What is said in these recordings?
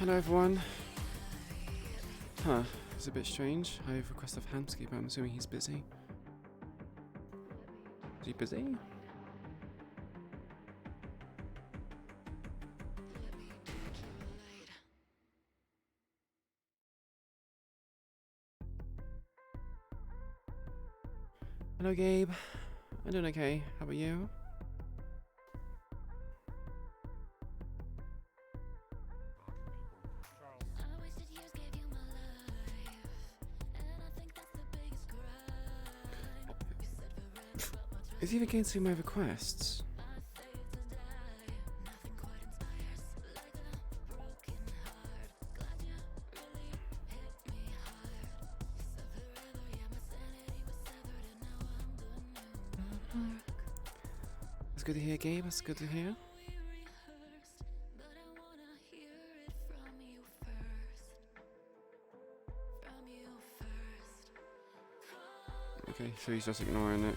Hello everyone. It's a bit strange. I've requested Hamsky, but I'm assuming he's busy. Is he busy? Hello Gabe. I'm doing okay. How about you? Is he even getting through my requests? That's good to hear, Gabe. That's good to hear. Okay, so he's just ignoring it.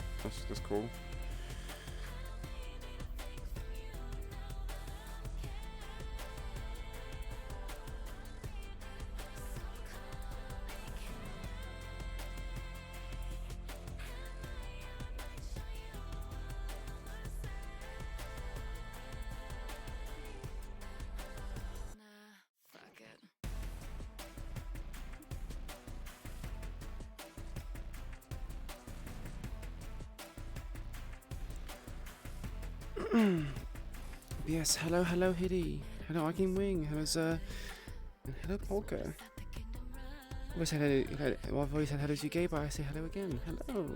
That's cool. Yes, hello Hiddy. Hello Arcane Wing. Hello and hello Polka. I've always said hello. I've always said hello to you, Gabe, but I say hello again. Hello.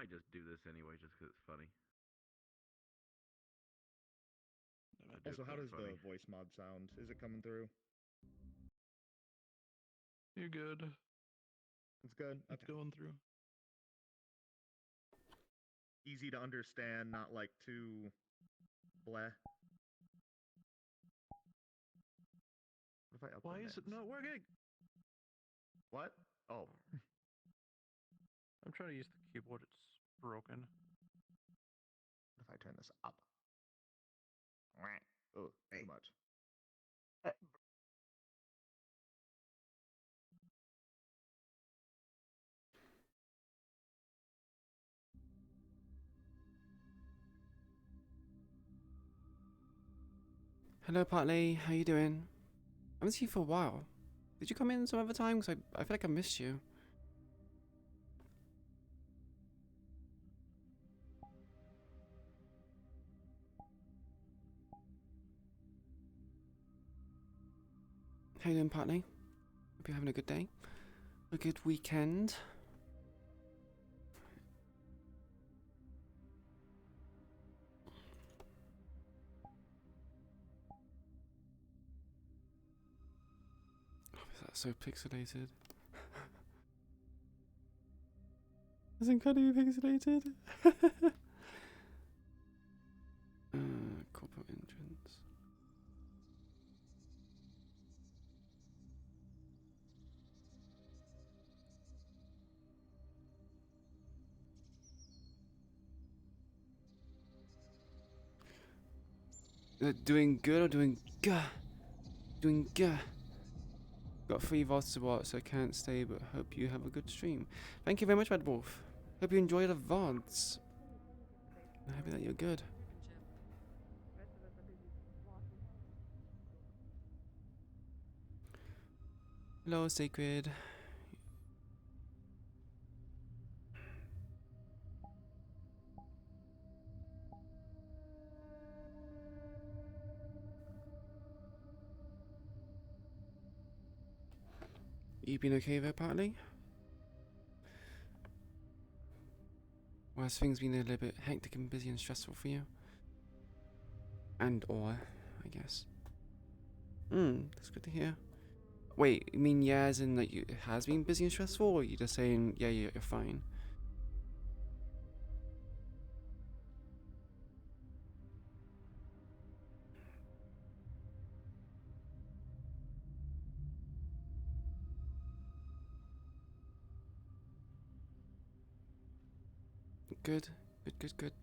might just do this anyway, just because it's funny. Also, how does the voice mod sound? Is it coming through? You're good. It's good. It's going through. Easy to understand, not like too bleh. What if I up Why the is it mix? not working? What? Oh. I'm trying to use the keyboard. It's broken. What if I turn this up? Oh, too much. Hello, Partly. How you doing? I haven't seen you for a while. Did you come in some other time? Because I feel like I missed you. How you doing, Partly? Hope you're having a good day. A good weekend. Oh, is that so pixelated? It's incredibly pixelated. Corporate entrance. Doing good or doing gah? Doing gah. Got 3 VODs to watch, so I can't stay, but hope you have a good stream. Thank you very much, Red Wolf. Hope you enjoy the VODs. I'm happy that you're good. Hello, Sacred. You been okay there, partly? Or has things been a little bit hectic and busy and stressful for you? Or, I guess. That's good to hear. Wait, you mean yeah as in that it has been busy and stressful, or are you just saying, yeah, you're fine? Good. Good.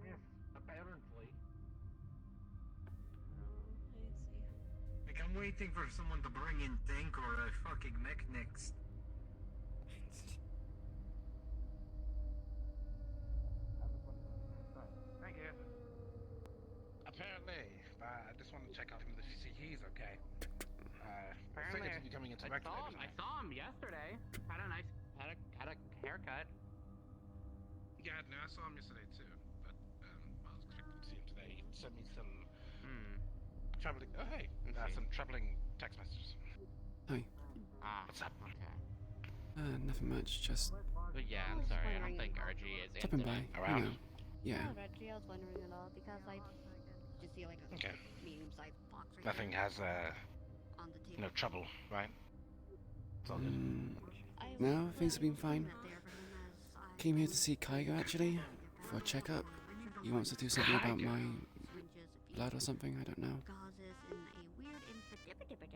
Yes, apparently. I see. Like, I'm waiting for someone to bring in Tank or a fucking mech next. Thank you. Apparently, I just want to check on him to see he's okay. Apparently, Figured he'd be coming into I Mexico. saw him yesterday. Had a haircut. Yeah, no, I saw him yesterday too, but I was expecting to see him today. He sent me some troubling. Oh hey, some troubling text messages. Hi. What's up? Okay. Nothing much, just But yeah, I'm sorry. I don't think RG is in stopping by, today. Around? you know. Yeah. Oh, Reggie, I was wondering at all because I just see like a Okay. medium-sized box right Nothing there has on the table. no trouble, right? It's all good. No, things have been fine. That there for him as I Came here to see Kygo actually, for a checkup. He wants to do something about Kygo? my syringes, blood or something, I don't know. gauzes in a weird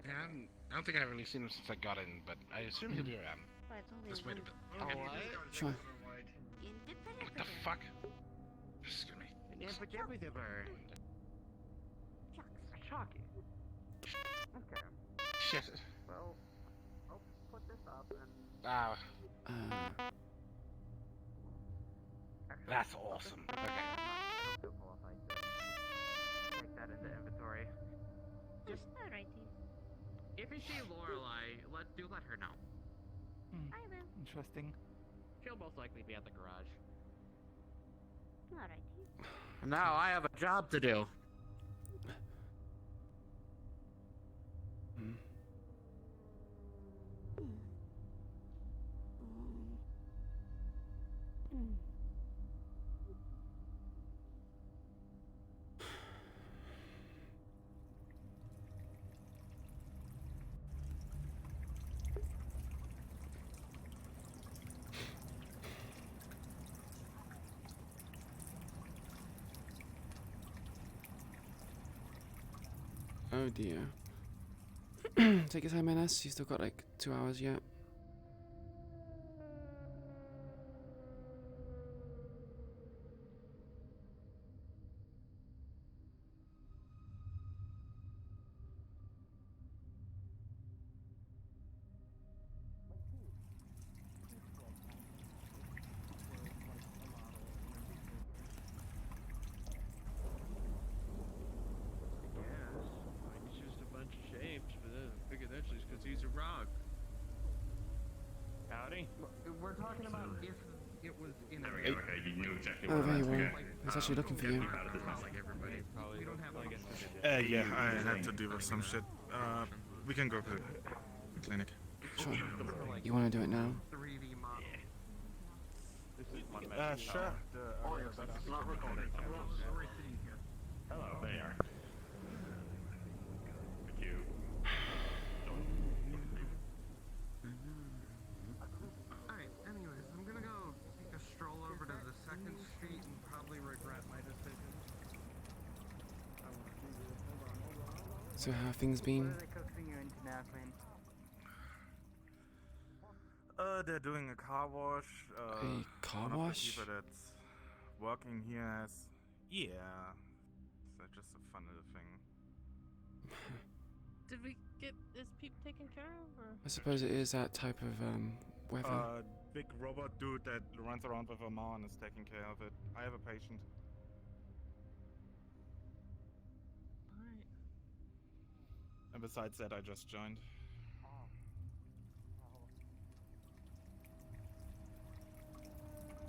Yeah, I don't think I've really seen him since I got in, but I assume he'll be around. But it's only Just wait a bit. Oh, Okay. what? Sure. What the fuck? Excuse me. Shocking. Okay. Shit. Well, I'll put this up and. That's awesome. Okay. I don't feel qualified to take that into inventory. Just Alrighty. if you see Lorelai, let her know. I will. Interesting. She'll most likely be at the garage. Alrighty. Now I have a job to do. Hmm. Oh dear. Take your time, NS. You still got like 2 hours yet. Yes. He's just a bunch of shapes, but then I figured that's just because he's a rock. Howdy. We're talking about if it was in a. There we go. Okay, you knew exactly Oh, what I there you meant. are. Okay. He's actually looking for you. Like everybody. Probably We don't have like a Yeah, I had to deal with some shit. We can go to the clinic. Sure. You want to do it now? 3D model. Sure. It's not recording. We're sitting here. Hello, there you are. Thank you. Alright, anyways, I'm gonna go take a stroll over to the 2nd Street and probably regret my decision. So how have things been? What are they coaxing you into now, Quinn? They're doing a car wash. A car one of the wash? people that's working here has. Yeah. It's just a fun little thing. Did we get this peep taken care of, or? I suppose it is that type of weather. Big robot dude that runs around with a mower and is taking care of it. I have a patient. Alright. And besides that, I just joined.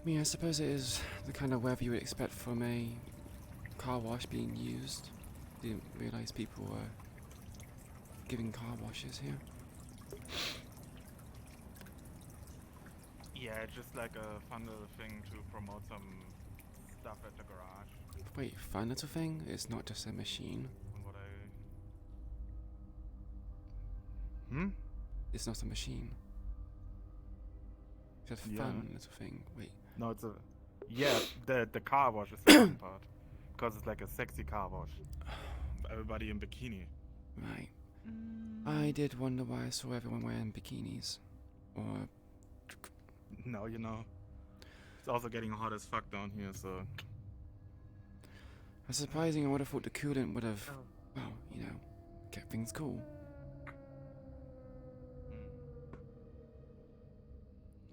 Yeah, I suppose it is the kind of weather you would expect from a car wash being used. Didn't realise people were giving car washes here. Yeah, it's just like a fun little thing to promote some stuff at the garage. Wait, fun little thing? It's not just a machine. From what I... It's not a machine. It's a Yeah. fun little thing. Wait. No, it's a... Yeah, the car wash is the fun part. Because it's like a sexy car wash. Everybody in bikini. Right. I did wonder why I saw everyone wearing bikinis. Or... No, you know. It's also getting hot as fuck down here, so... That's surprising. I would have thought the coolant would have, Oh. well, you know, kept things cool.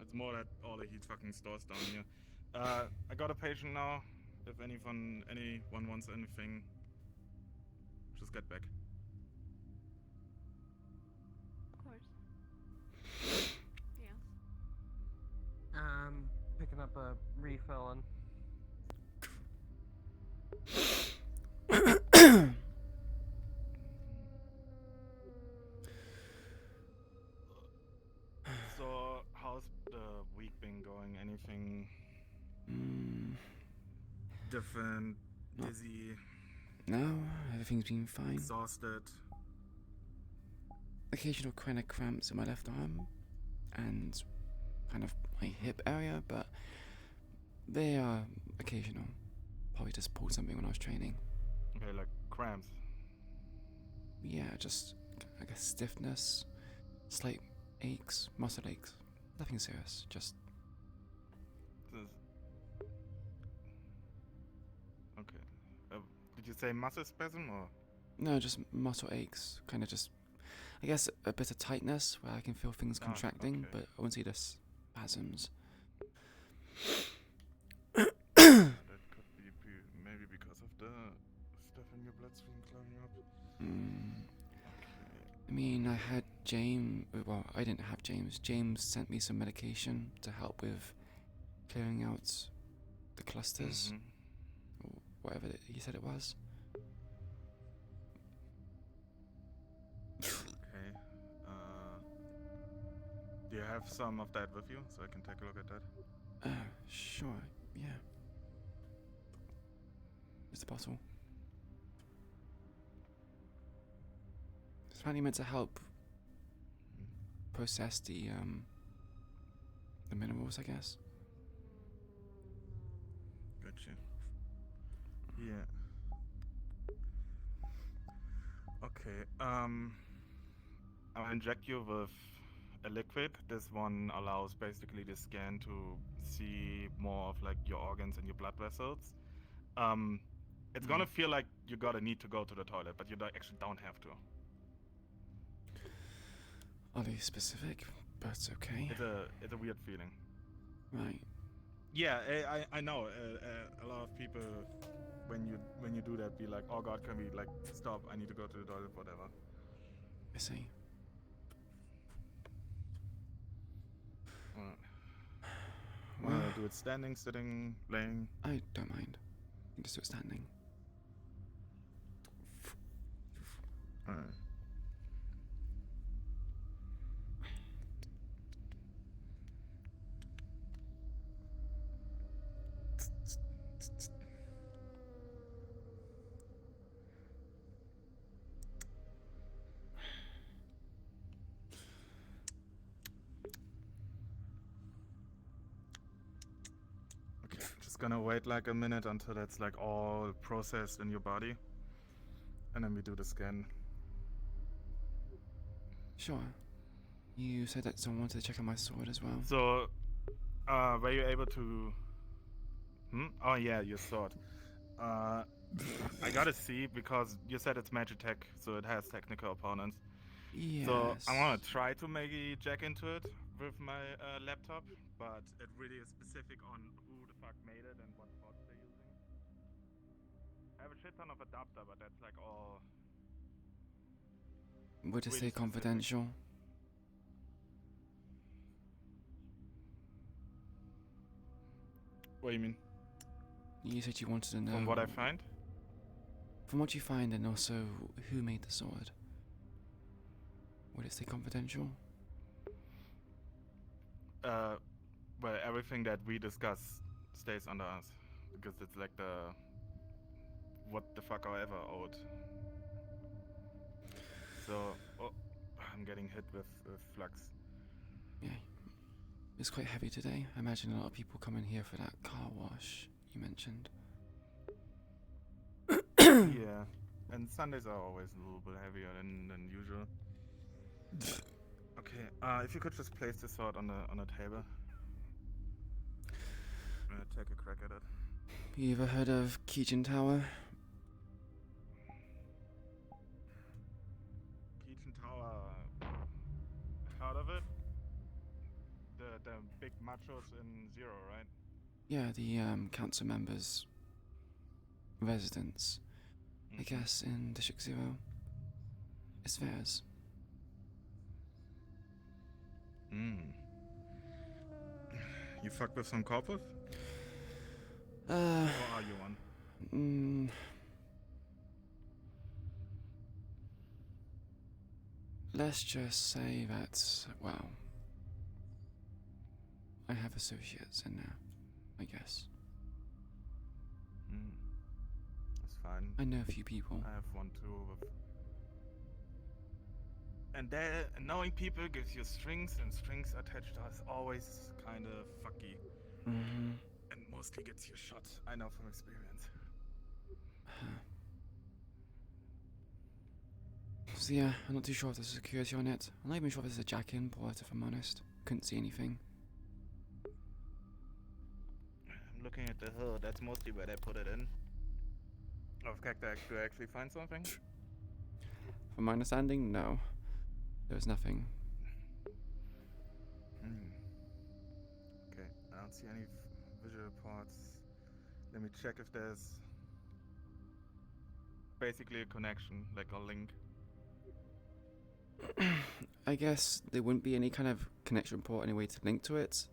It's more that all the heat fucking stores down here. I got a patient now. If anyone wants anything, just get back. Of course. Yeah. Picking up a refill and So, how's the week been going? Anything different? No. Dizzy? No, everything's been fine. Exhausted? Occasional kind of cramps in my left arm and kind of my hip area, but they are occasional. Probably just pulled something when I was training. Okay, like cramps. Yeah, just I guess stiffness, slight aches, muscle aches. Nothing serious, just Okay. Did you say muscle spasm or? no, just muscle aches. Kind of just, I guess, a bit of tightness where I can feel things Ah, contracting, okay. but I wouldn't say the spasms. That could be maybe because of the stuff in your bloodstream clogging up. I mean, I had James. Well, I didn't have James. James sent me some medication to help with clearing out the clusters, or whatever he said it was. Okay. Do you have some of that with you, so I can take a look at that? Sure, yeah. It's the bottle. It's apparently meant to help process the minerals, I guess. Gotcha. Yeah. Okay. I'll inject you with a liquid. This one allows basically the scan to see more of like your organs and your blood vessels. It's gonna feel like you gotta need to go to the toilet, but you actually don't have to. Oddly specific, but it's okay. It's a weird feeling. Right. Yeah, I know. A lot of people, when you do that, be like, oh god, can we like stop? I need to go to the toilet, whatever. I see. Wanna do it standing, sitting, laying? I don't mind. You can just do it standing. Alright. Okay, just gonna wait like a minute until that's like all processed in your body. And then we do the scan. Sure. You said that someone wanted to check out my sword as well. So, were you able to... Oh yeah, your sword. I gotta see, because you said it's Meatrack, so it has technical opponents. Yes. So I wanna try to maybe jack into it with my laptop, but it really is specific on who the fuck made it and what bots they're using. I have a shit ton of adapter, but that's like all... Would it really say specific. confidential? What do you mean? You said you wanted to know. From what I find? From what you find, and also who made the sword. Would it say confidential? Well, everything that we discuss stays under us, because it's like the what the fuck I ever owed. So, I'm getting hit with flux. Yeah. It's quite heavy today. I imagine a lot of people come in here for that car wash you mentioned. Yeah, and Sundays are always a little bit heavier than usual. Okay, if you could just place the sword on the table. I'm gonna take a crack at it. You ever heard of Keegan Tower? Keaton Tower, heard of it? The big machos in Zero, right? Yeah, the council members' residence. I guess in District 0. It's theirs. You fuck with some corpus? Or are you one? Let's just say that, well, I have associates in there, I guess. That's fine. I know a few people. I have one too. And knowing people gives you strings, and strings attached to us always kind of fucky. And mostly gets you shot. I know from experience. So yeah, I'm not too sure if there's security on it. I'm not even sure if there's a jack-in port, if I'm honest. Couldn't see anything. I'm looking at the hood. That's mostly where they put it in. Of Cacti, do I actually find something? From my understanding, no. There's nothing. Okay, I don't see any visual parts. Let me check if there's basically a connection, like a link. I guess there wouldn't be any kind of connection port, any way to link to it.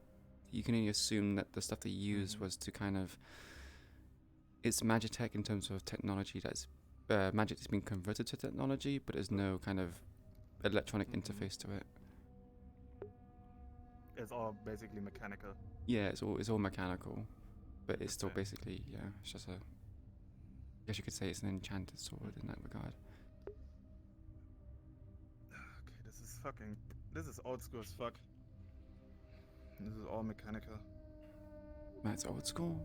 You can only assume that the stuff they used was to kind of. It's Magitech in terms of technology that's. Magic has been converted to technology, but there's no kind of electronic interface to it. It's all basically mechanical. Yeah, it's all mechanical, but it's still basically it's just a. I guess you could say it's an enchanted sword in that regard. Okay, this is old school as fuck. This is all mechanical. That's old school.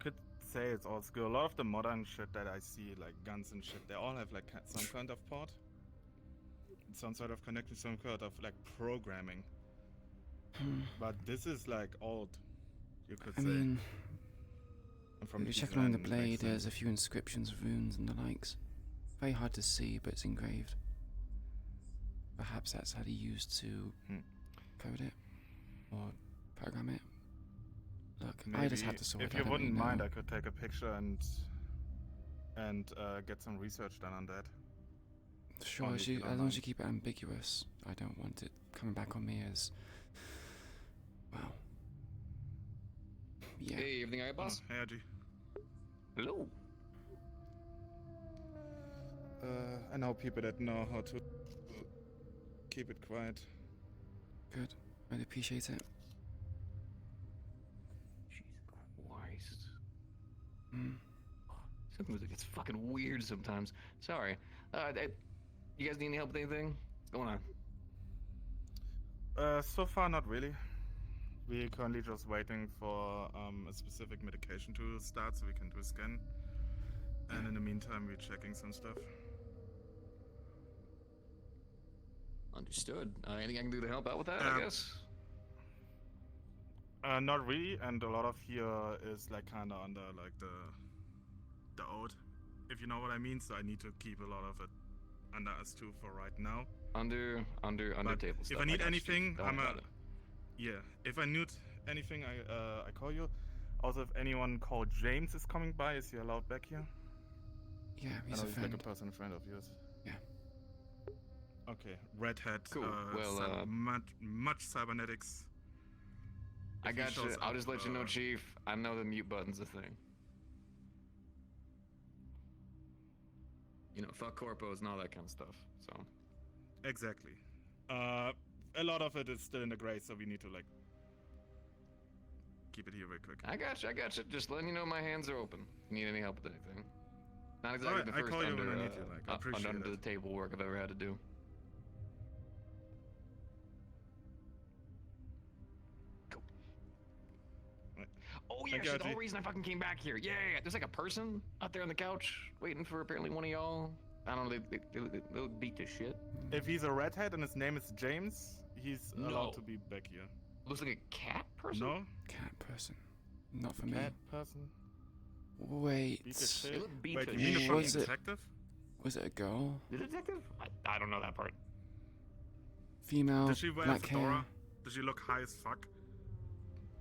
Could say it's old school. A lot of the modern shit that I see, like guns and shit, they all have like some kind of port, some sort of connection, some kind of like programming. But this is like old, you could say. I mean, from if you check along the blade, there's a few inscriptions, runes, and the likes. Very hard to see, but it's engraved. Perhaps that's how they used to code it or program it. Look, maybe I just have to sort it out. If you wouldn't mind, I could take a picture and get some research done on that. Sure, as long as you keep it ambiguous. I don't want it coming back on me as, well, yeah. Hey, everything alright, boss? Hey, Aji. Hello. I know people that know how to keep it quiet. Good. I'd appreciate it. Jesus Christ. Mm. Some music gets fucking weird sometimes. Sorry. You guys need any help with anything? What's going on? So far, not really. We're currently just waiting for a specific medication to start so we can do a scan. And in the meantime, we're checking some stuff. Understood. Anything I can do to help out with that, I guess? Not really, and a lot of here is like kind of under like the old, if you know what I mean. So I need to keep a lot of it under us too for right now. Under table stuff. If I need anything, if I need anything, I call you. Also, if anyone called James is coming by, is he allowed back here? Yeah, he's a friend. Like a personal friend of yours. Yeah. Okay, redhead. Cool. Well, much cybernetics. I got you. I'll just let you know, Chief. I know the mute button's a thing. You know, fuck corpos and all that kind of stuff. So. Exactly. A lot of it is still in the gray, so we need to like keep it here real quick. I got you. Just letting you know my hands are open. If you need any help with anything. Not exactly the first under the table work I've ever had to do. Cool. Right. Oh yeah, shit, the whole reason I fucking came back here. Yeah. There's like a person out there on the couch waiting for apparently one of y'all. I don't know, they look beat to shit. If he's a redhead and his name is James, he's allowed to be back here. Looks like a cat person? No? Cat person. Not for me. Cat person? Wait. Wait, you mean a fucking detective? Was it a girl? The detective? I don't know that part. Female, Does she wear black a fedora? hair. Does she look high as fuck?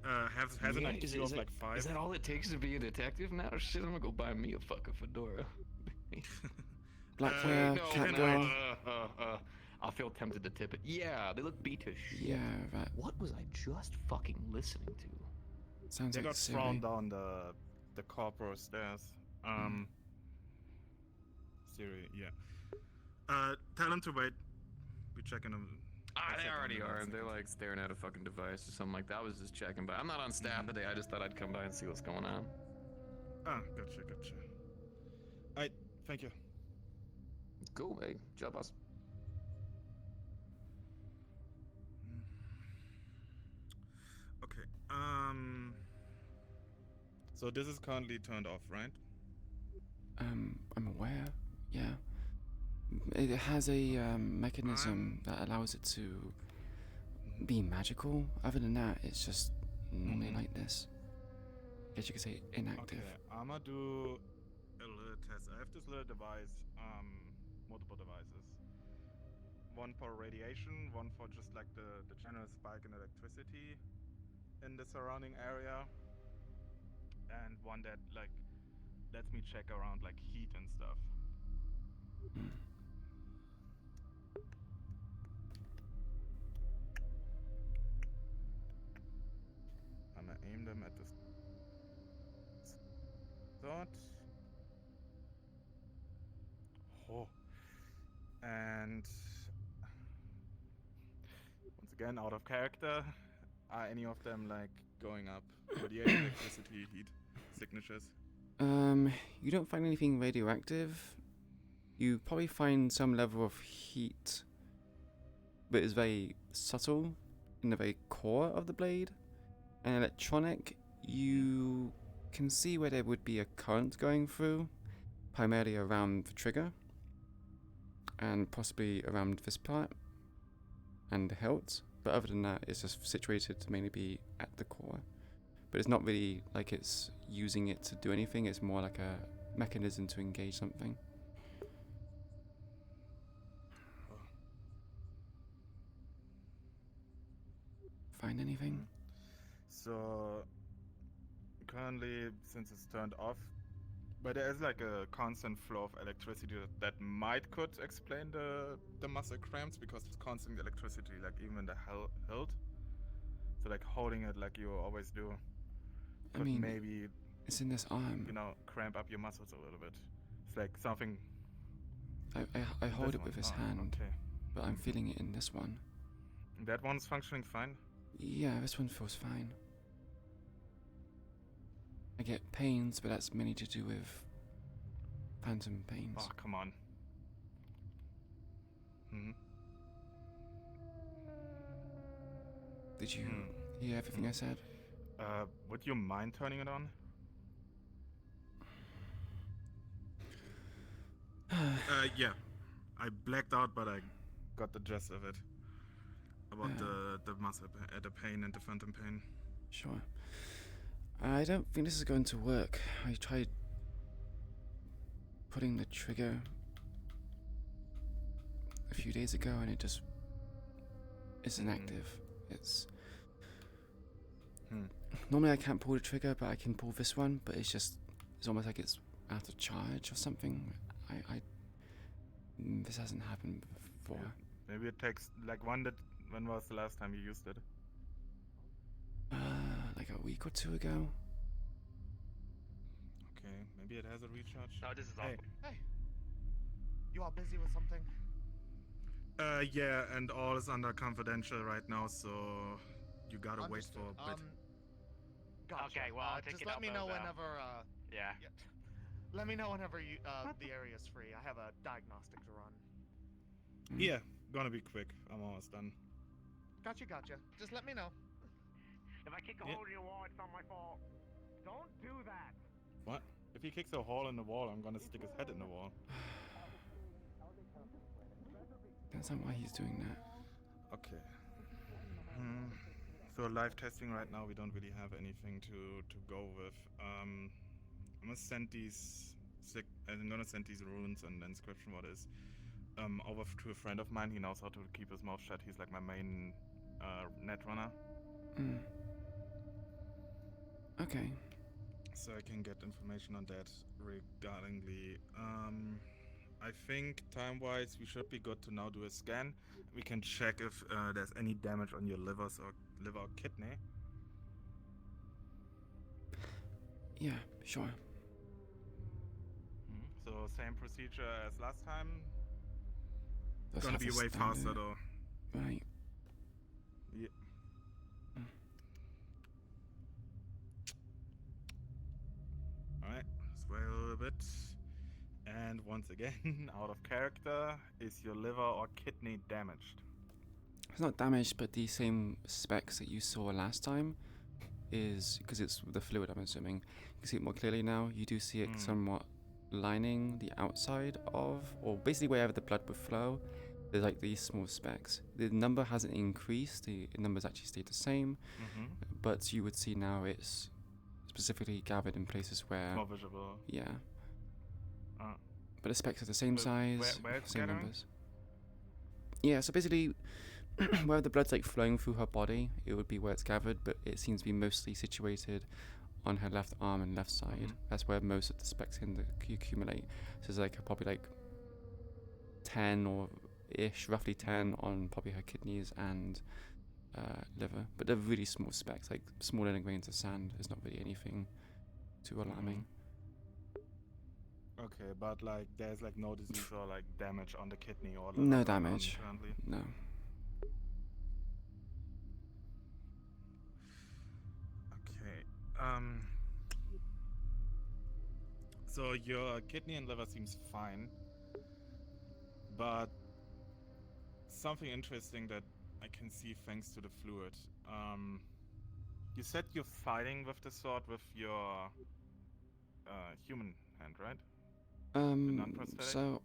Has an IQ of like 5? Is that all it takes to be a detective now? Shit, I'm gonna go buy me a fucking fedora. Black hair, cat girl. I feel tempted to tip it. Yeah, they look beat to shit. Yeah, right. What was I just fucking listening to? Sounds they like got thrown down the corporal stairs. Siri, yeah. Tell them to wait. We're checking them. They already are. They're like staring at a fucking device or something like that. I was just checking, but I'm not on staff today. I just thought I'd come by and see what's going on. Ah, gotcha. Alright, thank you. Cool, hey, job, boss. Okay. So this is currently turned off, right? I'm aware. Yeah. It has a mechanism that allows it to be magical. Other than that, it's just normally like this. I guess you could say inactive. Okay, I'ma do a little test. I have this little device, multiple devices. One for radiation, one for just like the general spike in electricity in the surrounding area, and one that like lets me check around like heat and stuff. I'm gonna aim them at the start. Oh. And once again, out of character, are any of them like going up? Radiation, electricity, heat signatures? You don't find anything radioactive. You probably find some level of heat, but it's very subtle in the very core of the blade. And electronic, you can see where there would be a current going through, primarily around the trigger, and possibly around this part, and the hilt. But other than that, it's just situated to mainly be at the core. But it's not really like it's using it to do anything, it's more like a mechanism to engage something. Find anything? So currently, since it's turned off, but there is like a constant flow of electricity that might could explain the muscle cramps, because it's constant electricity, like even in the hilt. So like holding it like you always do. I mean, maybe it's in this arm. You know, cramp up your muscles a little bit. It's like something. I hold it with this hand, okay. but I'm feeling it in this one. That one's functioning fine? Yeah, this one feels fine. I get pains, but that's mainly to do with phantom pains. Oh, come on. Did you hear everything I said? Would you mind turning it on? Yeah. I blacked out, but I got the gist of it. About the muscle, the pain and the phantom pain. Sure. I don't think this is going to work. I tried putting the trigger a few days ago and it just isn't active. It's normally I can't pull the trigger, but I can pull this one, but it's almost like it's out of charge or something. This hasn't happened before. Yeah. Maybe it takes like when was the last time you used it? Like a week or two ago. Okay, maybe it has a recharge. No, this is Hey. awful. Hey, you all busy with something? Yeah, and all is under confidential right now, so you gotta wait for a bit. Gotcha. Okay, well, I'll take just it let up me know of, whenever. Yeah. Let me know whenever you the area's free. I have a diagnostic to run. Yeah, gonna be quick. I'm almost done. Gotcha. Just let me know. If I kick a hole in your wall, it's not my fault. Don't do that. What? If he kicks a hole in the wall, I'm gonna stick his head in the wall. That's not why he's doing that. Okay. So live testing right now, we don't really have anything to go with. I'm gonna send these runes and inscription what is over to a friend of mine. He knows how to keep his mouth shut. He's like my main net runner. Okay. So I can get information on that regardingly. I think time-wise we should be good to now do a scan. We can check if there's any damage on your liver or kidney. Yeah, sure. So same procedure as last time. That's Gonna half be a way faster standard. though. Right. Yeah. Alright, let's wait a little bit. And once again, out of character, is your liver or kidney damaged? It's not damaged, but the same specs that you saw last time is, because it's the fluid, I'm assuming. You can see it more clearly now. You do see it somewhat lining the outside of, or basically wherever the blood would flow. There's like these small specks. The number hasn't increased. The numbers actually stayed the same. But you would see now it's specifically gathered in places where... It's more visible. Yeah. But the specs are the same size, where it's same gathering? numbers. Yeah, so basically, where the blood's like flowing through her body, it would be where it's gathered, but it seems to be mostly situated on her left arm and left side. That's where most of the specks can accumulate. So there's like probably like 10 or ish, roughly 10 on probably her kidneys and liver, but they're really small specks, like smaller than grains of sand. It's not really anything too alarming. Okay, but like there's like no disease or like damage on the kidney or liver No going on damage. currently? No. Okay. So your kidney and liver seems fine, but something interesting that I can see thanks to the fluid. You said you're fighting with the sword with your human hand, right? So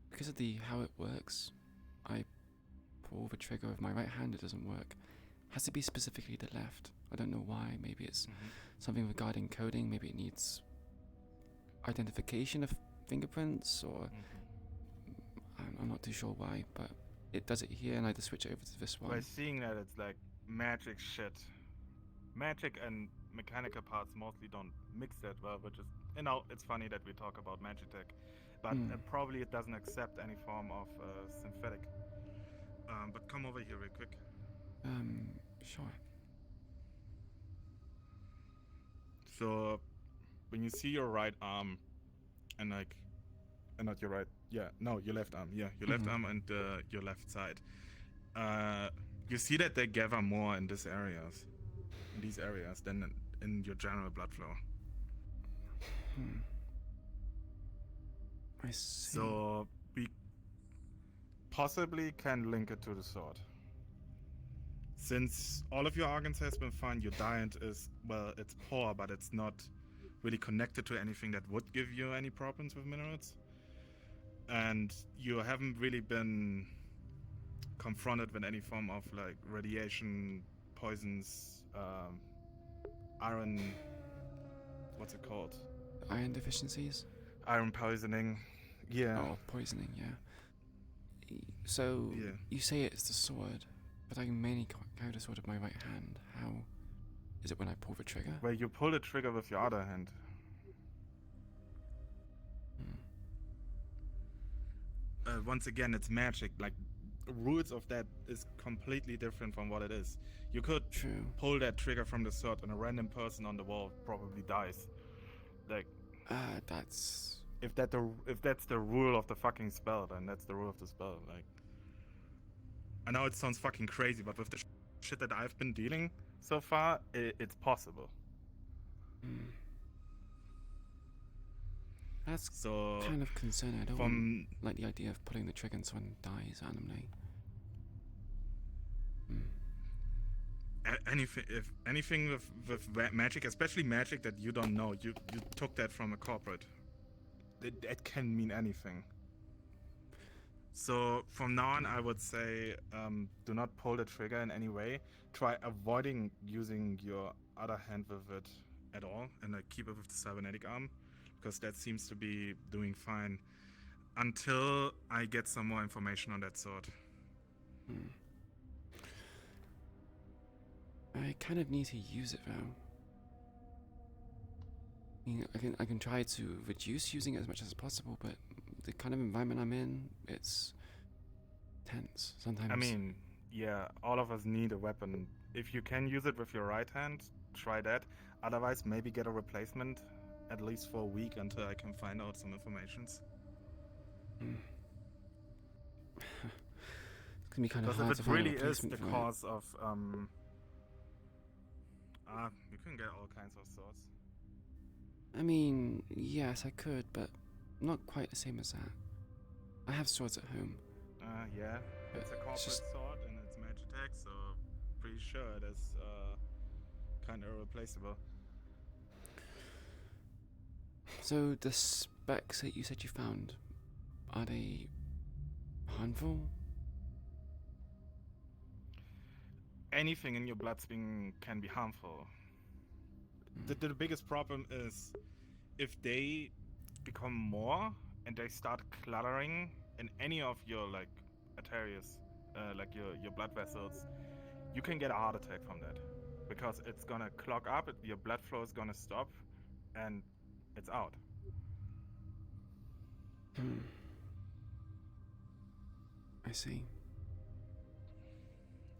because of how it works, I pull the trigger with my right hand. It doesn't work. Has to be specifically the left. I don't know why. Maybe it's something regarding coding. Maybe it needs identification of fingerprints, or I'm not too sure why, but it does it here, and I just switch over to this one. By seeing that, it's like magic shit. Magic and mechanical parts mostly don't mix that well, which is, it's funny that we talk about Magitech, but probably it doesn't accept any form of synthetic. But come over here real quick. Sure. So, when you see your right arm, and like, and not your right, your left arm, your left arm and your left side, you see that they gather more in these areas than in your general blood flow. I see. So we possibly can link it to the sword. Since all of your organs has been fine, your diet is, well, it's poor, but it's not really connected to anything that would give you any problems with minerals. And you haven't really been confronted with any form of like radiation, poisons, iron, what's it called? Iron deficiencies? Iron poisoning, yeah. Oh, poisoning, yeah. So, you say it's the sword, but I mainly carry the sword with my right hand. How is it when I pull the trigger? Well, you pull the trigger with your other hand. Once again, it's magic. Like, rules of that is completely different from what it is. You could pull that trigger from the sword, and a random person on the wall probably dies. Like, that's if that's the rule of the fucking spell, then that's the rule of the spell. Like, I know it sounds fucking crazy, but with the shit that I've been dealing so far, it's possible. That's so kind of concerning. I don't like the idea of pulling the trigger and someone dies randomly. Anything with magic, especially magic that you don't know, you took that from a corporate. It can mean anything. So from now on, I would say do not pull the trigger in any way. Try avoiding using your other hand with it at all, and like keep it with the cybernetic arm, because that seems to be doing fine until I get some more information on that sword. I kind of need to use it though. I mean, I can try to reduce using it as much as possible, but the kind of environment I'm in, it's tense sometimes. I mean, yeah, all of us need a weapon. If you can use it with your right hand, try that. Otherwise, maybe get a replacement, at least for a week, until I can find out some informations. It's gonna be kind of hard to find a replacement. Because if it really is the cause of, you can get all kinds of swords. I mean, yes, I could, but not quite the same as that. I have swords at home. Yeah, it's a corporate sword and it's Magitech, so pretty sure it is kind of irreplaceable. So the specs that you said you found, are they harmful? Anything in your bloodstream can be harmful. The biggest problem is if they become more and they start cluttering in any of your like arteries, like your blood vessels, you can get a heart attack from that, because it's gonna clog up, your blood flow is gonna stop, and it's out. I see.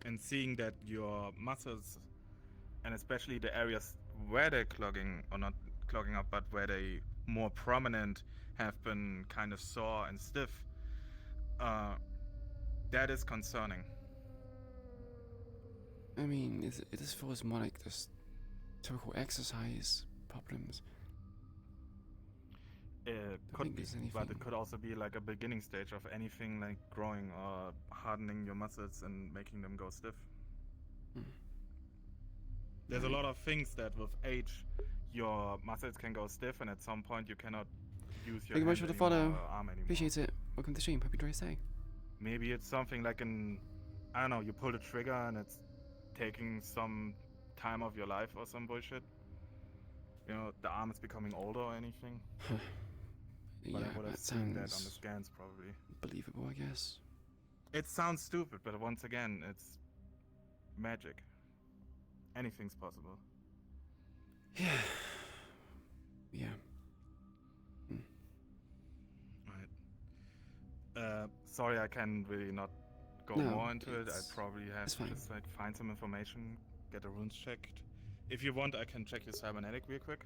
And seeing that your muscles, and especially the areas where they're clogging, or not clogging up, but where they more prominent, have been kind of sore and stiff, that is concerning. I mean, it just feels more like just typical exercise problems. It I could think be, there's but anything. it could also be like a beginning stage of anything like growing or hardening your muscles and making them go stiff. There's a lot of things that with age, your muscles can go stiff, and at some point you cannot use your Thank you much hand for the anymore follow. or arm anymore. Appreciate it. Welcome to the stream. Happy Joyous Day. Maybe it's something like I don't know, you pull the trigger and it's taking some time of your life or some bullshit. You know, the arm is becoming older or anything. But Yeah, I would have that seen that on the sounds scans probably. believable, I guess. It sounds stupid, but once again, it's magic. Anything's possible. Yeah. Yeah. Right. Sorry, I can really not go No, more into it. I it's- probably have it's to fine. just like find some information, get the runes checked. If you want, I can check your cybernetic real quick.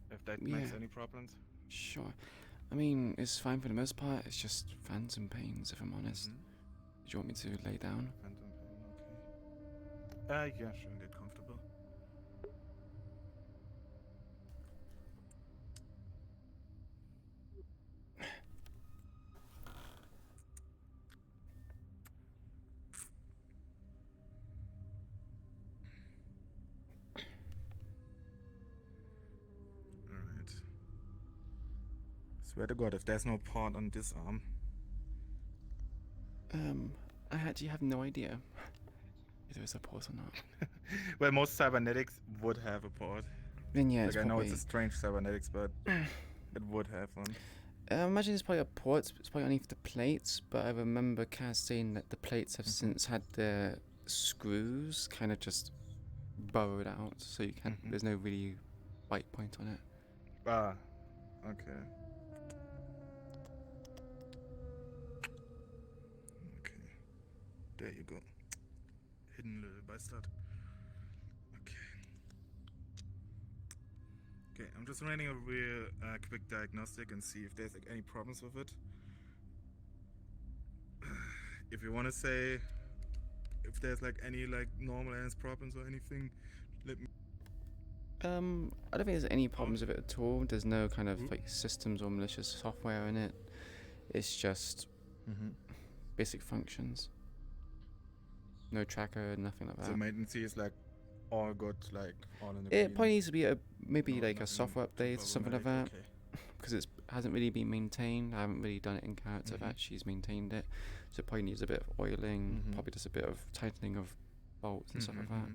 If that makes Yeah. any problems. Sure. I mean, it's fine for the most part. It's just phantom pains, if I'm honest. Do you want me to lay down? Phantom pain, okay. Yeah, sure, get comfortable. Alright. Swear to God, if there's no part on this arm. I actually have no idea if there is a port or not. Well, most cybernetics would have a port. Then yeah, like it's I know probably... it's a strange cybernetics, but it would have one. Imagine it's probably a port. It's probably underneath the plates, but I remember Kaz saying that the plates have since had their screws kind of just burrowed out, so you can't. There's no really bite point on it. Ah, okay. Okay, there you go. Hidden little bastard. Okay, I'm just running a real quick diagnostic and see if there's like any problems with it. If you want to say if there's like any like normal ass problems or anything, let me. I don't think there's any problems with it at all. There's no kind of like systems or malicious software in it. It's just basic functions. No tracker, nothing like that. So maintenance is like all good, like all in the It green. probably needs to be maybe No, like a nothing software too update or something like that, problematic, okay. because it hasn't really been maintained. I haven't really done it in character Mhm. that she's maintained it, so it probably needs a bit of oiling, probably just a bit of tightening of bolts and stuff like that.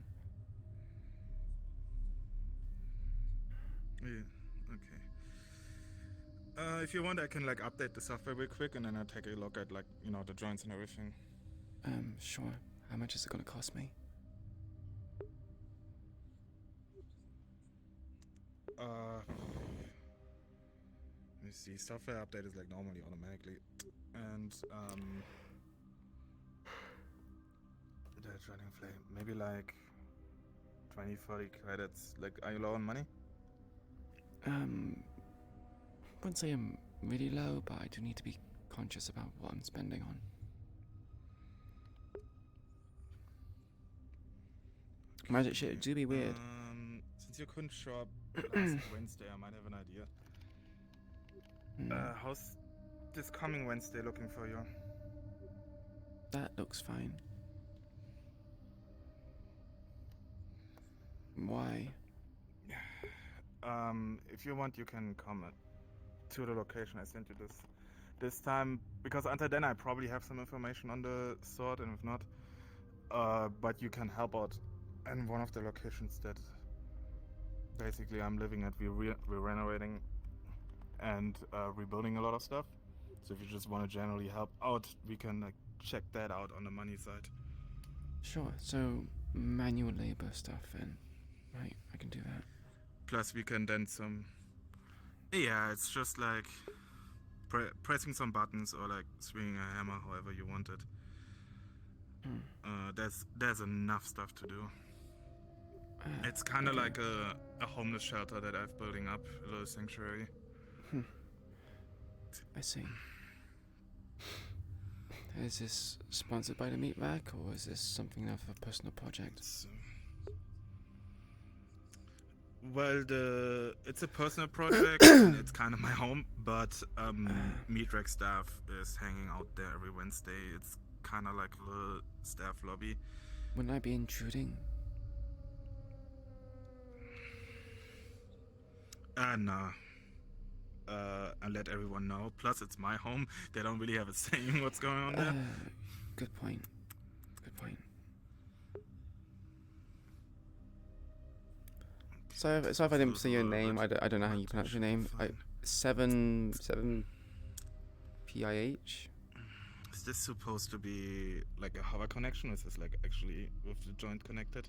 Yeah, okay. If you want, I can like update the software real quick, and then I'll take a look at like the joints and everything. Sure. How much is it gonna cost me? Let me see. Software update is like normally automatically, and that's running flame. Maybe like 20-30 credits. Like, are you low on money? I wouldn't say I'm really low, but I do need to be conscious about what I'm spending on. Magic shit do be weird. Since you couldn't show up last Wednesday, I might have an idea. How's this coming Wednesday looking for you? That looks fine. Why? If you want, you can come to the location I sent you this time, because until then I probably have some information on the sword, and if not, but you can help out in one of the locations that basically I'm living at. We're renovating and rebuilding a lot of stuff. So if you just want to generally help out, we can like check that out on the money side. Sure. So manual labor stuff, then. Right, I can do that. Plus we can then some. Yeah, it's just like pressing some buttons or like swinging a hammer, however you want it. There's enough stuff to do. It's kind of like a homeless shelter that I've building up, a little sanctuary. I see. Is this sponsored by the Meatrack, or is this something of a personal project? Well, it's a personal project and it's kind of my home, but Meatrack staff is hanging out there every Wednesday. It's kind of like a little staff lobby. Wouldn't I be intruding? No. I let everyone know. Plus, it's my home. They don't really have a say in what's going on there. Good point. Good point. So if I didn't say your name, I don't know how you pronounce your name. 7 PIH. Is this supposed to be like a hover connection, or is this like actually with the joint connected?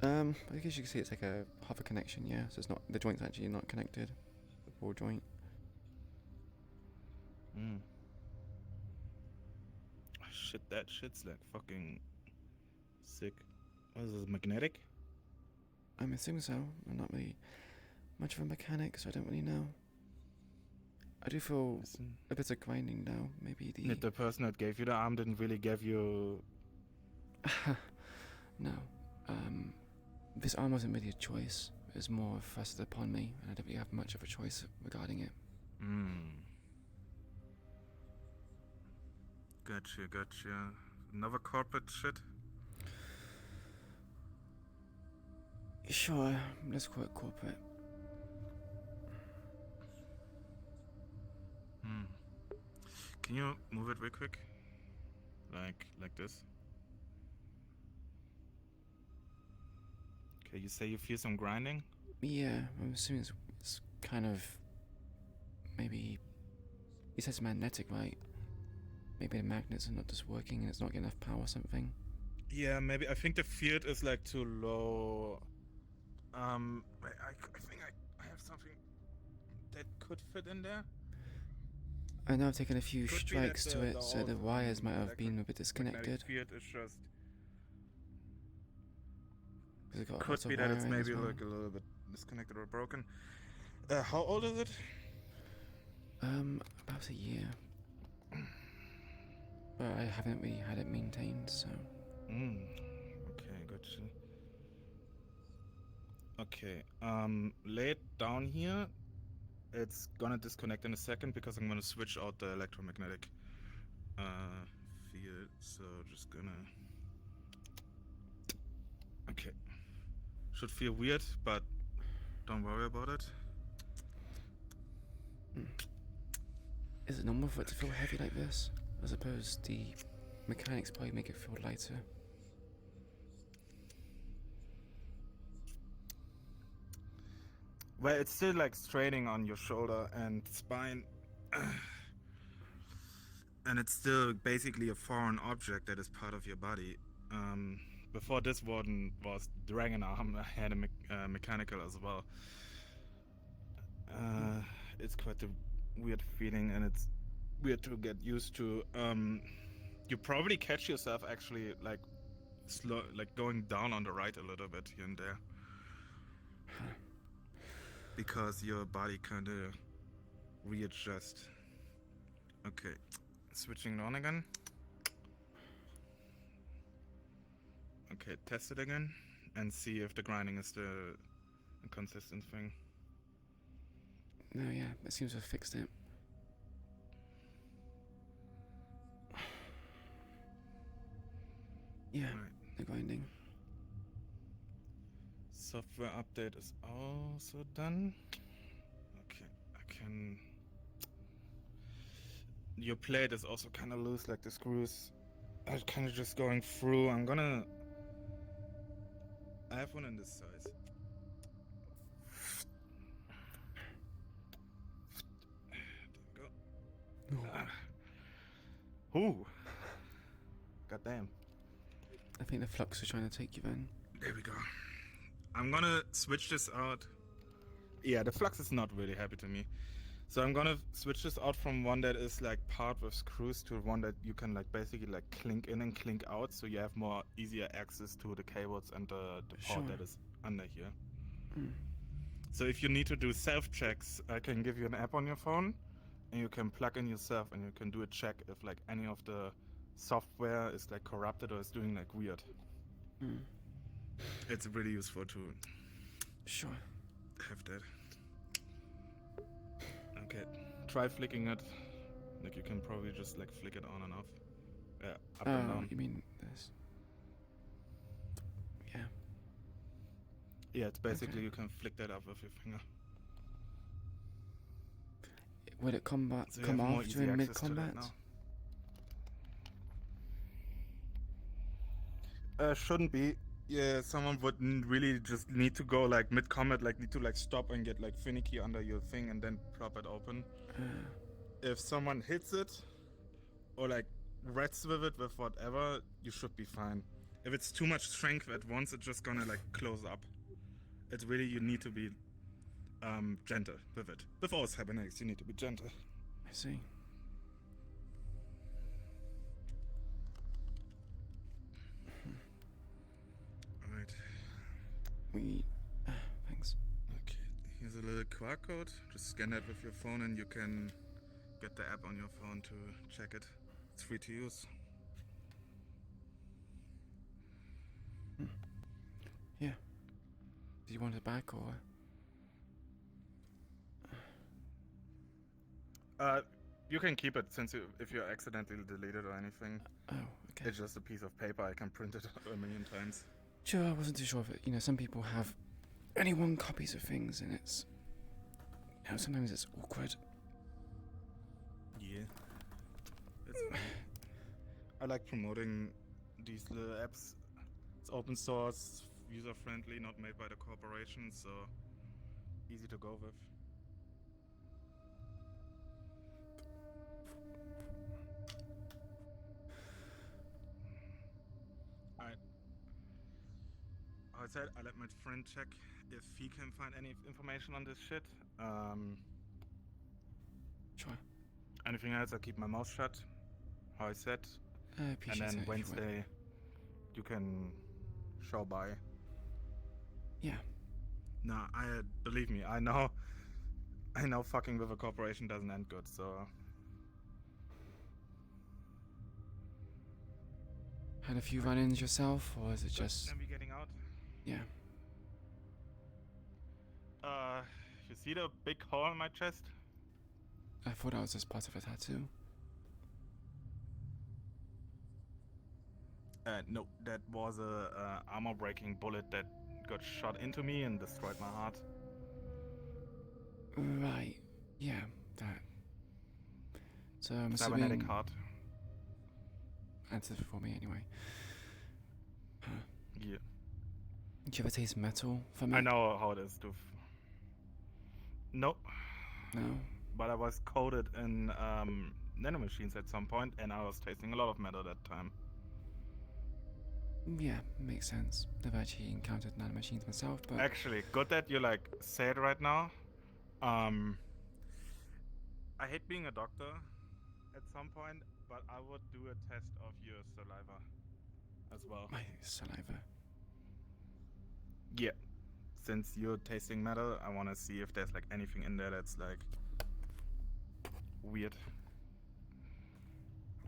I guess you could say it's like a hover connection, yeah. So it's not, the joint's actually not connected. The ball joint. Shit, that shit's like fucking sick. What is this, magnetic? I'm assuming so. I'm not really much of a mechanic, so I don't really know. I do feel a bit of grinding now. Maybe The person that gave you the arm didn't really give you... No. This arm wasn't really a choice. It was more thrusted upon me, and I didn't really have much of a choice regarding it. Gotcha. Another corporate shit? Sure, let's call it corporate. Can you move it real quick? Like this? Okay, you say you feel some grinding? Yeah, I'm assuming it's kind of... Maybe... You said it's magnetic, right? Maybe the magnets are not just working and it's not getting enough power or something. Yeah, maybe. I think the field is like too low. I think I have something that could fit in there. I know I've taken a few Could be strikes that to it, so the wires might have been a bit magnetic disconnected. field is just... It's got Could lots of be that it's wiring as maybe well. like a little bit disconnected or broken. How old is it? About a year. But I haven't really had it maintained, so... Okay, gotcha. Okay, lay it down here. It's gonna disconnect in a second because I'm gonna switch out the electromagnetic field. So just gonna... Okay. Should feel weird, but don't worry about it. Is it normal for it to feel heavy like this? I suppose the mechanics probably make it feel lighter. Well, it's still like straining on your shoulder and spine. And it's still basically a foreign object that is part of your body. Before this one was Dragon Arm, I had a mechanical as well. It's quite a weird feeling, and it's weird to get used to. You probably catch yourself actually like going down on the right a little bit here and there. Because your body kind of readjusts. Okay, switching it on again. Okay, test it again and see if the grinding is still a consistent thing. No, yeah, it seems to have fixed it. Yeah, the grinding. Software update is also done. Okay, I can... Your plate is also kind of loose, like the screws are kind of just going through. I have one in this size. There we go. Ooh. Goddamn. I think the flux is trying to take you then. There we go. I'm gonna switch this out. Yeah, the flux is not really happy to me. So I'm gonna switch this out from one that is like part with screws to one that you can like basically like clink in and clink out, so you have more easier access to the cables and the port that is under here. So if you need to do self-checks, I can give you an app on your phone, and you can plug in yourself, and you can do a check if like any of the software is like corrupted or is doing like weird. It's really useful to have that. Okay, try flicking it. Like you can probably just like flick it on and off. Yeah, up and down. You mean this? Yeah. Yeah, it's basically you can flick that up with your finger. Would it come off more easy during access to that mid-combat? now. Shouldn't be. Yeah, someone would really just need to go like mid-combat, like need to like stop and get like finicky under your thing and then prop it open. If someone hits it or like rats with it with whatever, you should be fine. If it's too much strength at once, it's just gonna like close up. It's really, you need to be gentle with it. With all cybernetics, you need to be gentle. I see. Alright. Thanks. Okay, here's a little QR code. Just scan that with your phone and you can get the app on your phone to check it. It's free to use. Yeah. Do you want it back or? You can keep it since if you accidentally delete it or anything. Oh, okay. It's just a piece of paper. I can print it a million times. Sure, I wasn't too sure if it. You know, some people have only one copies of things, and it's. You know, sometimes it's awkward. Yeah. I like promoting these little apps. It's open source, user friendly, not made by the corporation, so easy to go with. I said I let my friend check if he can find any information on this shit. Sure. Anything else, I keep my mouth shut. How I said. I appreciate and then it, Wednesday, you can show by. Yeah. No, believe me, I know fucking with a corporation doesn't end good, so. Had a few run-ins yourself, or is it just? Can we getting out? Yeah. You see the big hole in my chest? I thought that was just part of a tattoo. No, that was a armor-breaking bullet that got shot into me and destroyed my heart. Right. Yeah, that. So I'm Cybernetic assuming. heart. Answer for me anyway. Yeah. Did you ever taste metal for me? I know how it is, dude. Nope. No. But I was coded in nanomachines at some point, and I was tasting a lot of metal that time. Yeah, makes sense. Never actually encountered nanomachines myself, but Actually, good that you like say it right now. I hate being a doctor at some point, but I would do a test of your saliva as well. my saliva. Yeah. Since you're tasting metal, I want to see if there's like anything in there that's like weird.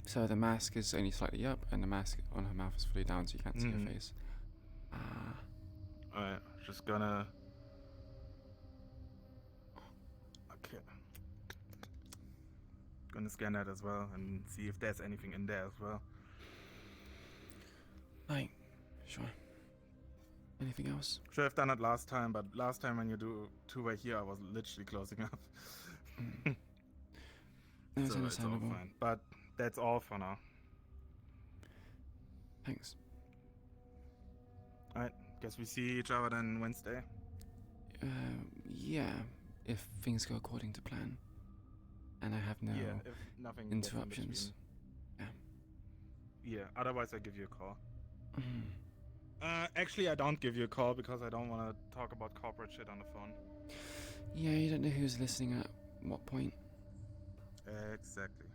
So the mask is only slightly up, and the mask on her mouth is fully down, so you can't see her face. Alright, just gonna. Okay. Gonna scan that as well and see if there's anything in there as well. Right. Sure. Anything else? Should have done it last time, but last time when you do two-way here, I was literally closing up. That's so it's all understandable. fine. But that's all for now. Thanks. Alright, guess we see each other then Wednesday. Yeah, if things go according to plan, and I have no if nothing gets in interruptions. Yeah. Yeah, otherwise I give you a call. Mhm. Actually, I don't give you a call because I don't want to talk about corporate shit on the phone. Yeah, you don't know who's listening at what point? Exactly.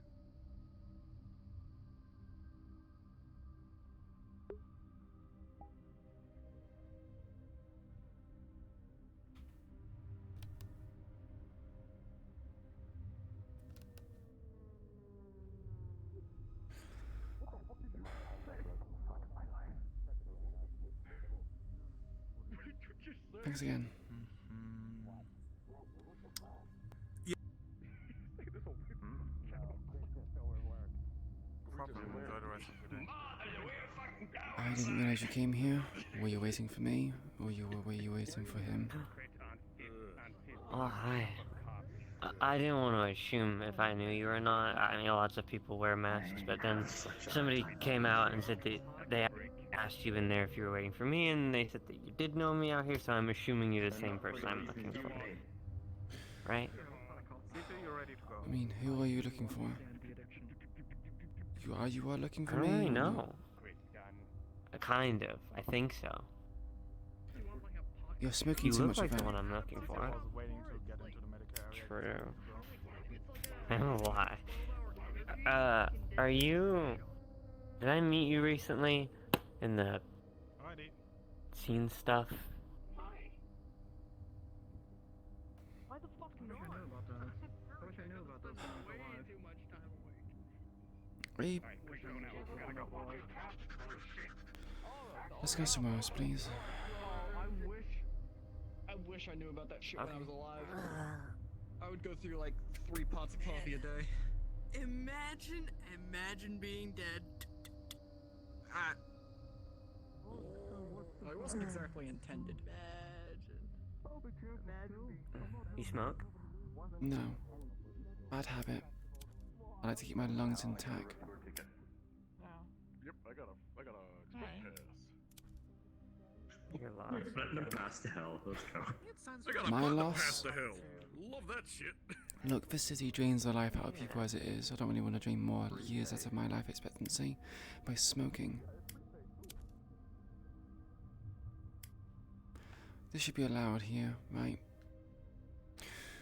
Thanks again. Problem. Enjoy the rest of your day. I didn't realize you came here. Were you waiting for me? Or were you waiting for him? Oh, hi. I didn't want to assume if I knew you or not. I mean, lots of people wear masks, but then somebody came out and said that they asked you in there if you were waiting for me, and they said that you did know me out here, so I'm assuming you're the same person I'm looking for. Right? I mean, who are you looking for? You are looking for I don't me? really or know. not? Kind of. I think so. You're smoking You too look much like of the it. one I'm looking for. I was waiting to get into the Medicare area. True. I don't lie. Are you... Did I meet you recently in the Alrighty. scene stuff? Why the fuck am I know about that? I wish I knew about those when I was alive. Way too much time awake. Let's go somewhere else, please. I wish I knew about that shit when I was alive. I would go through like 3 pots of coffee a day. Imagine being dead. It wasn't exactly intended. You smoke? No. Bad habit. I like to keep my lungs intact. Yep, I got a express pass. You're lost. No pass to hell. Let's go. I got a My button loss? Pass to hell. Love that shit. Look, this city drains the life out of people as it is. I don't really want to drain more years out of my life expectancy by smoking. This should be allowed here, right?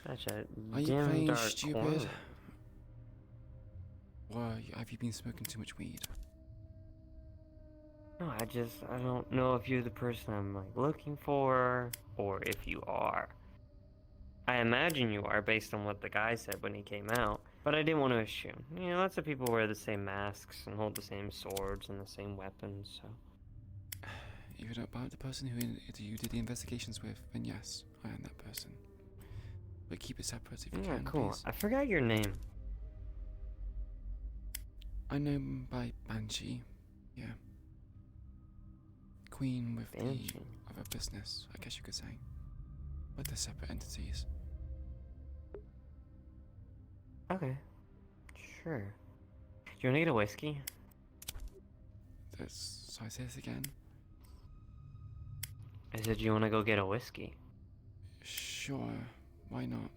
Such a Are you dim, playing dark stupid? corner. Or have you been smoking too much weed? No, I don't know if you're the person I'm like looking for, or if you are. I imagine you are based on what the guy said when he came out, but I didn't want to assume. You know, lots of people wear the same masks and hold the same swords and the same weapons, so. If you're about the person who you did the investigations with, then yes, I am that person. But keep it separate if you Yeah, can, cool. please. I forgot your name. I know by Banshee, yeah. Queen with Banshee. the other business, I guess you could say. But they're separate entities. Okay. Sure. Do you want to get a whiskey? So I say this again. I said you want to go get a whiskey. Sure, why not?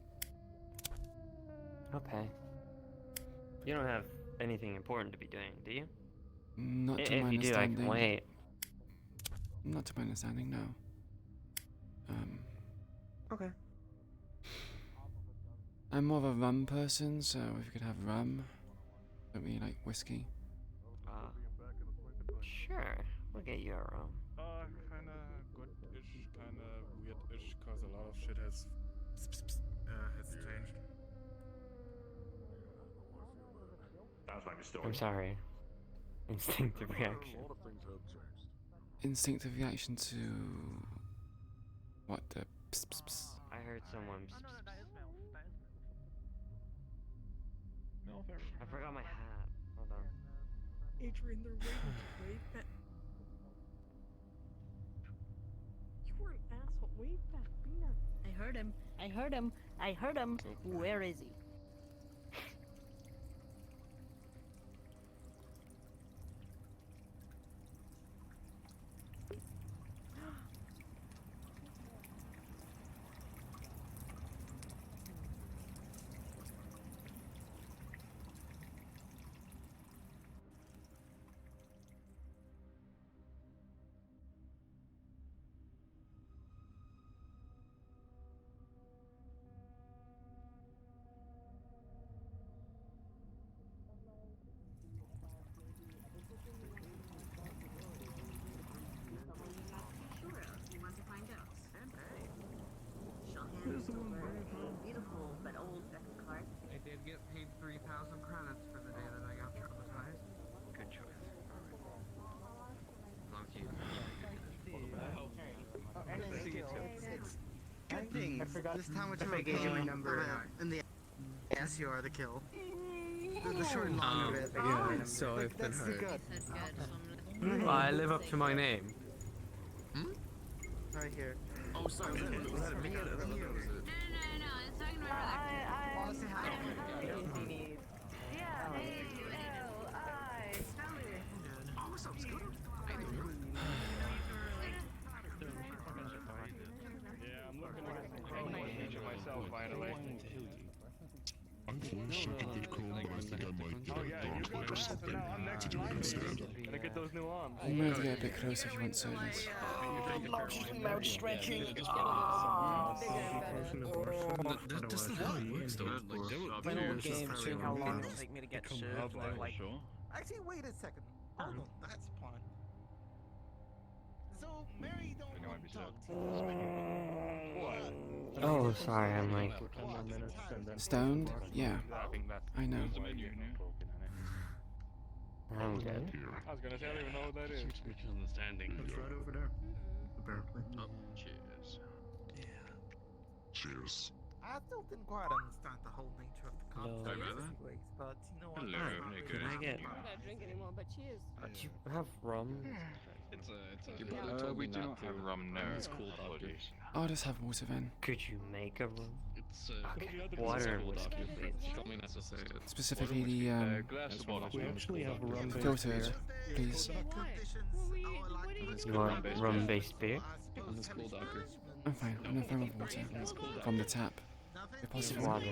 Okay. You don't have anything important to be doing, do you? Not to If my you do, I understanding. can wait. Not to my understanding, no. Okay. I'm more of a rum person, so if you could have rum, don't really like whiskey. Sure. We'll get you a rum. Kinda good-ish, kinda weird-ish, cause a lot of shit has changed. Sounds like a story. I'm sorry. Instinctive reaction. A lot of things have changed. Instinctive reaction to what the pss, pss, pss. I heard someone. No, fair. I forgot my hat. Hold on. Adrian, they're way back. You were an asshole. Way back, Bina. I heard him. I heard him. I heard him. Where is he? This time I gave you my number in the yes, you are the kill. The short and long of it. Yeah, so I've been That's heard. good. I live up to my name. Right here. Oh, sorry. Was that me? No, it's talking about Honestly, how Yeah, I'm looking to feature myself finally. I wish I could call, but I think I might get a dog or something to do it instead. Gonna get those new arms. You might have to get a bit closer if you want service. Mouth stretching. That's not how it works, though. Like, Playing old games, seeing how long it'll take me to get served, and then like. Actually, wait a second. Hold on, that's fine. So, Mary don't want to talk to you. What? Oh, sorry, I'm like... Stoned? Yeah. I know. I'm good. I was gonna say, I don't even know what that is. Understanding. It's right over there. Apparently. Oh, cheers. Cheers. I still didn't quite understand the whole nature of the concept anyways, but you know what? Can I get... I'm not drinking anymore, but cheers. Do you have rum? We do not have rum now. It's cool I'll just have water then. Could you make a rum? It's Water and whiskey, please. Specifically the We actually have rum filtered, please. You want rum-based beer? I'm fine. I'm fine with water from the tap. If possible. Water.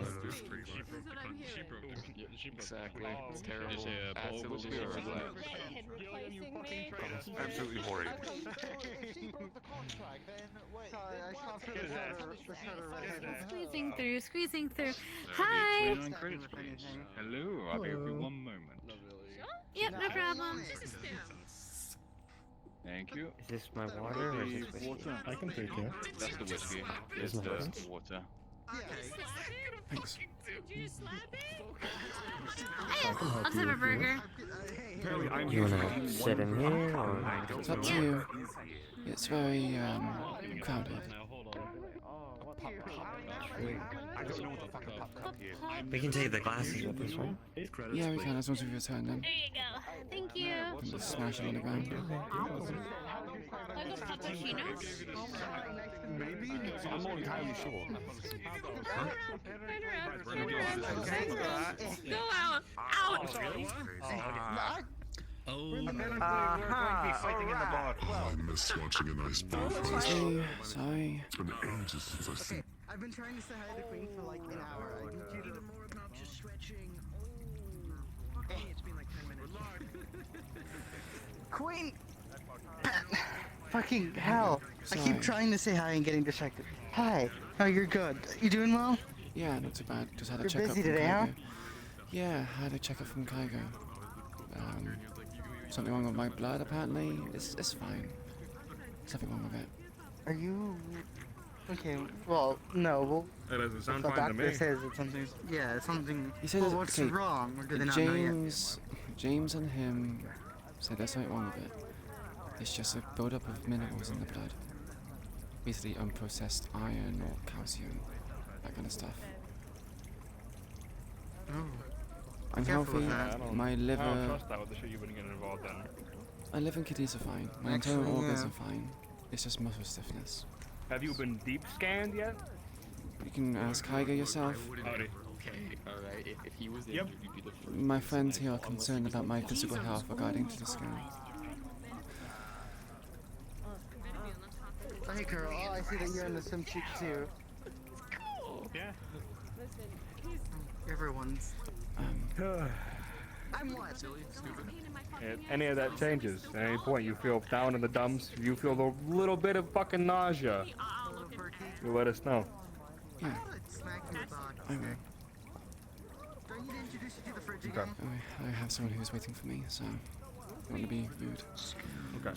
Exactly. It's terrible. Absolutely horrible. Absolutely horrid. Squeezing through. Hi! Hello, I'll be with you one moment. Yep, no problem. Thank you. Is this my water or is this whiskey? I can take it. That's the whiskey. Is It's my the water. Thanks. Did you slap it? I'll Let's have a burger. You wanna sit in here or? It's up to you. It's very crowded. We can take the glasses with us, right? Yeah, we can as long as we return them. There you go. Thank you. And just smash it on the ground. Like a cappuccino? Maybe? I'm not entirely sure. Go out. Out. I miss watching a nice bull fight. Excuse me. Sorry. It's been ages since I've seen. I've been trying to say hi to the Queen for like an hour. I need you to do more obnoxious stretching. It's been like 10 minutes. Queen! Fucking hell. I keep trying to say hi and getting distracted. Hi. Oh, you're good. You doing well? Yeah, not too bad. Just had a You're checkup busy from today, huh? Kygo. Yeah, had a checkup from Kygo. Something wrong with my blood, apparently. It's fine. There's nothing wrong with it. Are you... Okay, well, no, well... That doesn't sound the fine to doctor me. says it's something... Yeah, it's something... He said, well, what's okay, wrong? Or do they not know yet? James and him said there's something wrong with it. It's just a buildup of minerals in the blood. Basically unprocessed iron or calcium, that kind of stuff. Oh. I'm Careful healthy, with that. my I don't liver, trust that with the shit you've been getting involved in. my liver and kidneys are fine. My Actually, internal organs yeah. are fine. It's just muscle stiffness. Have you been deep scanned yet? You can ask Kygo yourself. Howdy. Okay, alright. If he was there, Yep. you'd be the first. My friends here are concerned about my physical health regarding to the scan. Hey, girl. Oh, I see that you're in the swimsuit too. Yeah. Everyone's. I'm what? If any of that changes, at any point you feel down in the dumps, you feel a little bit of fucking nausea, you let us know. Yeah, I will. Do I need to introduce you to the fridge Okay. again? I have someone who's waiting for me, so I don't want to be rude. Okay.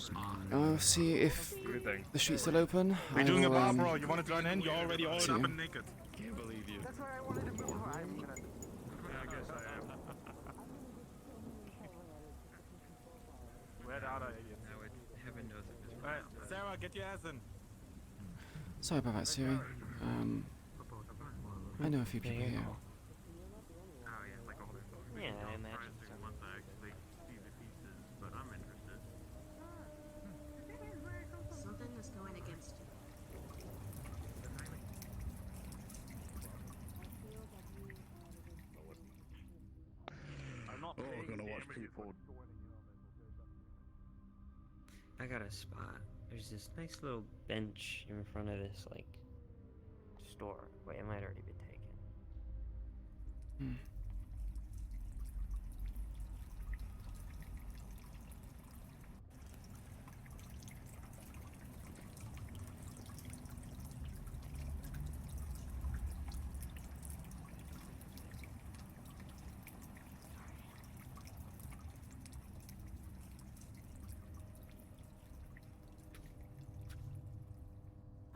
I'll see if Good thing. the street's still open. We're I doing a will, bar brawl. You want to join in? You're already all see up you. and naked. Can't believe you. That's where I wanted to be. I'm gonna... Yeah, I guess I am. Where are you? Heaven knows if this Right, Sarah, get your ass in. Sorry about that, Siri. I know a few people here. Oh yeah, like all their songs. Yeah, I imagine so. Once I actually see the pieces, but I'm interested. Something is going against you. I'm not Oh, I'm gonna watch people. I got a spot. There's this nice little bench in front of this, like, store. Wait, it might already be taken. Hmm.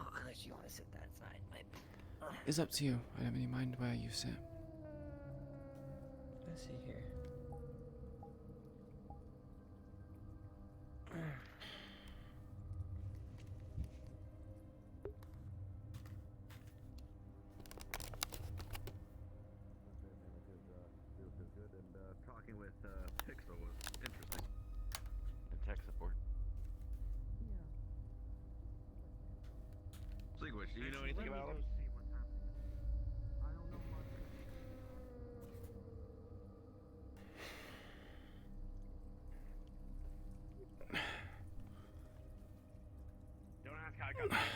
Oh, unless you want to sit that side, might be. It's up to you. I don't really mind where you sit. Let's see here. Talking with Pixel was interesting. And tech support. Sligwitch, do you know anything about him? Don't ask how I got back, guys.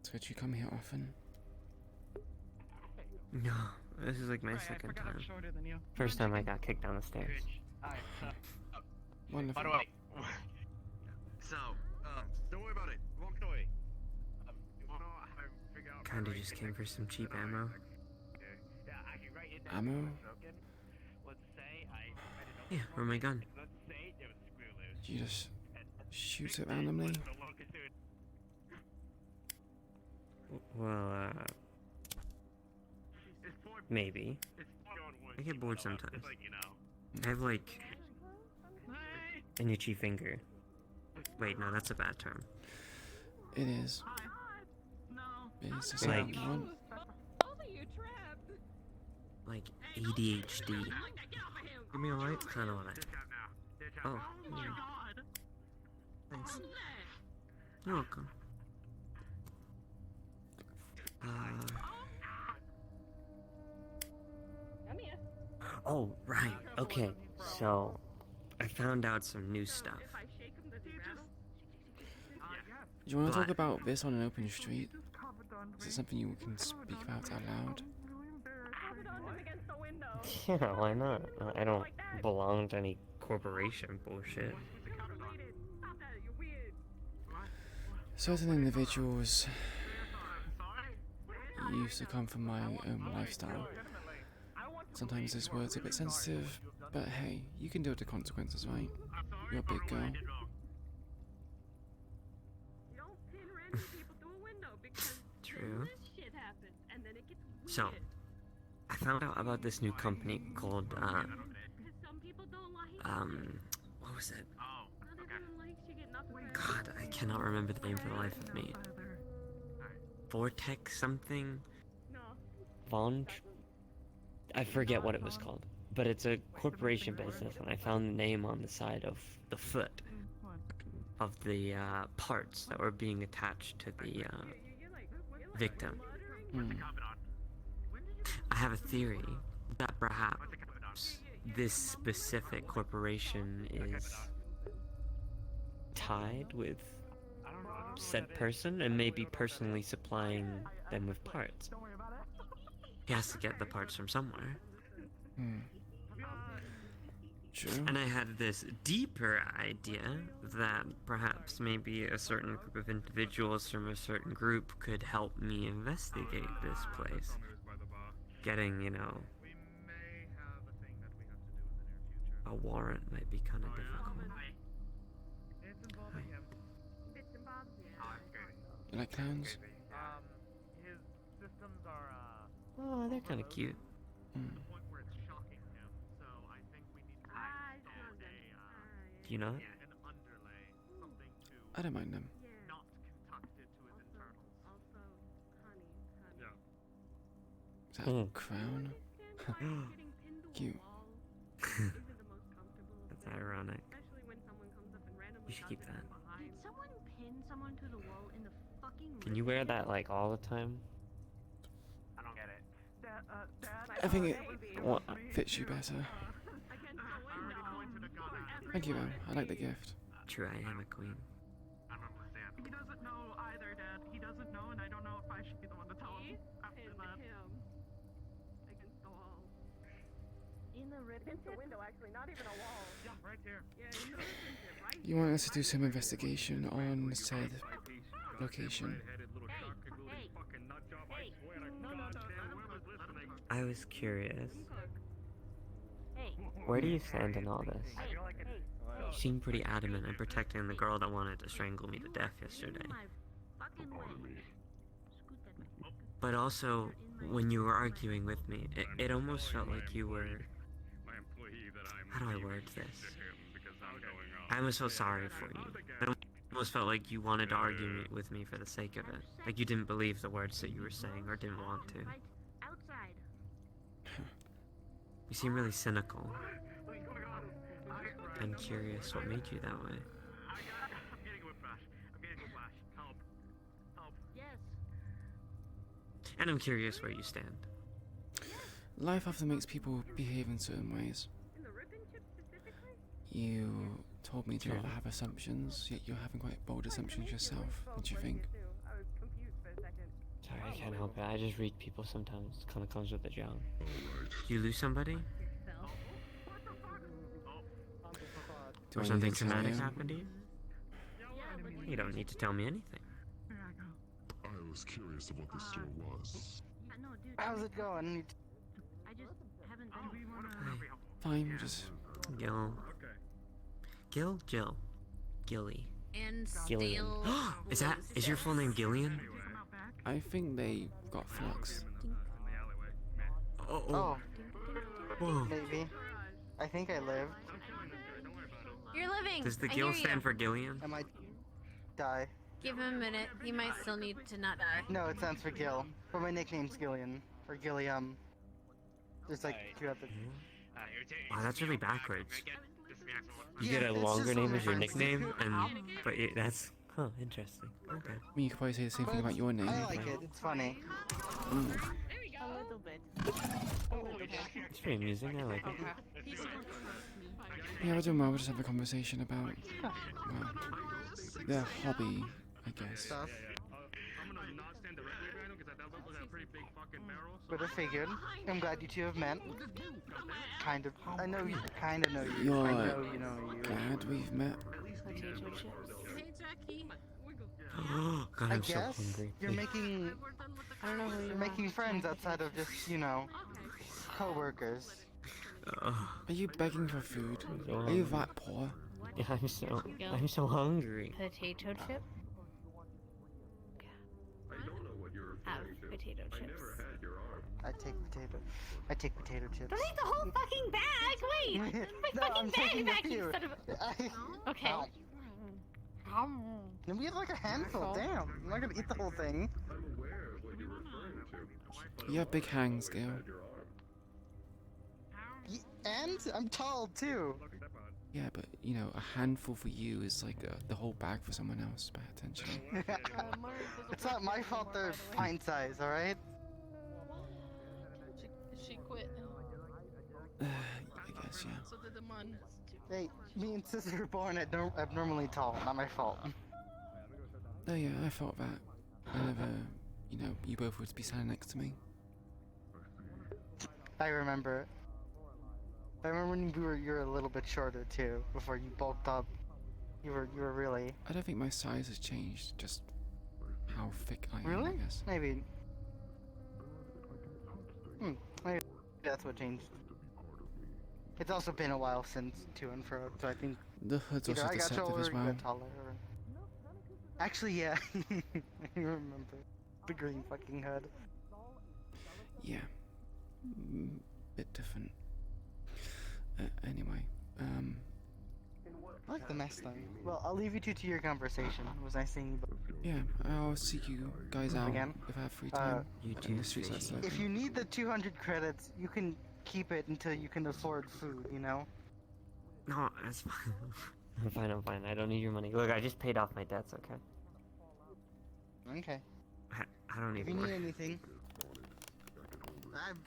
So did you come here often? No, this is like my second time. First time I got kicked down the stairs. Wonderful. By the way, so, don't worry about it. Walk away. You wanna know how I figure out Kinda just came for some cheap ammo. Yeah, I can write it down. Ammo? Let's say I Yeah, where's my gun? let's say there was a screw loose. Did you just shoot it randomly? Well, maybe. I get bored sometimes. I have like an itchy finger. Wait, no, that's a bad term. It is. It's just Like- like one. Like ADHD. Give me a light. Kind of want it. Oh. Yeah. Thanks. You're welcome. Oh, right. Okay. So, I found out some new stuff. Do you want to But- talk about this on an open street? Is it something you can speak about out loud? Yeah, why not? I don't belong to any corporation bullshit. Certain individuals used to come from my own lifestyle. Sometimes this word's a bit sensitive, but hey, you can deal with the consequences, right? You're a big girl. True. So, I found out about this new company called, what was it? God, I cannot remember the name for the life of me. Vortex something? Von? I forget what it was called. But it's a corporation business, and I found the name on the side of the foot of the parts that were being attached to the victim. I have a theory that perhaps this specific corporation is tied with said person and maybe personally supplying them with parts. He has to get the parts from somewhere. True. And I had this deeper idea that perhaps maybe a certain group of individuals from a certain group could help me investigate this place. Getting, you know, a warrant might be kind of difficult. You like clowns? His systems are, Oh, they're kind of cute. to the point where it's shocking him, so I think we need to install Do you not? an underlay, something to I don't mind them. not conduct it to his internals. Is that a crown? Cute. That's ironic. You should keep that. Did someone pin someone to the wall in the fucking Can you wear that like all the time? I don't get it. I think it fits you better. Thank you, man. I like the gift. True, I am a queen. I don't understand. He doesn't know either, Dad. He doesn't know, and I don't know if I should be the one to tell him. After that. Against the wall. in the rip into the window, actually, not even a wall. Yeah, right here. Yeah, in the relationship, right? You want us to do some investigation on said location. I was curious. Where do you stand in all this? You seem pretty adamant in protecting the girl that wanted to strangle me to death yesterday. But also, when you were arguing with me, it almost felt like you were... How do I word this? I almost felt sorry for you. It almost felt like you wanted to argue with me for the sake of it. Like you didn't believe the words that you were saying or didn't want to. You seem really cynical. I'm curious what made you that way. And I'm curious where you stand. Life often makes people behave in certain ways. You told me to not have assumptions, yet you're having quite bold assumptions yourself. What do you think? Sorry, I can't help it. I just read people sometimes. It kind of comes with the job. You lose somebody? Or something traumatic happened to you? You don't need to tell me anything. I was curious of what the store was. How's it going? I just haven't been. Fine, just... Jill? Gilly. And Gillian. Is your full name Gillian? I think they got flux. Oh. Whoa. Maybe. I think I lived. You're living. Does the I Gil hear you. stand for Gillian? I might die. Give him a minute. He might still need to not die. No, it stands for Gil. But my nickname's Gillian. Or Gilliam. There's like two other... Wow, that's really backwards. You Yeah, get a it's longer just name a as your difference. nickname, but that's interesting. Okay. I mean, you could probably say the same thing about your name. I like it. It's funny. A little bit. It's pretty amusing. I like it. Yeah, we're doing well. We'll just have a conversation about, well, their hobby, I guess. But I figured. I'm glad you two have met. Kind of. I know you kind of know you. You're I know you know you. glad we've met. Hey, Jackie. God, I I'm so guess hungry. you're making. I don't know who You're making friends outside of just, you know, co-workers. Are you begging for food? Are you that poor? Yeah, I'm so hungry. Potato chip? Have potato chips. I take potato chips. Don't eat the whole fucking bag! Wait! Put my No, I'm fucking taking bag a back few. instead of... Okay. And we have like a handful, damn. I'm not gonna eat the whole thing. You have big hands, Gil. And I'm tall too. Yeah, but, you know, a handful for you is like the whole bag for someone else, potentially. It's not my fault they're pint size, alright? She quit. I guess, yeah. So did the man. Hey, me and Sis were born abnormally tall, not my fault. Oh yeah, I thought that. Whenever, you know, you both were to be standing next to me. I remember it. I remember when you were a little bit shorter too, before you bulked up. You were really... I don't think my size has changed, just how thick I am, Really? I guess. Maybe. Maybe that's what changed. It's also been a while since to and fro, so I think The hood's either also I got deceptive taller, as you well. got taller. Or... Actually, yeah. I remember the green fucking hood. Yeah. Bit different. Anyway, I like the mess thing. Well, I'll leave you two to your conversation. It was nice seeing you both. Yeah, I'll see you guys out Again? if I have free time. You And do the streets are still If open. you need the 200 credits, you can keep it until you can afford food, you know? No, that's fine. I'm fine, I'm fine. I don't need your money. Look, I just paid off my debts, okay? Okay. I don't If need you more. need anything,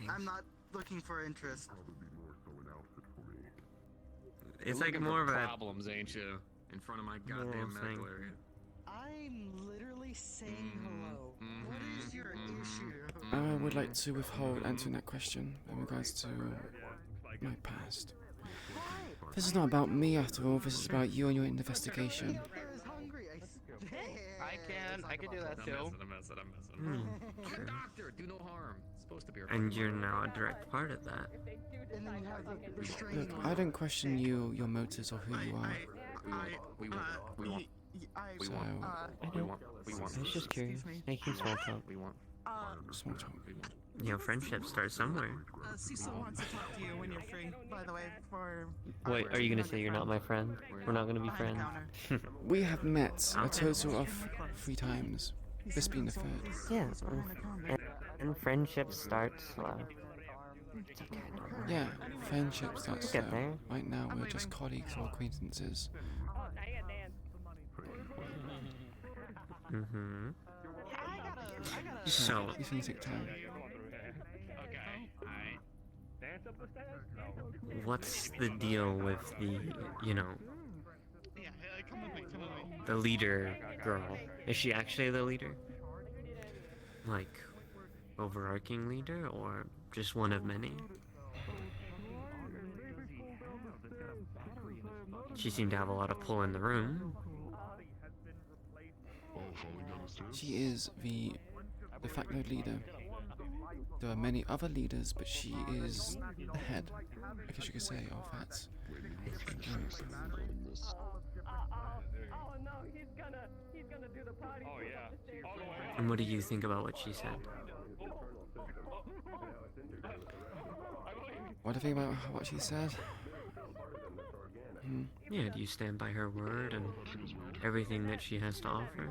I'm not looking for interest. You're It's like looking more of for a... problems, ain't you? In front of my goddamn thing. medical area. I'm literally saying hello. What is your issue? I would like to withhold answering that question in regards to my past. This is not about me after all, this is about you and your investigation. I can do that too. I'm messing. I'm a doctor, do no harm. It's supposed to be. And you're now a direct part of that. And then you have the restraining Look, I don't question you, your motives, or who you are. We want. I was just curious. Making small talk. We want. Small talk. You know, friendships start somewhere. Cecil wants to talk to you when you're free, by the way, for... Wait, are you gonna say you're not my friend? We're not gonna be friends? We have met a total of 3 times, this being the 3rd. Yeah, and friendship starts slow. It's okay, don't worry. Yeah, friendship starts We'll get slow. there. Right now, we're just colleagues or acquaintances. Mm-hmm. So, These things take time. what's the deal with the, you know, the leader girl? Is she actually the leader? Like, overarching leader, or just one of many? She seemed to have a lot of pull in the room. She is the de facto leader. There are many other leaders, but she is the head, I guess you could say, of that group. And what do you think about what she said? What do you think about what she said? Yeah, do you stand by her word and everything that she has to offer?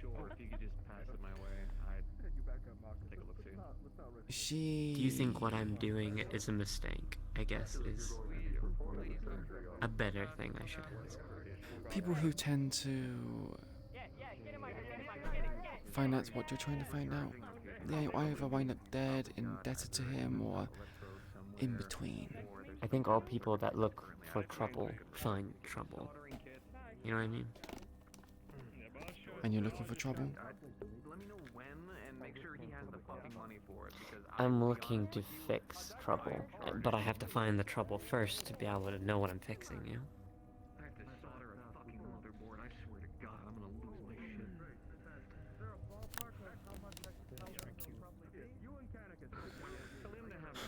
Sure, if you could just pass it my way, I'd take a look too. She... Do you think what I'm doing is a mistake? I guess is a better thing I should ask. People who tend to find out what you're trying to find out, they either wind up dead, indebted to him, or in between. I think all people that look for trouble find trouble. You know what I mean? And you're looking for trouble? Let me know when and make sure he has the fucking money for it, because I'm looking to fix trouble, but I have to find the trouble first to be able to know what I'm fixing, you know? I have to solder a fucking motherboard. I swear to God, I'm gonna lose my shit. Tell him to have a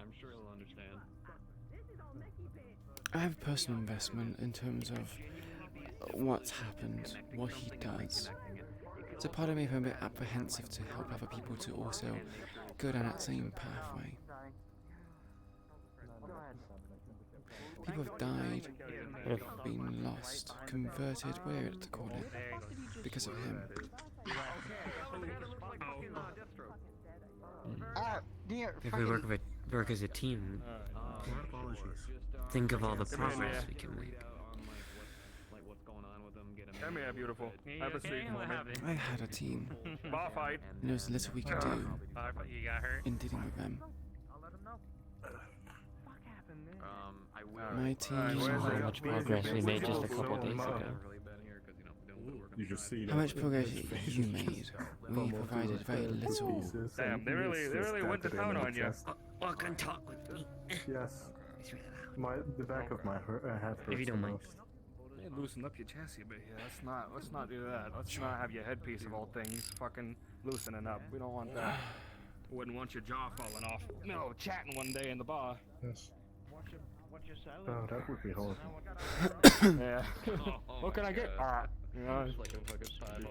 I'm sure he'll understand. I have personal investment in terms of what's happened, what he does. So part of me is a bit apprehensive to help other people to also go down that same pathway. People have died, been lost, converted, whatever to call it, because of him. If we work as a team, think of all the progress we can make. Come here, beautiful. Have a seat, moment. I had a team. Bar fight. And there was little we could do You got hurt? in dealing with them. My team saw how much progress we made just a couple days ago. You just see How much progress you made? We provided very little. Damn, they really went to town on you. Walk and talk with me. Yes. The back of my head hurts. If you don't mind. Hey, loosen up your chassis a bit here. Let's not do that. Let's not have your headpiece of all things fucking loosening up. We don't want that. Wouldn't want your jaw falling off. No, chatting one day in the bar. Yes. Oh, that would be horrible. Yeah. What can I get? You know, it's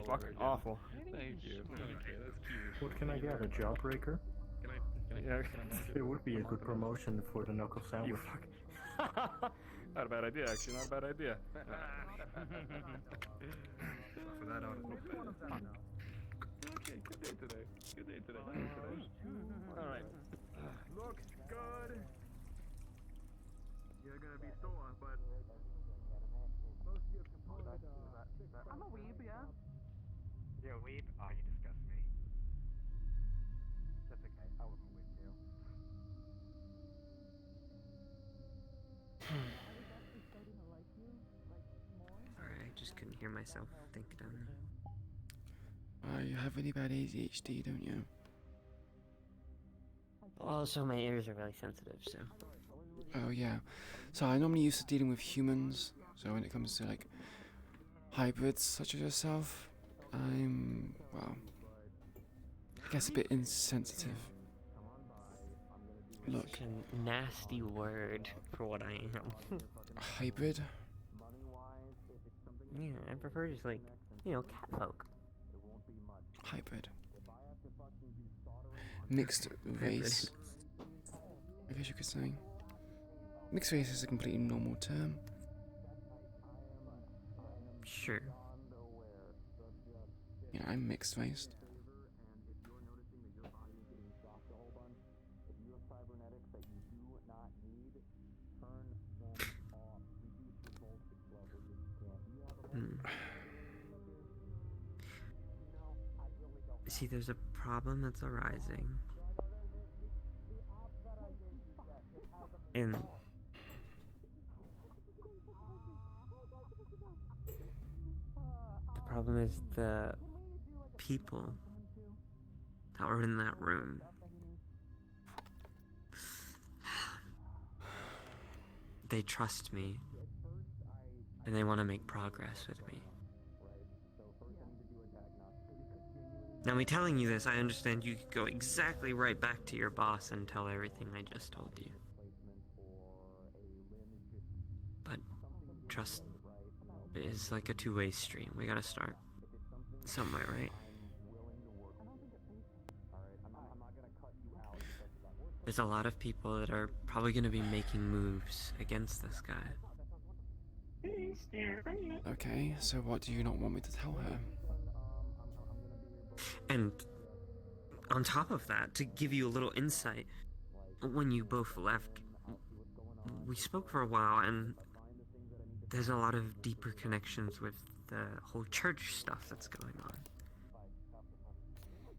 fucking awful. Thank you. Okay, that's cute. What can I get? A jawbreaker? Yeah. It would be a good promotion for the knuckle sandwich. Not a bad idea, actually. Not a bad idea. For that out. Okay, good day today. Good day today. Good day today. All right. Looks good. You're gonna be sore, but most of your components. I'm a weeb, yeah. You're a weeb? Oh, you disgust me. That's okay. I wasn't a weeb too. Sorry, I just couldn't hear myself think down there. You have really bad ADHD, don't you? Also, my ears are really sensitive, so. Oh yeah. So I normally used to dealing with humans. So when it comes to like hybrids such as yourself, I'm, well, I guess a bit insensitive. Look. Such a nasty word for what I am. Hybrid? Yeah, I prefer just like, catfolk. Hybrid. Mixed race. I guess you could say. Mixed race is a completely normal term. Sure. Yeah, I'm mixed raced. See, there's a problem that's arising. And the problem is the people that were in that room. They trust me, and they want to make progress with me. Now, me telling you this, I understand you could go exactly right back to your boss and tell everything I just told you. But trust is like a two-way stream. We gotta start somewhere, right? There's a lot of people that are probably gonna be making moves against this guy. Okay, so what do you not want me to tell her? And on top of that, to give you a little insight, when you both left, we spoke for a while, and there's a lot of deeper connections with the whole church stuff that's going on.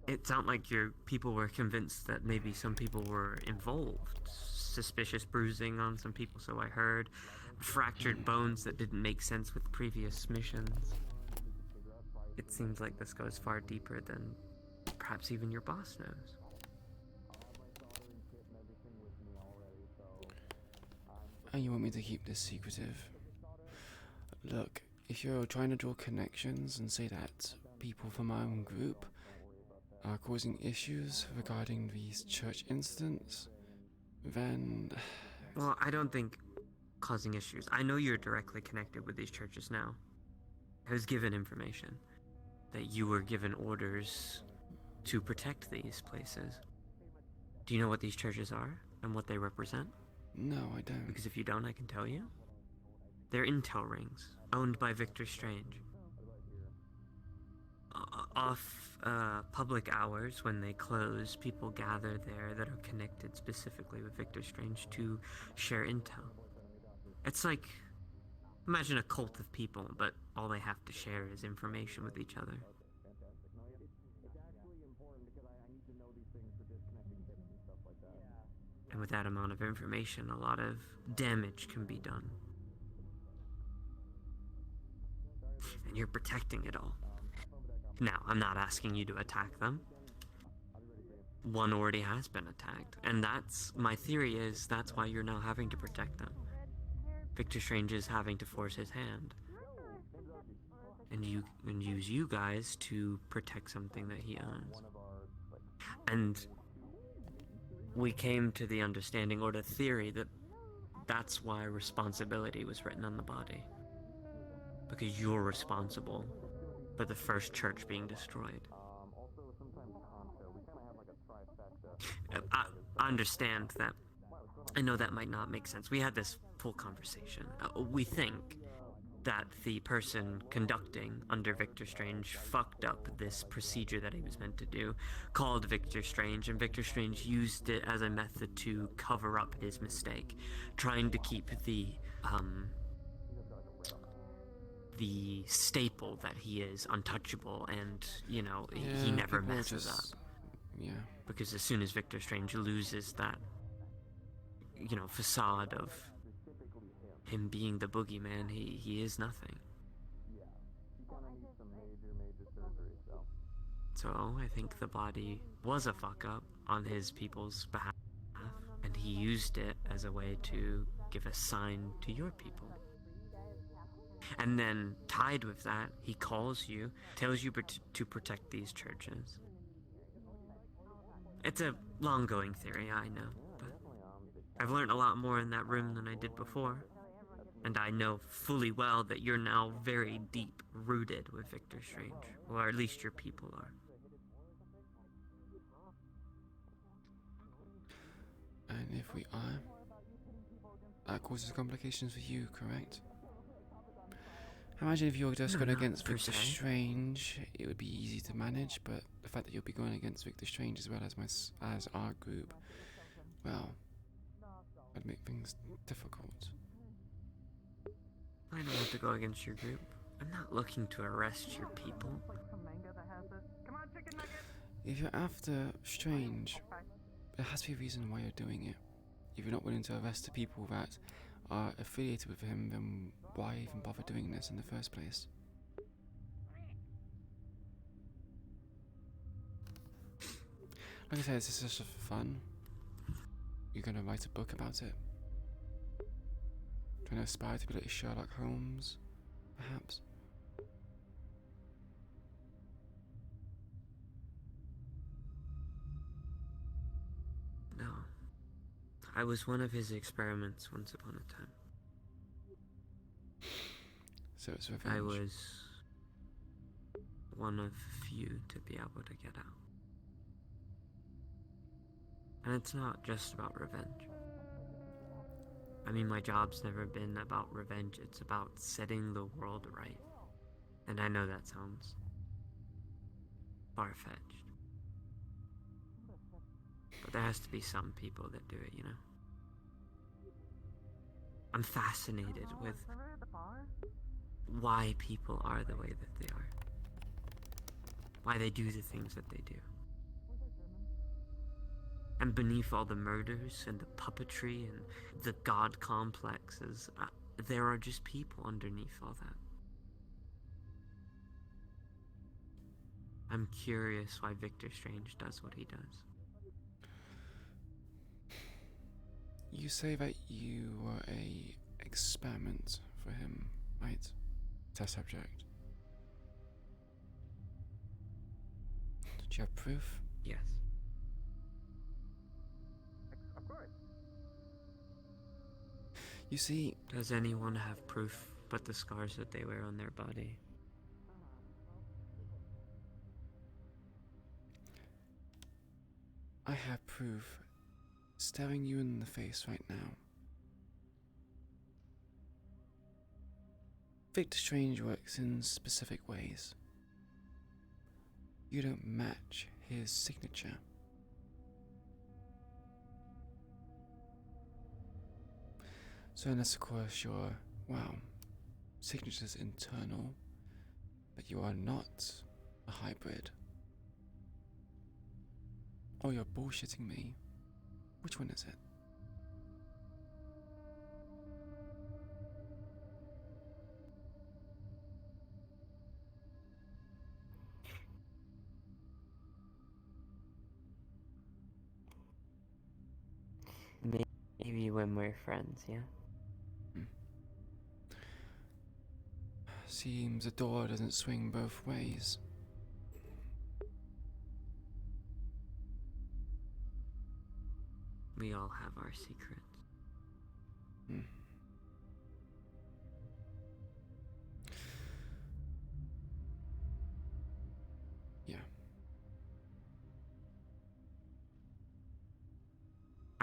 It sounded like your people were convinced that maybe some people were involved. Suspicious bruising on some people, so I heard. Fractured bones that didn't make sense with previous missions. It seems like this goes far deeper than perhaps even your boss knows. And you want me to keep this secretive? Look, if you're trying to draw connections and say that people from my own group are causing issues regarding these church incidents, then... Well, I don't think causing issues. I know you're directly connected with these churches now. I was given information that you were given orders to protect these places. Do you know what these churches are and what they represent? No, I don't. Because if you don't, I can tell you. They're intel rings, owned by Victor Strange. Off public hours, when they close, people gather there that are connected specifically with Victor Strange to share intel. It's like, imagine a cult of people, but all they have to share is information with each other. And with that amount of information, a lot of damage can be done. And you're protecting it all. Now, I'm not asking you to attack them. One already has been attacked, and that's, my theory is, that's why you're now having to protect them. Victor Strange is having to force his hand. And use you guys to protect something that he owns. And we came to the understanding, or the theory, that that's why responsibility was written on the body. Because you're responsible for the first church being destroyed. I understand that I know that might not make sense. We had this full conversation. We think that the person conducting under Victor Strange fucked up this procedure that he was meant to do, called Victor Strange, and Victor Strange used it as a method to cover up his mistake, trying to keep the staple that he is untouchable and, you know, he never people messes just- up. Yeah. Because as soon as Victor Strange loses that, you know, facade of him being the boogeyman, he is nothing. So I think the body was a fuck up on his people's behalf, and he used it as a way to give a sign to your people. And then, tied with that, he calls you, tells you to protect these churches. It's a long-going theory, I know, but I've learned a lot more in that room than I did before. And I know fully well that you're now very deep-rooted with Victor Strange, or at least your people are. And if we are, that causes complications for you, correct? Imagine if you were just No, going not against per Victor se. Strange, it would be easy to manage, but the fact that you'll be going against Victor Strange as well as our group, well, would make things difficult. I don't have to go against your group. I'm not looking to arrest your people. If you're after Strange, there has to be a reason why you're doing it. If you're not willing to arrest the people that are affiliated with him, then why even bother doing this in the first place? Like I said, this is just for fun. You're gonna write a book about it? Trying to aspire to be like Sherlock Holmes, perhaps? No. I was one of his experiments once upon a time. So it's revenge. I was one of few to be able to get out. And it's not just about revenge. I mean, my job's never been about revenge, it's about setting the world right. And I know that sounds far-fetched. But there has to be some people that do it, you know? I'm fascinated with why people are the way that they are. Why they do the things that they do. And beneath all the murders and the puppetry and the god complexes, there are just people underneath all that. I'm curious why Victor Strange does what he does. You say that you were a experiment for him, right? Test subject. Do you have proof? Yes. Of course. You see, does anyone have proof but the scars that they wear on their body? I have proof staring you in the face right now. Victor Strange works in specific ways. You don't match his signature. So unless of course your, well, signature's internal, but you are not a hybrid. Or you're bullshitting me. Which one is it? Maybe when we're friends, yeah? Seems the door doesn't swing both ways. We all have our secrets. Yeah.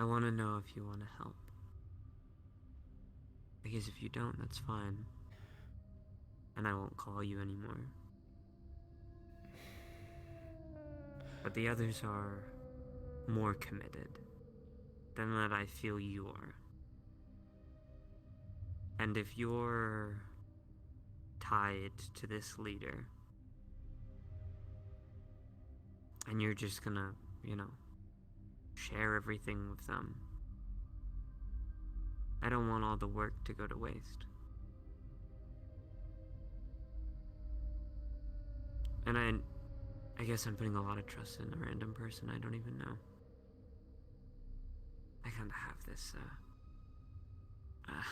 I want to know if you want to help. Because if you don't, that's fine. And I won't call you anymore. But the others are more committed than that I feel you are. And if you're tied to this leader, and you're just gonna, share everything with them, I don't want all the work to go to waste. And I guess I'm putting a lot of trust in a random person I don't even know. I kinda have this, a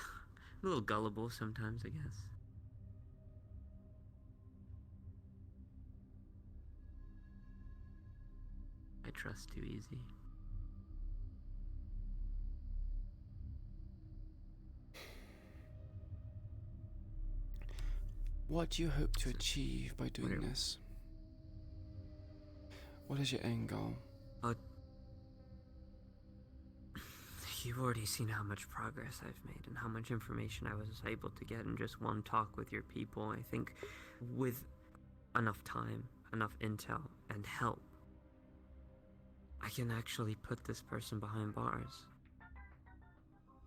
little gullible sometimes, I guess. I trust too easy. What do you hope to achieve by doing this? What is your end goal? You've already seen how much progress I've made and how much information I was able to get in just one talk with your people. I think with enough time, enough intel, and help, I can actually put this person behind bars.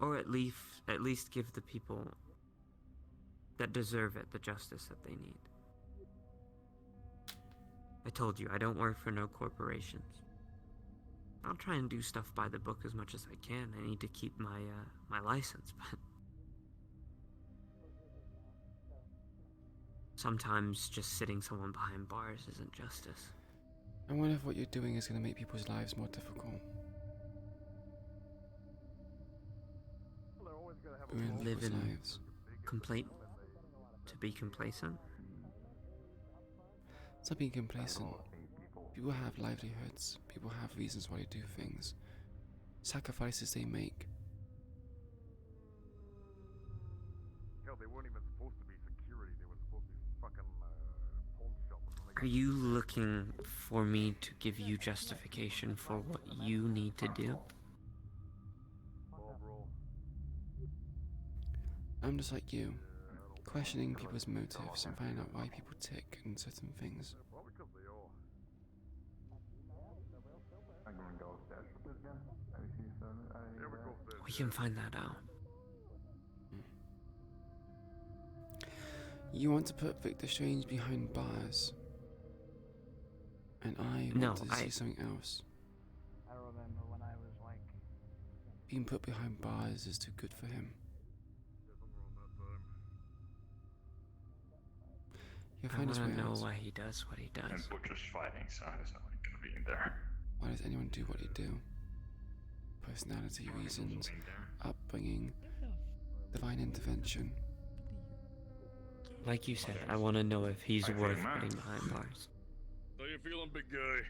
Or at least give the people that deserve it the justice that they need. I told you, I don't work for no corporations. I'll try and do stuff by the book as much as I can. I need to keep my license, but sometimes just sitting someone behind bars isn't justice. I wonder if what you're doing is going to make people's lives more difficult. Ruin Live people's in lives. to be complacent? It's not being complacent. People have livelihoods. People have reasons why they do things. Sacrifices they make. Hell, they weren't even supposed to be security. They were supposed to be fucking pawn shop. Are you looking for me to give you justification for what you need to do? I'm just like you, questioning people's motives and finding out why people tick in certain things. We can find that out. You want to put Victor Strange behind bars, and I want to see something else. I remember when I was like... Being put behind bars is too good for him. I want to know why he does what he does. And Butcher's fighting, so there's no one gonna be in there. Why does anyone do what they do? Personality, reasons, upbringing, divine intervention. Like you said, I want to know if he's worth putting behind bars. How you feeling, big guy?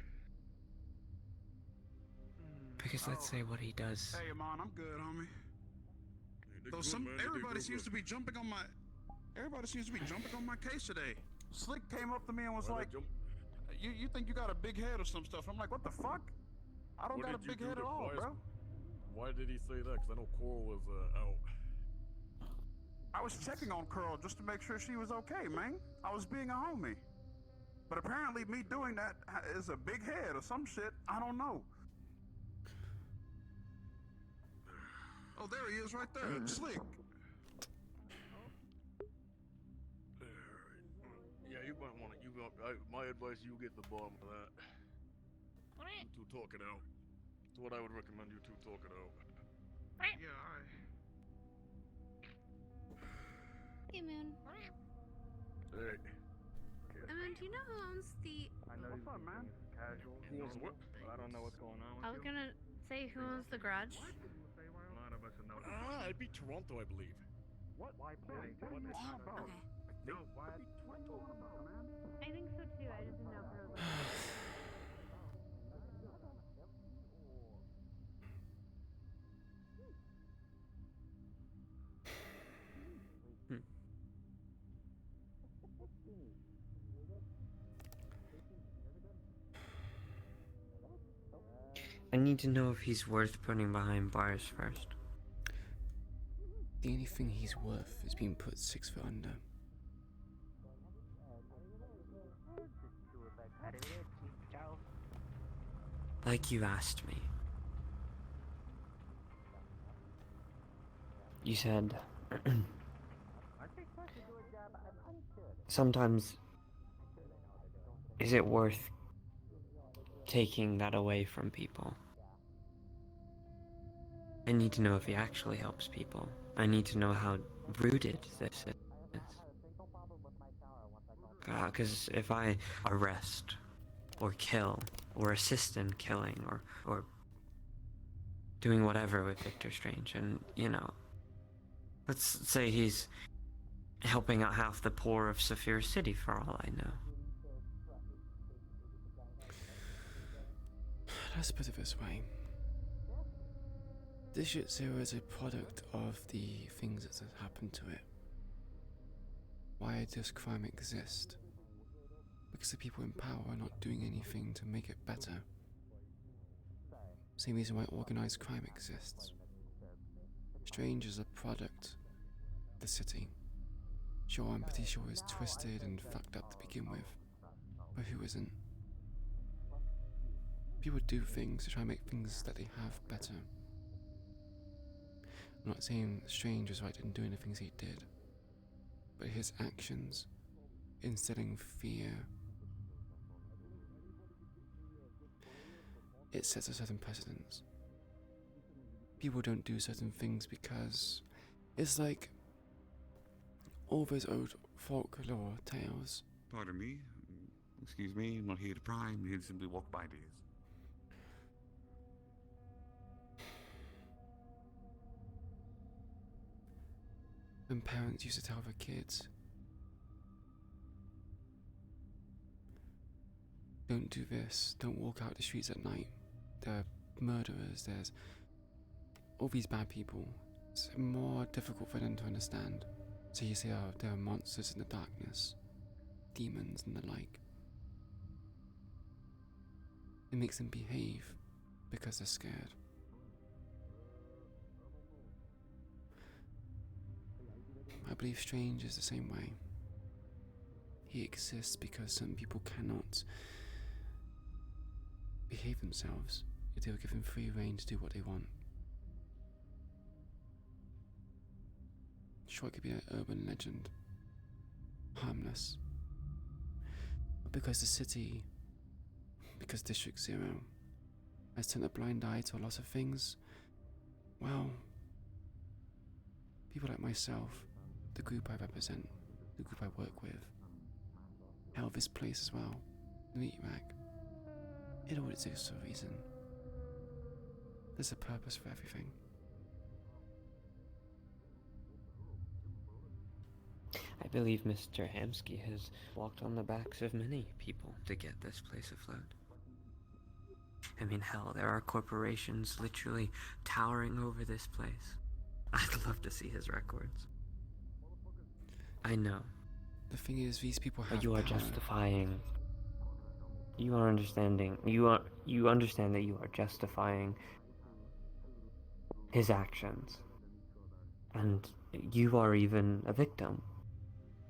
Because let's say what he does. Hey, man, I'm good, homie. Though everybody seems to be jumping on my... Everybody seems to be jumping on my case today. Slick came up to me and was like, you think you got a big head or some stuff. I'm like, what the fuck? I don't got a big head at all, bro. Why did he say that? Because I know Coral was out. I was checking on Coral just to make sure she was okay, man. I was being a homie. But apparently me doing that is a big head or some shit. I don't know. Oh, there he is right there. Slick. Yeah, you might want to. My advice: you get the bottom of that. You two talk it out. That's what I would recommend. You two talk it out. Yeah, alright. Hey, Moon. Hey. Moon, do you know who owns the... I know what's up, man? Casual. Who owns what? I don't know what's going on with I was gonna say who owns the garage. A lot of us know. It'd be Toronto, I believe. What? Why play? Okay. No, why? I think so too. I just didn't know if it was I need to know if he's worth putting behind bars first. The only thing he's worth is being put 6 foot under. Like you asked me. You said... sometimes... is it worth taking that away from people? I need to know if he actually helps people. I need to know how rooted this is. Because if I arrest, or kill, or assist in killing, or doing whatever with Victor Strange, and, you know, let's say he's helping out half the poor of Saphir City for all I know. Let's put it this way. District Zero is a product of the things that have happened to it. Why does crime exist? Because the people in power are not doing anything to make it better. Same reason why organized crime exists. Strange is a product of the city. Sure, I'm pretty sure it's twisted and fucked up to begin with, but who isn't? People do things to try and make things that they have better. I'm not saying Strange was right in doing the things he did, but his actions, instilling fear, it sets a certain precedence. People don't do certain things because it's like all those old folklore tales. Pardon me. Excuse me, I'm not here to pry, I'm here to simply walk by these. When parents used to tell their kids, don't do this, don't walk out the streets at night. There are murderers, there's all these bad people. It's more difficult for them to understand. So you say, oh, there are monsters in the darkness, demons and the like. It makes them behave because they're scared. I believe Strange is the same way. He exists because some people cannot behave themselves if they were given free rein to do what they want. Sure, it could be an urban legend, harmless. But because the city, because District Zero has turned a blind eye to a lot of things, well, people like myself, the group I represent, the group I work with, hell, this place as well, the Meatrack, it all exists for a reason. There's a purpose for everything. I believe Mr. Hamsky has walked on the backs of many people to get this place afloat. I mean, hell, there are corporations literally towering over this place. I'd love to see his records. I know. The thing is, these people have but you are power. justifying... You are understanding... You understand that you are justifying his actions. And you are even a victim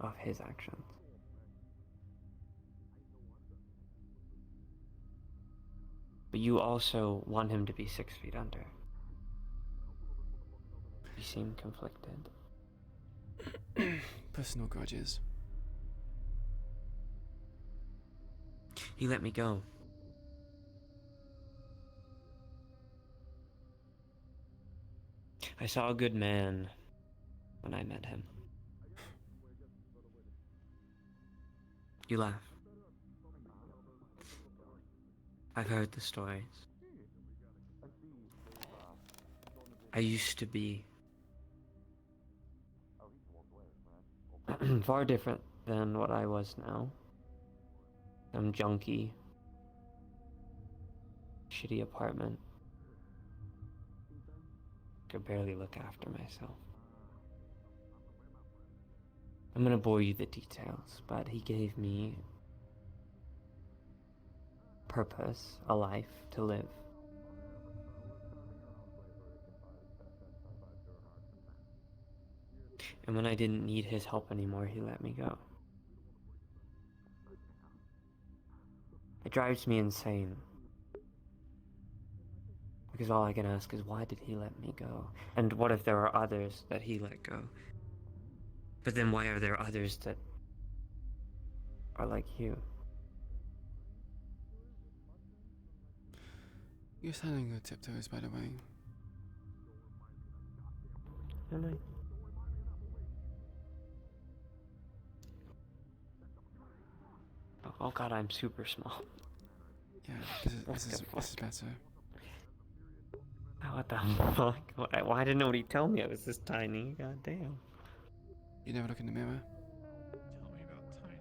of his actions. But you also want him to be 6 feet under. You seem conflicted. Personal grudges. He let me go. I saw a good man when I met him. You laugh. I've heard the stories. I used to be far different than what I was now. I'm junky. Shitty apartment. Could barely look after myself. I'm gonna bore you the details, but he gave me purpose, a life to live. And when I didn't need his help anymore, he let me go. It drives me insane. Because all I can ask is, why did he let me go? And what if there are others that he let go? But then why are there others that are like you? You're standing on tiptoes, by the way. Am I? Oh god, I'm super small. Yeah, this is better. What the fuck? Why didn't nobody tell me I was this tiny? God damn. You never look in the mirror? Tell me about tiny.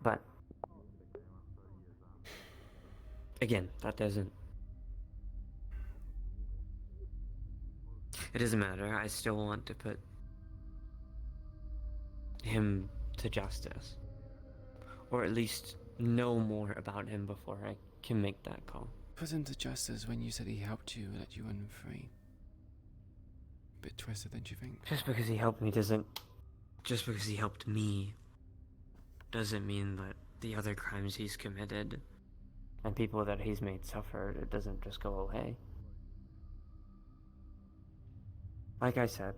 But again, that doesn't. It doesn't matter. I still want to put him to justice, or at least know more about him before I can make that call. Put him to justice when you said he helped you, let you run free. Bit twisted, don't you think? Just because he helped me doesn't. Just because he helped me doesn't mean that the other crimes he's committed and people that he's made suffer, it doesn't just go away. Like I said,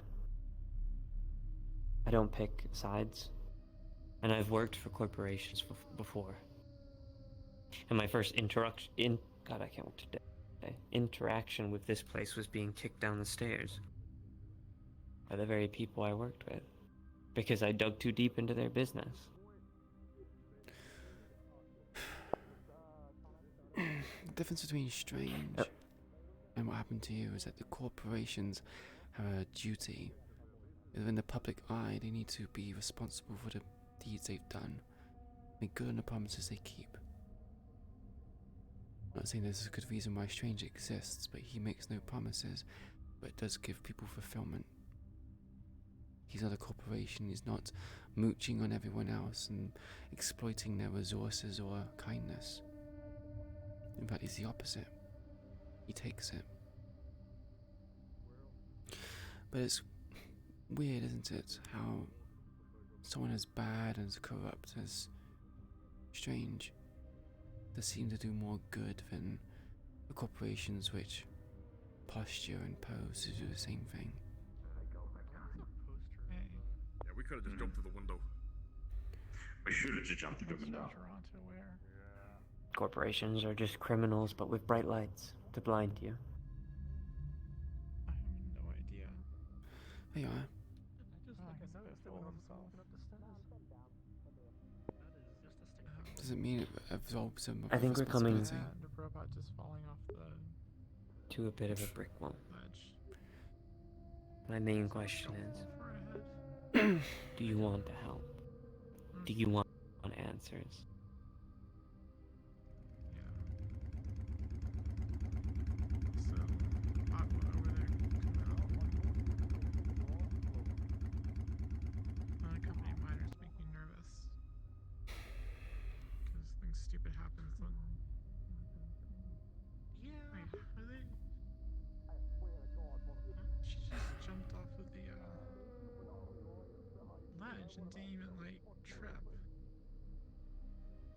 I don't pick sides, and I've worked for corporations before. And my first interaction with this place was being kicked down the stairs by the very people I worked with, because I dug too deep into their business. The difference between strange and what happened to you is that the corporations have a duty. In the public eye, they need to be responsible for the deeds they've done, make good on the promises they keep. I'm not saying there's a good reason why Strange exists, but he makes no promises, but it does give people fulfillment. He's not a corporation, he's not mooching on everyone else and exploiting their resources or kindness. In fact, he's the opposite. He takes it. But it's weird, isn't it, how someone as bad and as corrupt as Strange does seem to do more good than the corporations which posture and pose to do the same thing. Yeah, we could have just jumped through the window. We should have just jumped through the window. Toronto where? Corporations are just criminals, but with bright lights to blind you. I have no idea. There you are. Doesn't mean it absolves him of I think we're coming responsibility. The robot just falling off the to a bit of a brick wall. ledge. My main question is, do you want to help? Do you want answers? So, over there my company miners make me nervous. Because things stupid happens when... Yeah. Wait, are they... She just jumped off of the, ledge and didn't even, like, trip.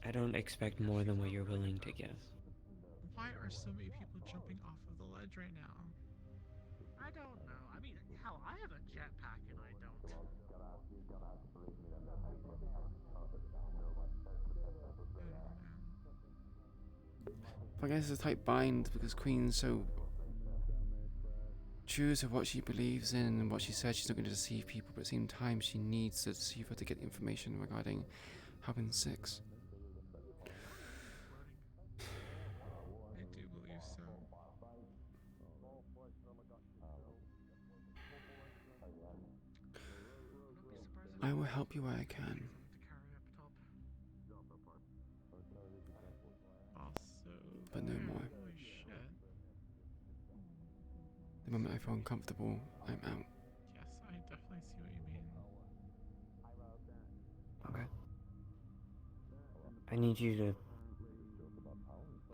I don't expect more than what you're willing to give. Why are so many people jumping off of the ledge right now? I don't know. I mean, hell, I have a jetpack and I don't. I guess it's a tight bind because Queen's so true to what she believes in and what she said she's not going to deceive people, but at the same time she needs to deceive her to get the information regarding Hubin 6. I do believe so. I will help you where I can. Also, But no more. holy shit. The moment I feel uncomfortable, I'm out. Yes, I definitely see what you mean. I need you to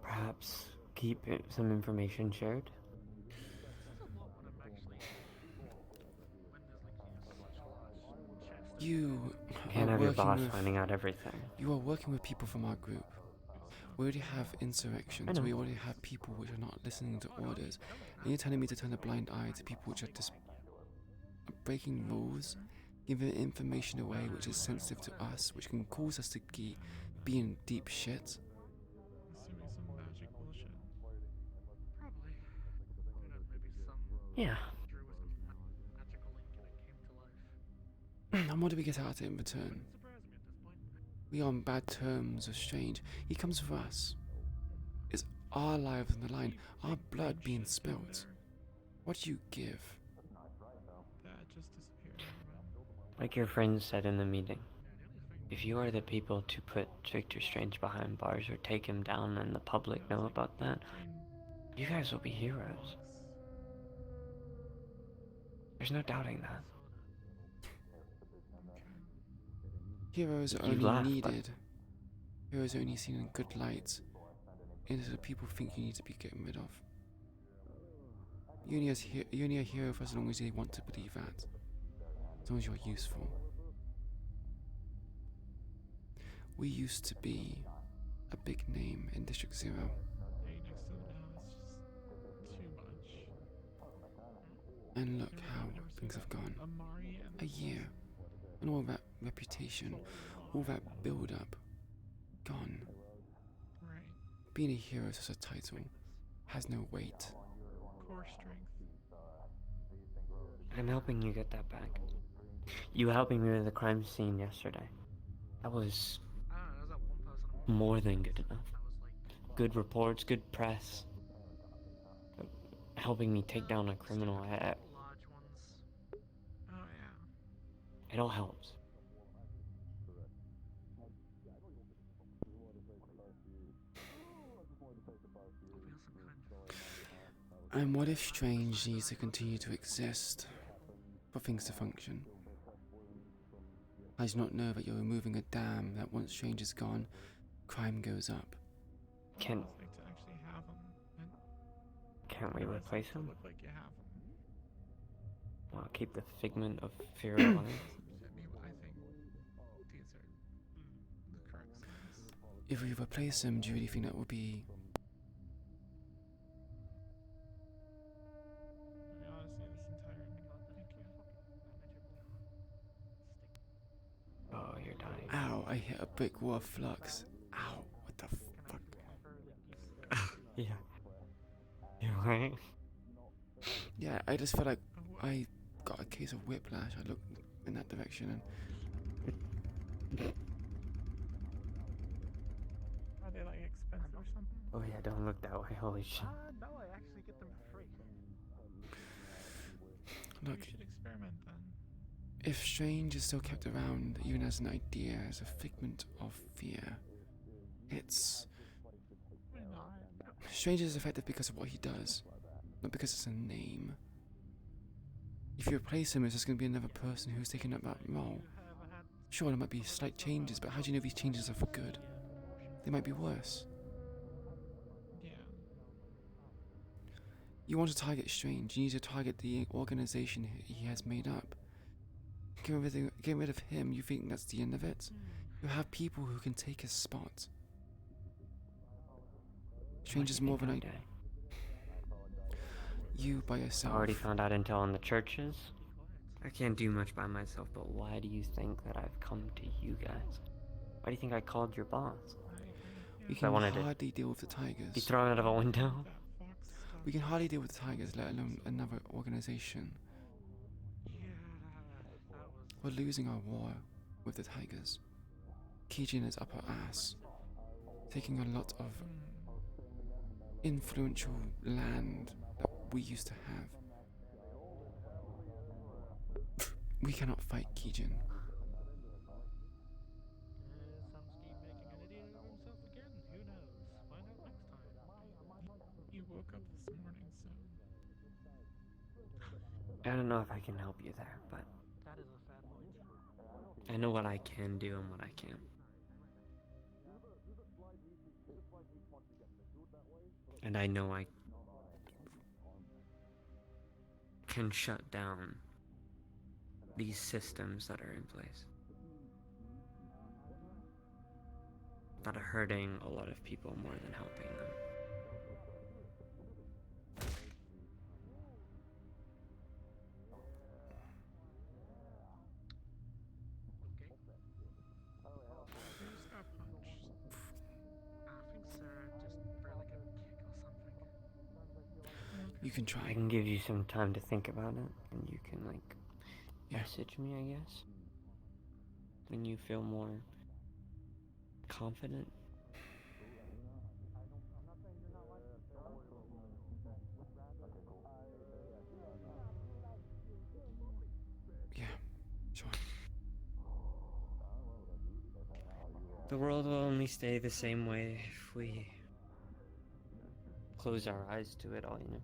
perhaps keep some information shared. You Can't are have your working boss with, finding out everything. You are working with people from our group. We already have insurrections. We already have people which are not listening to orders. And you're telling me to turn a blind eye to people which are just breaking rules, giving information away which is sensitive to us, which can cause us to be in deep shit. Assuming some magic bullshit. Probably. Maybe some. Yeah. Drew with a magical ink and it came to life. And what do we get out of it in return? We are on bad terms with Strange. He comes for us. It's our lives on the line, our blood being spilt. What do you give? That just disappeared. Like your friend said in the meeting, if you are the people to put Victor Strange behind bars or take him down and the public know about that, you guys will be heroes. There's no doubting that. Heroes are You only laugh, but- needed. Heroes are only seen in good light. And it's the people think you need to be getting rid of. You're only a hero for as long as they want to believe that. As long as you're useful. We used to be a big name in District 0. Hey, next to it now is just too much. And look how things have gone. A year. And all that reputation, all that build-up, gone. Right. Being a hero is just a title. Has no weight. Core strength. I'm helping you get that back. You helping me with the crime scene yesterday. That was I don't know, there's that one person. more than good enough. Good reports, good press. Helping me take down a criminal. Large ones. Oh yeah. It all helps. And what if Strange needs to continue to exist for things to function? I do not know that you're removing a dam that once Strange is gone, crime goes up. Can Like to actually have them. Can't we replace him? Look like you have them. Well, keep the figment of fear alive. I mean, I think these are the correct things. If we replace him, do you really think that would be... I mean, honestly, this entire... Thank you. Oh, you're dying. Ow, I hit a brick wall of flux. Ow, what the fuck? Yeah. You alright? Yeah, I just felt like I got a case of whiplash. I looked in that direction and... Are they like expensive or something? Oh yeah, don't look that way. Holy shit. No, I actually get them for free. Look, We should experiment then. if Strange is still kept around, even as an idea, as a figment of fear, it's... Strange is effective because of what he does, not because it's a name. If you replace him, it's just going to be another person who's taking up that role. Sure, there might be slight changes, but how do you know these changes are for good? They might be worse. Yeah. You want to target Strange, you need to target the organization he has made up. Get rid of him, you think that's the end of it? You have people who can take his spot. Strange is more than I... You by yourself. Already found out intel on the churches. I can't do much by myself, but why do you think that I've come to you guys? Why do you think I called your boss? We I can wanted hardly deal with the Tigers. Be thrown out of a window? We can hardly deal with the Tigers, let alone another organization. We're losing our war with the Tigers. Kijin is up our ass, taking a lot of influential land that we used to have. We cannot fight Kijin. You woke up this morning, so... I don't know if I can help you there, but That is a fat point. I know what I can do and what I can't. And I know I can shut down these systems that are in place that are hurting a lot of people more than helping them. Who's got punch? I think Sarah just for like a kick or something. You can try. I can give you some time to think about it, and you can, like, message me, I guess, when you feel more confident. Yeah, sure. The world will only stay the same way if we close our eyes to it all, you know?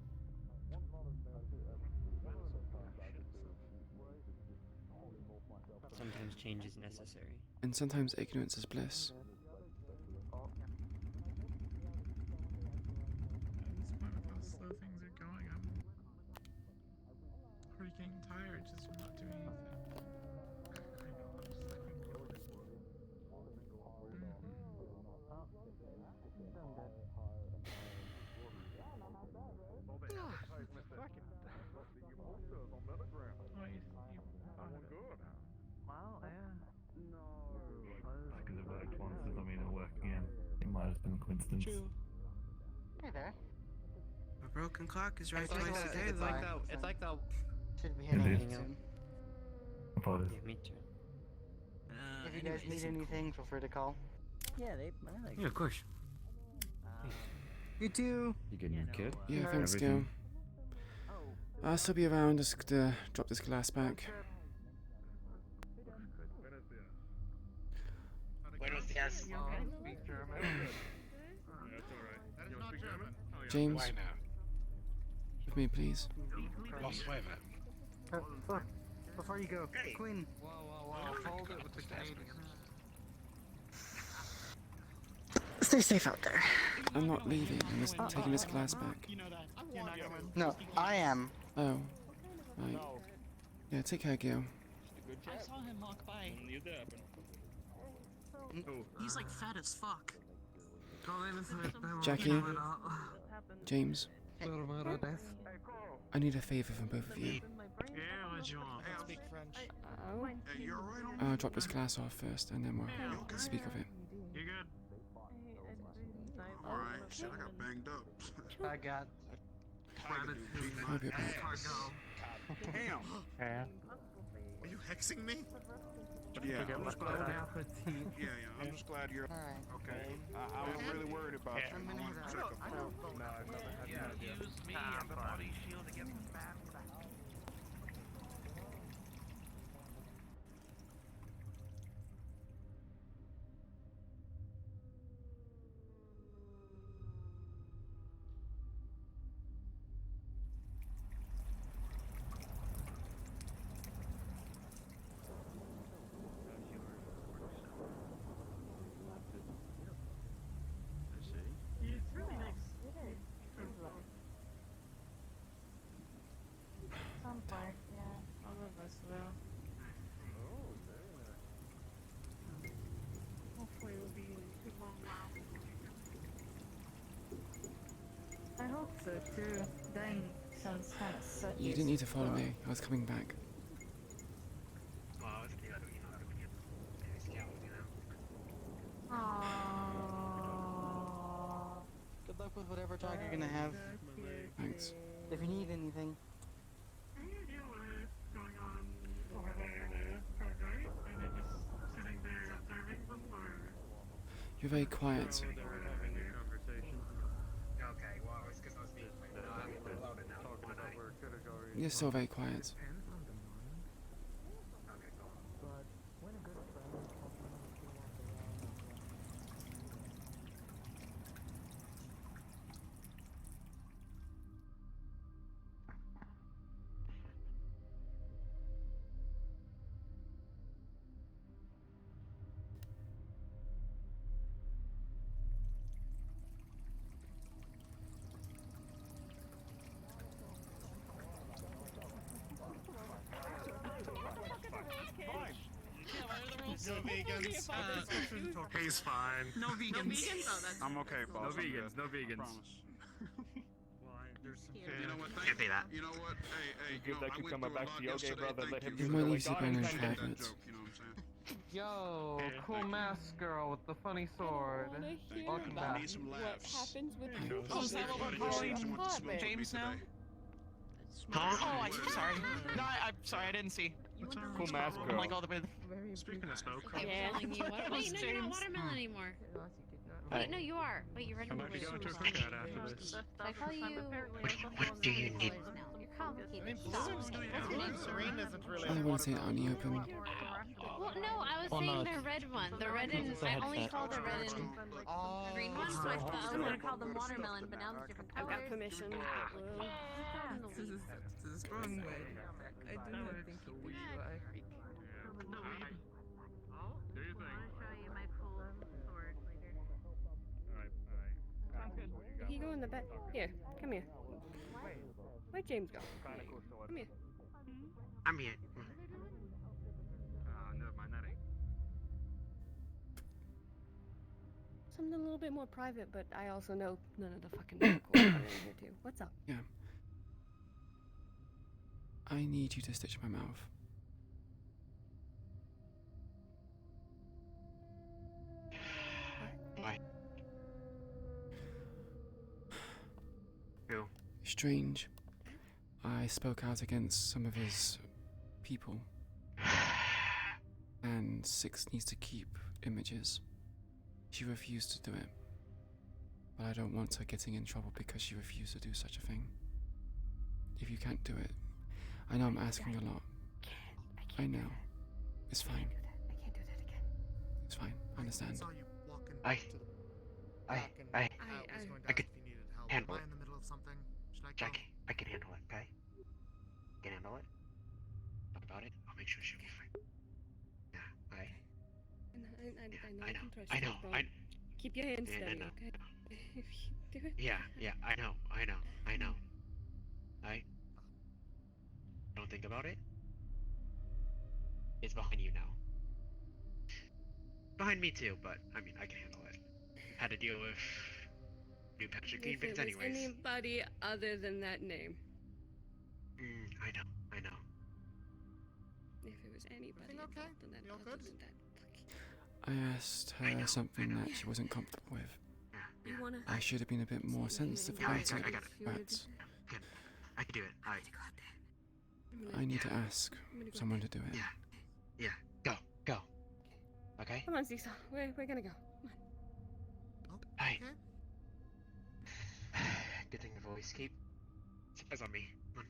Sometimes change is necessary. And sometimes ignorance is bliss. Despite with how slow things are going, I'm already getting tired just from not doing anything. I know, I'm just like, Well, yeah. Second it worked once doesn't mean it'll work again. It might have been a coincidence. Hey there. A broken clock is right It's like twice that- a day, it's though. like that- it's like that. Should be Indeed. hitting soon. Apologies. Yeah, me too. If you guys need anything, feel free to call. Yeah, they. Yeah, of course. You too. You getting your kid? Yeah, thanks, Gail. I'll still be around, just to drop this glass back. Buenos dias. Speak German. That is not German. James, Why now? with me, please. Lost flavor. Before you go, Queen. whoa, fold it with the Canadians. Stay safe out there. I'm not leaving. I'm just taking this glass back. You know that. You're not going. No, I am. Oh, right. Yeah, take care, Gail. I saw him walk by. He's like fat as fuck. Jackie, James, I need a favor from both of you. Yeah, what you want? I speak French. Hey, you're right on. I'll drop this glass off first, and then we'll speak of it. You good? Alright, shit, I got banged up. I got. I'll be back. Damn! Yeah. Are you hexing me? Yeah, I'm just glad. Yeah, I'm just glad you're okay. I was really worried about you. I wanted to check up on you. Use me and the body shield against the fast. It's really nice. Some part, yeah. All of us will. Hopefully it will be a long while. I hope so too. Then sounds kind of sucky. You didn't need to follow me. I was coming back. Good luck with whatever talk you're gonna have. Thanks. If you need anything. You're very quiet. Okay, well, it's because I was being loaded now. You're still very quiet. No vegans. He's fine. No vegans. No vegans? Oh, that's I'm okay, No boss. I'm vegans, good. no vegans. Promise. There's some You know what? Can't be that. You know what? Hey, Give that cucumber back to Yogi, brother. Let him You use might it need like to God ban in intended. private. Joke, you know what I'm saying? Yo, cool mask girl with the funny sword. Welcome I back. need some What laughs. happens with Oh, is that what we're calling James now? Huh? Oh, I'm sorry. No, I'm sorry, I didn't see. Cool mask I'm girl. like all the way. Speaking of smoke. Yeah. Wait, no, you're not watermelon anymore. Wait, no, you are. Wait, you're ready. I might be going to a cookout after this. I call you. What do you need? You're complicated. Serene isn't really. I want to say it on the open. Well, no, I was saying the red one. The red and I only call the red and green one, so I thought I was gonna call them watermelon, but now there's different I've colors. got permission. This is wrong, but I did not think it would be a creek. Do your thing. He go in the back. Here, come here. Where'd James go? Come here. I'm here. Never mind, that ain't. Something a little bit more private, but I also know none of the fucking medical are in here too. What's up? Yeah. I need you to stitch my mouth. Why? Who? Strange. I spoke out against some of his people. And Six needs to keep images. She refused to do it. But I don't want her getting in trouble because she refused to do such a thing. If you can't do it, I know I'm asking a lot. I know. It's fine. I can't do that again. It's fine. I understand. I I could handle it. in the middle of something. Should I Jackie, I can handle it, okay? I can handle it. Talk about it. I'll make sure she'll be fine. Yeah, I I know. know. You can trust I me, know. bro. I Keep your hands Yeah, steady, no. okay? If you do it. Yeah, I know. I don't think about it. It's behind you now. Behind me too, but I mean I can handle it. Had to deal with New Patrick Green If it Bins was anyways. anybody other than that name. I know. If it was anybody okay? other than that, You all other good? than that. I asked her something that she wasn't comfortable with. You wanna? I should have been a bit more sensitive Yeah, about I it, got it. but I can do it. I need to ask someone to do it. Yeah. Go. Okay? Come on, Cecil. We're gonna go. Hey. Good thing your voice keep. Eyes on me. Come on.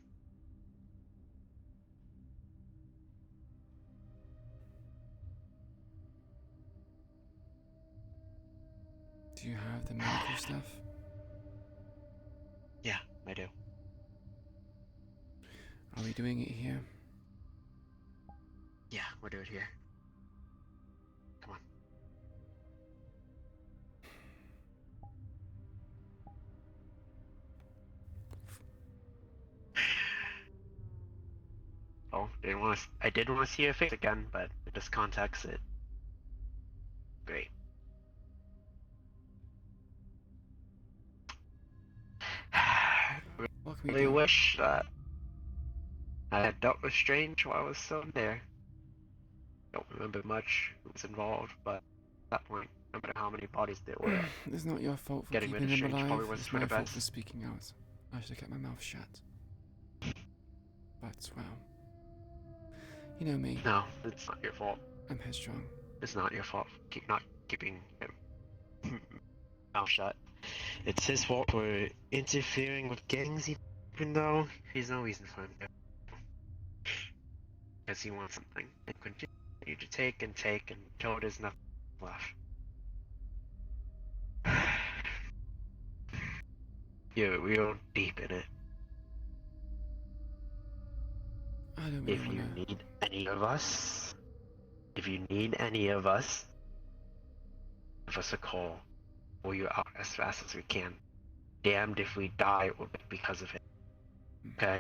Do you have the medical stuff? Yeah, I do. Are we doing it here? Yeah, we'll do it here. Come on. Oh, I did want to see your face again, but in this context, it. Great. Really wish that I had dealt with Strange while I was still in there. Don't remember much who was involved, but at that point, no matter how many bodies there were, It's not your fault for getting rid keeping of him Strange probably alive. wasn't It's for my the fault best. for speaking out. I should have kept my mouth shut. But, well. You know me. No, it's not your fault. I'm headstrong. It's not your fault. Keep not keeping him mouth shut. It's his fault for interfering with gangs, even though there's no reason for him to. Because he wants something and continue to take until there's nothing left. You're real deep in it. I don't really If you wanna... need any of us, give us a call. Pull you out as fast as we can. Damned if we die because of it. Okay?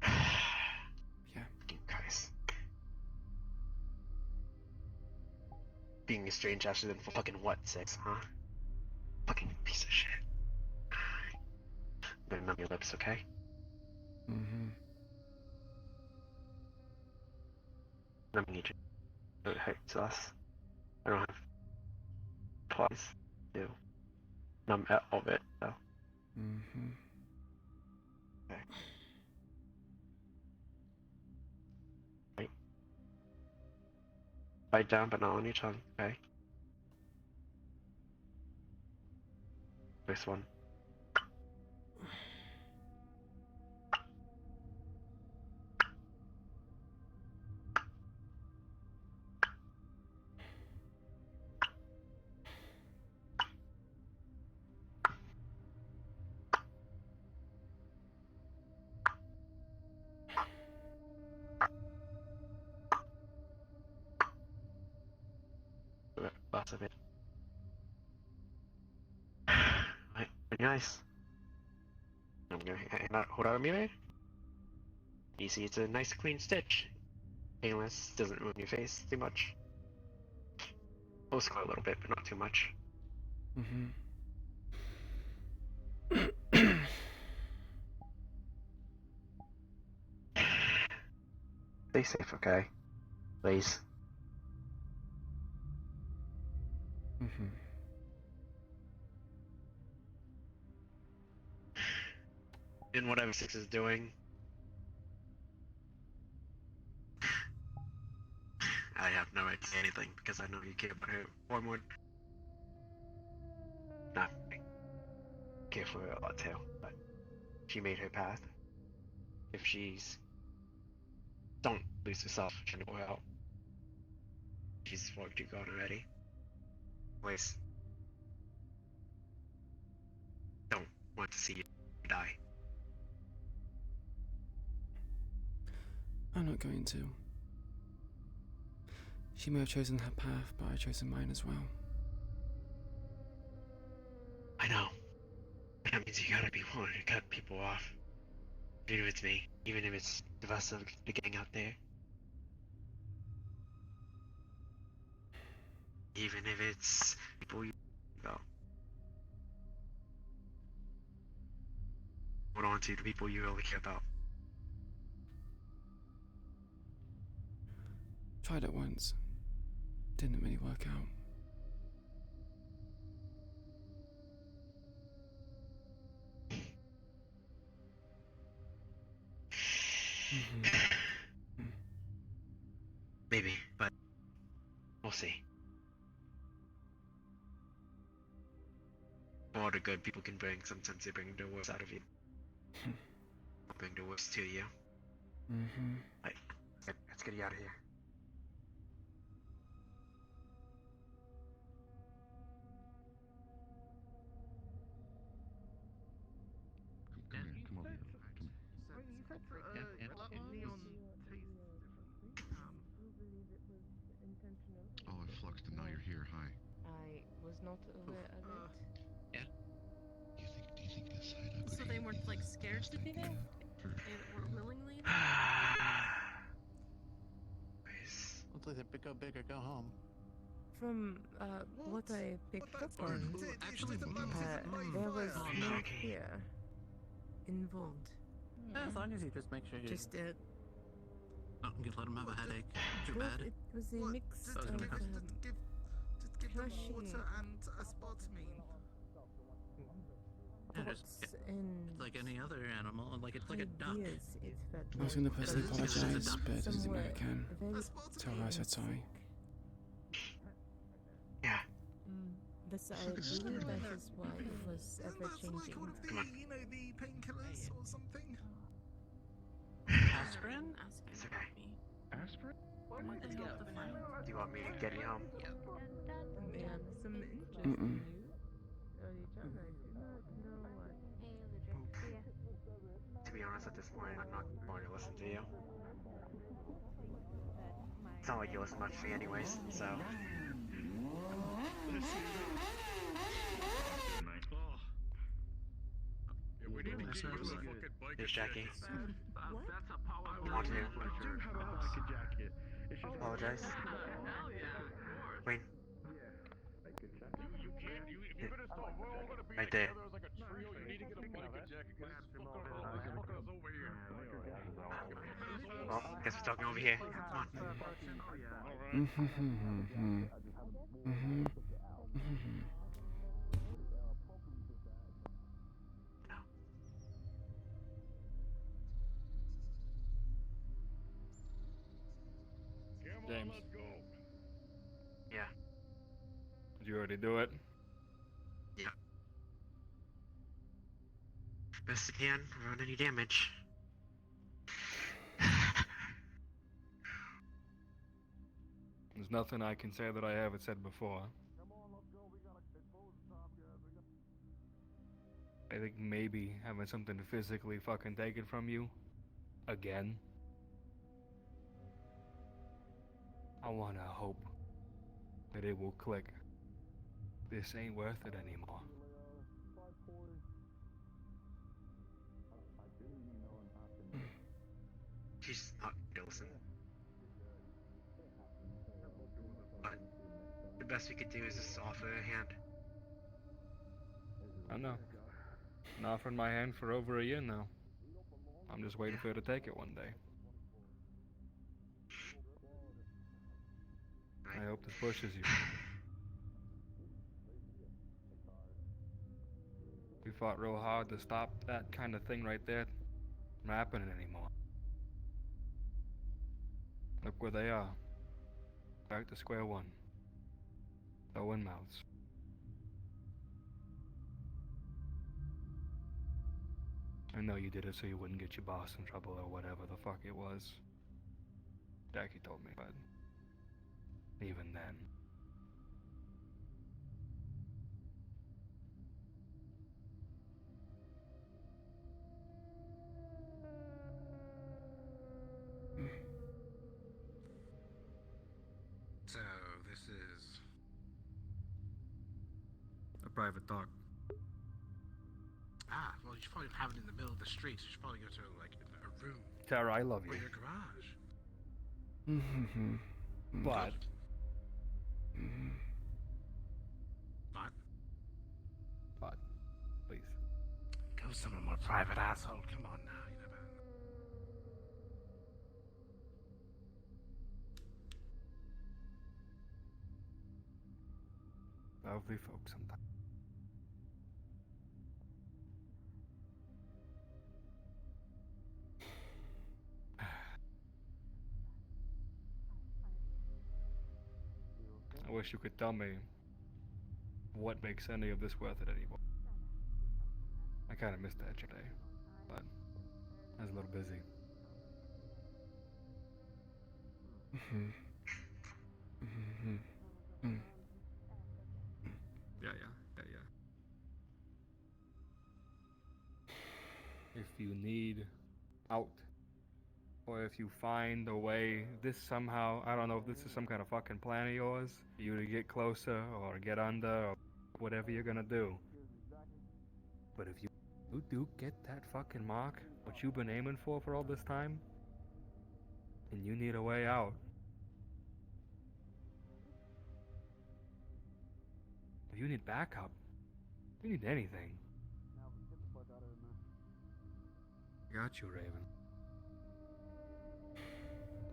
Yeah. Christ. being a strange accident for fucking what, 6, huh? Fucking piece of shit. Better numb your lips, okay? Mm-hmm. Numbing each other hurts less. I don't have twice to numb all of it, so. Mm-hmm. Okay. Right. Bite down, but not on your tongue, okay? This one. Lots of it. Right, very nice. I'm gonna hold out a mirror. You see, it's a nice clean stitch. Painless, doesn't ruin your face too much. Will scar a little bit, but not too much. Mm-hmm. Stay safe, okay? Please. Mm-hmm. In whatever 6 is doing. I have no right to say anything because I know you care about her far more. Not care for her a lot too, but she made her path. If she's don't lose yourself trying to go out. She's far too gone already. Please. Don't want to see you die. I'm not going to. She may have chosen her path, but I've chosen mine as well. I know. But that means you gotta be willing to cut people off. Even if it's me. Even if it's the rest of the gang out there. Even if it's people you about. Hold on to the people you really care about. Tried it once. Didn't really work out. Mm-hmm. Maybe, but we'll see. All the good people can bring, sometimes they bring the worst out of you. I'll bring the worst to you. Mm-hmm. Right, let's get you out of here. Come here, come over here. Come here. Wait, you said neon taste differently. Oh, I fluxed and now you're here. Hi. I was not aware of it. Yeah. Do you think this side up? So they weren't like scared to be there? They were willingly there? Looks like they pick up big or go home. From what I picked up on, there was no fear involved. Yeah, as long as you just make sure you Just don't let them have a headache. Too bad. it was a mix Just of give them water and a spotamine. Yeah, just and like any other animal, like it's like a duck. I was going to personally It's just a apologise, duck. but it doesn't seem like I can. very So I said sorry. Yeah. This I believe that is why it was ever changing. You know, the painkillers or something? Aspirin? It's okay. Aspirin? Do you want me to get you home? Man, some interesting Mm-mm. news. I did not know what. To be honest, at this point, I'm not going to listen to you. It's not like you listen much to me anyways, so... We need to keep this fucking bike. Here's Jackie. What? You want to I do have a biker jacket. apologize? Wayne, Right there. Well, guess we're talking over here. Come on. James. Yeah. Did you already do it? Yeah. Best I can, prevent any damage. There's nothing I can say that I haven't said before. I think maybe having something physically fucking taken from you again. I wanna hope that it will click. This ain't worth it anymore. She's not gonna listen. But the best we could do is just offer a hand. I know. Been offering my hand for over a year now. I'm just waiting for her to take it one day. I hope this pushes you. We fought real hard to stop that kind of thing right there from happening anymore. Look where they are. Back to square one. Throwing mouths. I know you did it so you wouldn't get your boss in trouble or whatever the fuck it was. Jackie told me, but even then. So, this is A private talk. well, you should probably have it in the middle of the street. So you should probably go to like a room Tara, I love you. or your garage. But But please. go somewhere more private, asshole. Come on now, you know. Lovely folks sometimes. I wish you could tell me what makes any of this worth it anymore. I kind of missed that today, but I was a little busy. Yeah. If you need out, or if you find a way, this somehow, I don't know if this is some kind of fucking plan of yours, for you to get closer or get under or whatever you're gonna do. But if you do get that fucking mark, what you've been aiming for all this time, and you need a way out, if you need backup, if you need anything, I got you, Raven.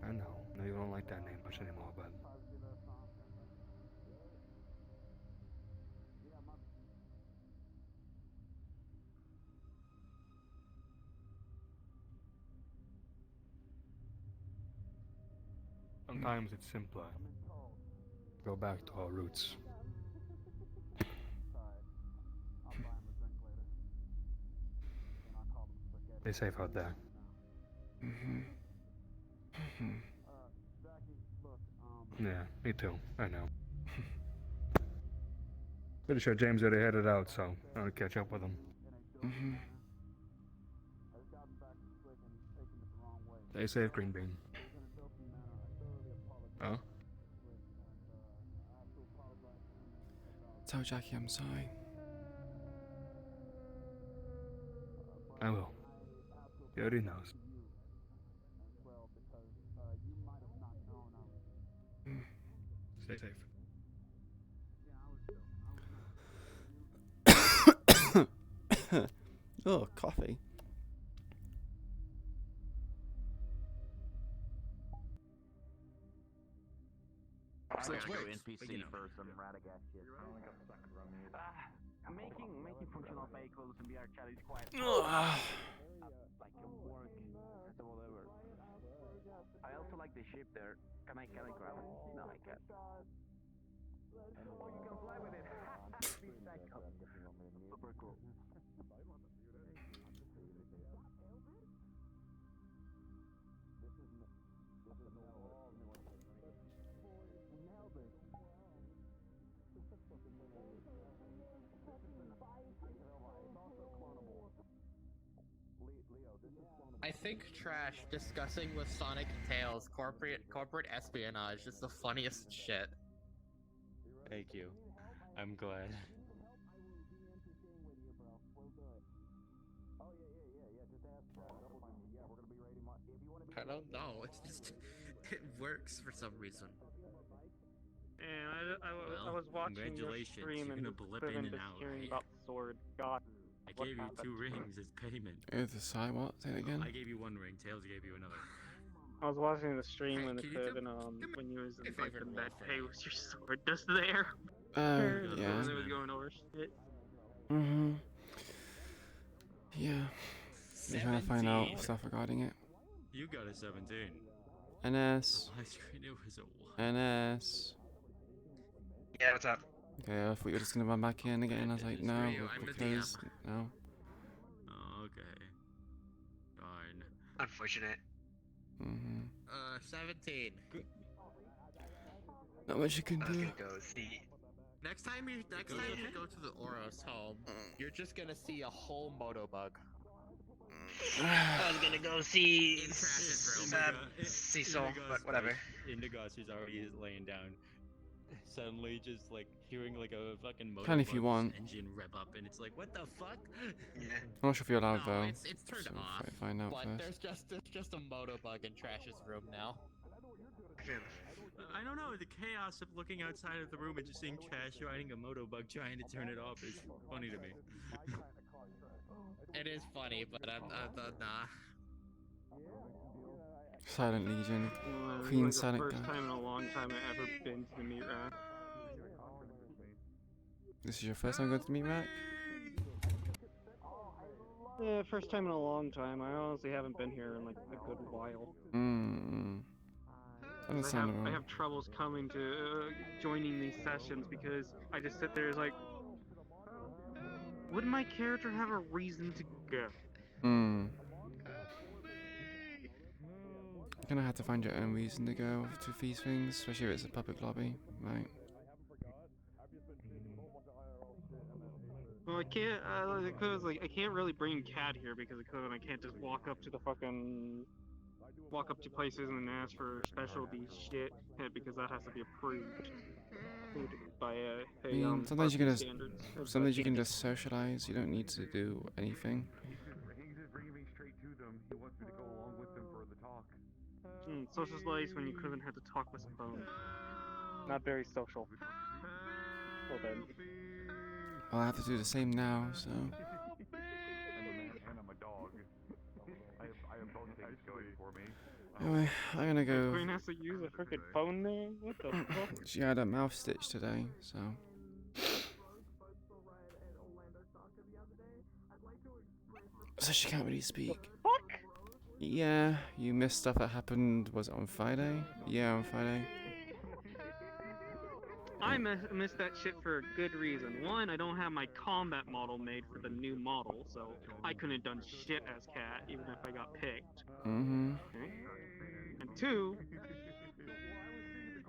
I know you don't like that name much anymore, but sometimes it's simpler. Go back to our roots. Stay safe out there. Yeah, me too. I know. Pretty sure James already headed out, so I'll catch up with him. Stay safe, Green Bean. Huh? Tell Jackie I'm sorry. I will. He already knows. Stay safe. Oh, coffee. I Six gotta go weeks, NPC but, you know. for some Radagast shit. Making functional vehicles in VRCRP is quite like a work or whatever. I also like the ship there. Can I grab it? No, I can't. Oh, you can fly with it. Super cool. I think Trash discussing with Sonic and Tails corporate espionage is the funniest shit. Thank you. I'm glad. I don't know. It's just it works for some reason. And I Well, was watching your congratulations, stream you're and gonna blip Sliven in and just out, hearing right? about the sword. God, I what gave you happened? 2 rings as payment. The side what? Say it again. I gave you 1 ring, Tails gave you another. I was watching the stream Hey, when can you Sliven do when you was me a in like favor the and med roll for pay me? was your sword just there. Yeah. When it was going over shit. Mm-hmm. Yeah. We're trying to find out 17. stuff regarding it. You got a 17. NS. On my screen it was a 1. NS. Yeah, what's up? Okay, I thought you were just gonna run back in again. I was like, no, Rio, I'm the because no. Oh, okay. Fine. Unfortunate. 17. Not much you can I was do. gonna go see. Next time you go to the Oros home, you're just gonna see a whole Motobug. I was gonna go see In Trash's room. Cecil, but whatever. Indigo's is already laying down. Suddenly, just like hearing like a fucking Can if you want. engine rev up, and it's like, what the fuck? Yeah. I'm not sure if you're allowed No, though. it's turned so off. Find out But first. there's just a Motobug in Trash's room now. I don't know. The chaos of looking outside of the room and just seeing Trash riding a motobug trying to turn it off is funny to me. It is funny, but I'm nah. Silent Legion. This Queen is like the Silent first God. time in a long time I've ever been to the Meatrack. This is your first time going to Meatrack? Yeah, first time in a long time. I honestly haven't been here in like a good while. I have troubles coming to joining these sessions because I just sit there as like, would my character have a reason to go? You're gonna have to find your own reason to go to these things, especially if it's a public lobby, right? Well, I can't, because like I can't really bring Cat here because of COVID. I can't just walk up to places and ask for specialty shit because that has to be approved by I mean, sometimes you RP can just standards. sometimes you can just socialize. You don't need to do anything. He's just bringing me straight to them. He wants me to go along with them for the talk. Socialize when you could have had to talk with a phone. Not very social. Well then. I'll have to do the same now, so. I'm a man and I'm a dog. I have both things going for me. Anyway, I'm gonna go. Queen has to use a freaking phone now? What the fuck? She had a mouth stitch today, so. So she can't really speak. Yeah, you missed stuff that happened, was it on Friday? Yeah, on Friday. I missed that shit for a good reason. One, I don't have my combat model made for the new model, so I couldn't have done shit as Cat, even if I got picked. Okay? And two,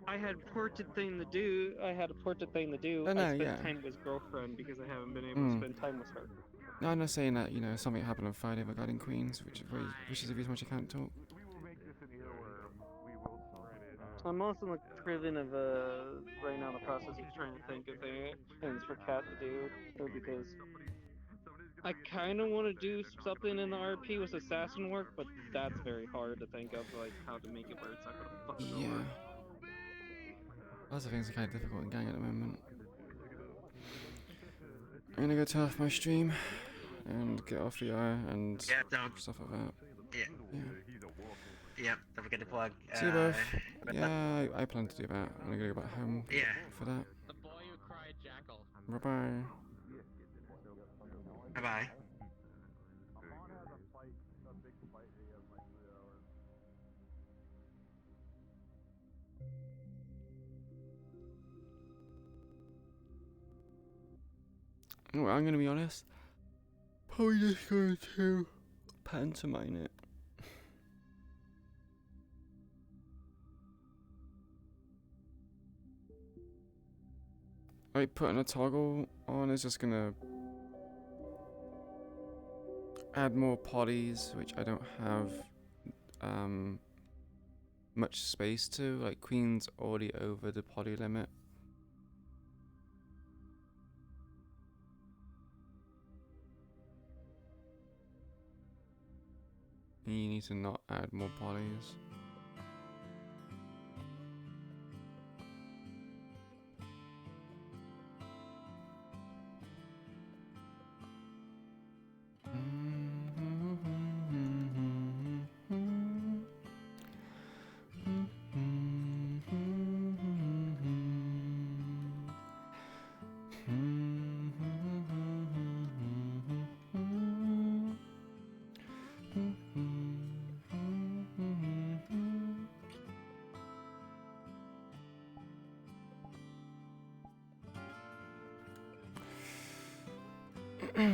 I had a portrait thing to do. Oh, I no, spent yeah. time with his girlfriend because I haven't been able to spend time with her. No, I'm not saying that, you know, something happened on Friday regarding Queens, which is the reason why she can't talk. I'm also like driven of right now in the process of trying to think of things for Cat to do, because I kind of want to do something in the RP with assassin work, but that's very hard to think of, like how to make it where it's not gonna fucking Yeah. work. Lots of things are kind of difficult in gang at the moment. I'm gonna go turn off my stream and get off the eye and Yeah, don't. stuff like that. Yeah. Yep, don't forget to plug. See you both. Yeah, I plan to do that. I'm gonna go back home for that. The boy who cried jackal. Bye bye. Bye bye. Oh, I'm gonna be honest. Probably just going to pantomime it. Like putting a toggle on is just gonna add more potties, which I don't have much space to. Like Queen's already over the potty limit. You need to not add more potties.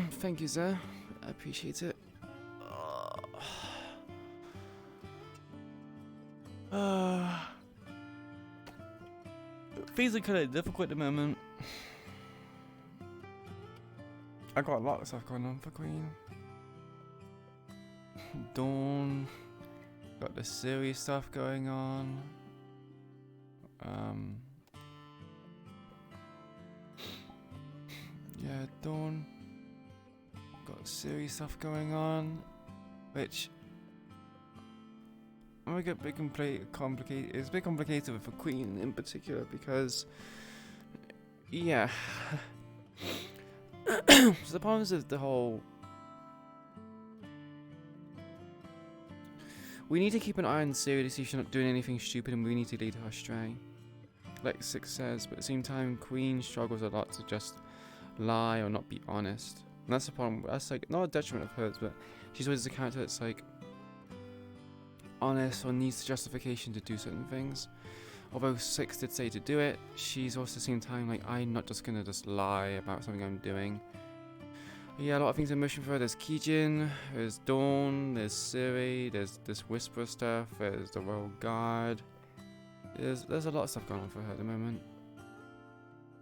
Thank you, sir. I appreciate it. Things are kind of difficult at the moment. I got a lot of stuff going on for Queen. Dawn. Got the serious stuff going on. Yeah, Dawn. Got serious stuff going on, which I'm gonna get a bit complicated. It's a bit complicated for Queen in particular because, yeah. So the problem is the whole. We need to keep an eye on Siri to see if she's not doing anything stupid, and we need to lead her astray, like Six says. But at the same time, Queen struggles a lot to just lie or not be honest. And that's the problem. That's like not a detriment of hers, but she's always a character that's like honest or needs justification to do certain things. Although Six did say to do it, she's also at the same time like, I'm not just gonna just lie about something I'm doing. But yeah, a lot of things in motion for her. There's Kijin, there's Dawn, there's Siri, there's this Whisper stuff, there's the Royal Guard. There's a lot of stuff going on for her at the moment.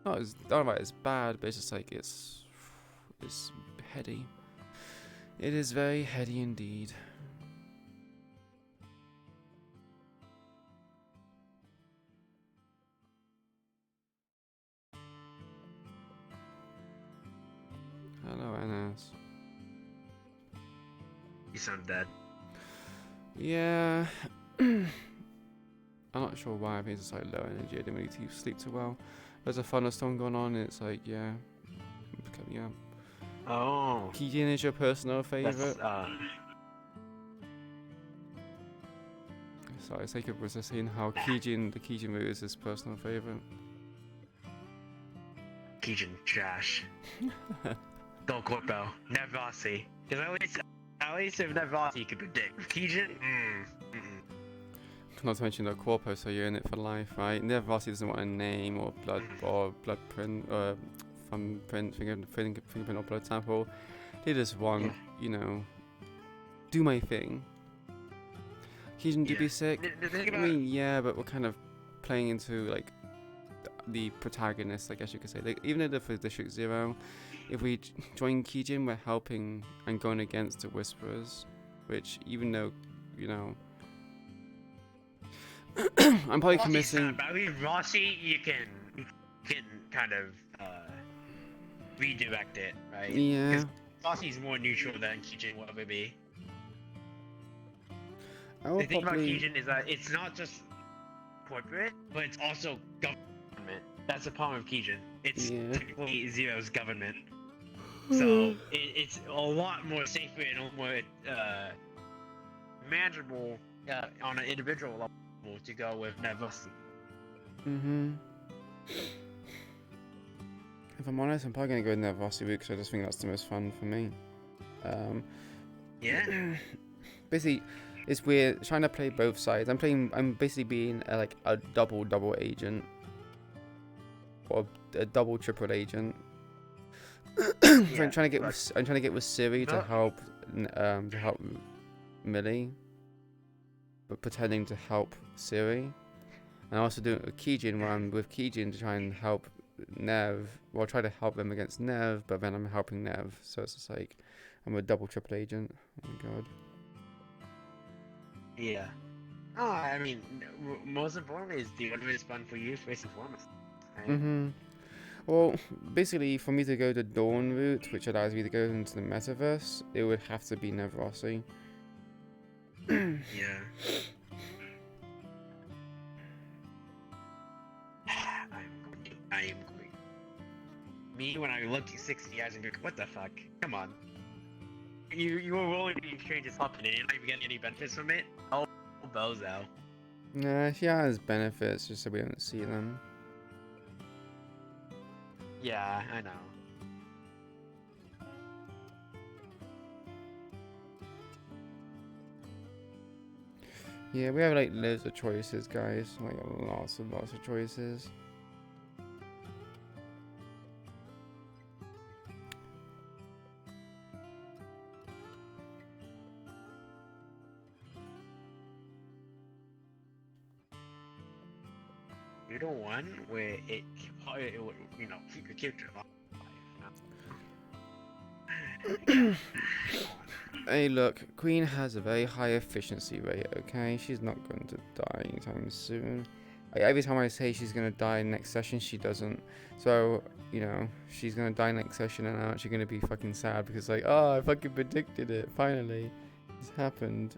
Not right, it's bad, but it's just like it's heady. It is very heady indeed. Hello, NS. You sound dead. Yeah. I'm not sure why. I think it's like low energy. I didn't really sleep too well. There's a thunderstorm going on, and it's like, yeah. Yeah. Oh. Kijin is your personal favorite? Sorry, Jacob was just saying how Kijin, the Kijin movie is his personal favorite. Kijin trash. Go Corpo. Nervasi. Because at least if Nervasi you could predict. Kijin, Not to mention the Corpo, so you're in it for life, right? Nervasi doesn't want a name or blood print, thumbprint, fingerprint or blood sample. They just want, you know, do my thing. Kijin do be sick. I mean, yeah, but we're kind of playing into like the protagonist, I guess you could say. Like, even for District 0, if we join Kijin, we're helping and going against the Whisperers, which even though, you know, I'm probably committing. But I mean, Rossi, you can kind of redirect it, right? Yeah. Because Rossi's more neutral than Kijin will ever be. The thing about Kijin is that it's not just corporate, but it's also government. That's the problem with Kijin. It's technically Zero's government. So it's a lot more safer and a lot more manageable on an individual level to go with Metaverse. If I'm honest, I'm probably gonna go with Metaverse route because I just think that's the most fun for me. Yeah. Basically, it's weird trying to play both sides. I'm basically being like a double agent or a double triple agent. I'm trying to get with Siri to help Millie, but pretending to help Siri. And also doing it with Kijin, where I'm with Kijin to try and help Nev. Well, try to help them against Nev, but then I'm helping Nev. So it's just like I'm a double triple agent. Oh my god. Yeah. Oh, I mean, most importantly is the whatever is fun for you first and foremost. Right? Well, basically, for me to go the Dawn route, which allows me to go into the Metaverse, it would have to be Nevrossi. Yeah. I am going. Me, when I look at 60 guys and go, what the fuck? Come on. You were willing to exchange this up and you're not even getting any benefits from it? Oh, bozo. Nah, she has benefits, just so we don't see them. Yeah, I know. Yeah, we have like loads of choices, guys. Like lots of choices. You're the one where it would, you know, keep your character alive. Hey, look, Queen has a very high efficiency rate, okay? She's not going to die anytime soon. Like, every time I say she's going to die next session, she doesn't. So, you know, she's going to die next session and I'm actually going to be fucking sad because, like, oh, I fucking predicted it. Finally. It's happened.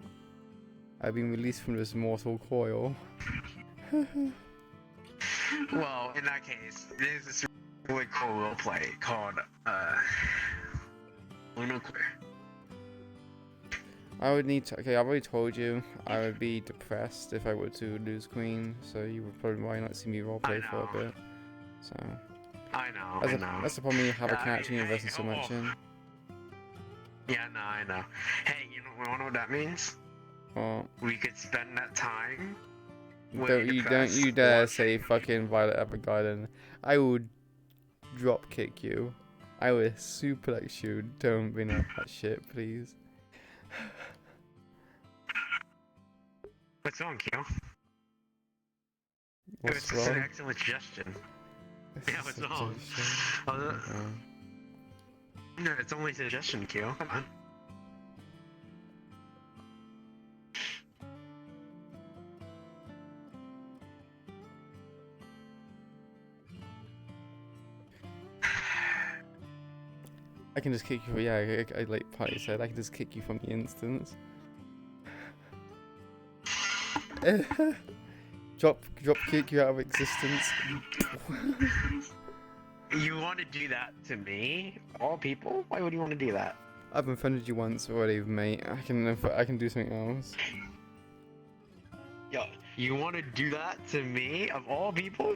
I've been released from this mortal coil. Well, in that case, there's this really cool roleplay called, Lunar Clear. I would need to. Okay, I've already told you I would be depressed if I were to lose Queen, so you would probably not see me roleplay for a bit. So. I know. That's the problem when you have a character you're investing so much in. Yeah, no, I know. Hey, you know what that means? What? We could spend that time. Don't you dare say fucking Violet Evergarden. I will drop kick you. I will suplex you. Don't bring up that shit, please. What's wrong, Kyo? What's It's wrong? an excellent suggestion. Yeah, what's wrong? No, it's only a suggestion, Kyo. Come on. I can just kick you. Yeah, I like Patty said, I can just kick you from the instance. drop kick you out of existence. You want to do that to me? All people? Why would you want to do that? I've offended you once already, mate. I can do something else. Yo, you want to do that to me? Of all people?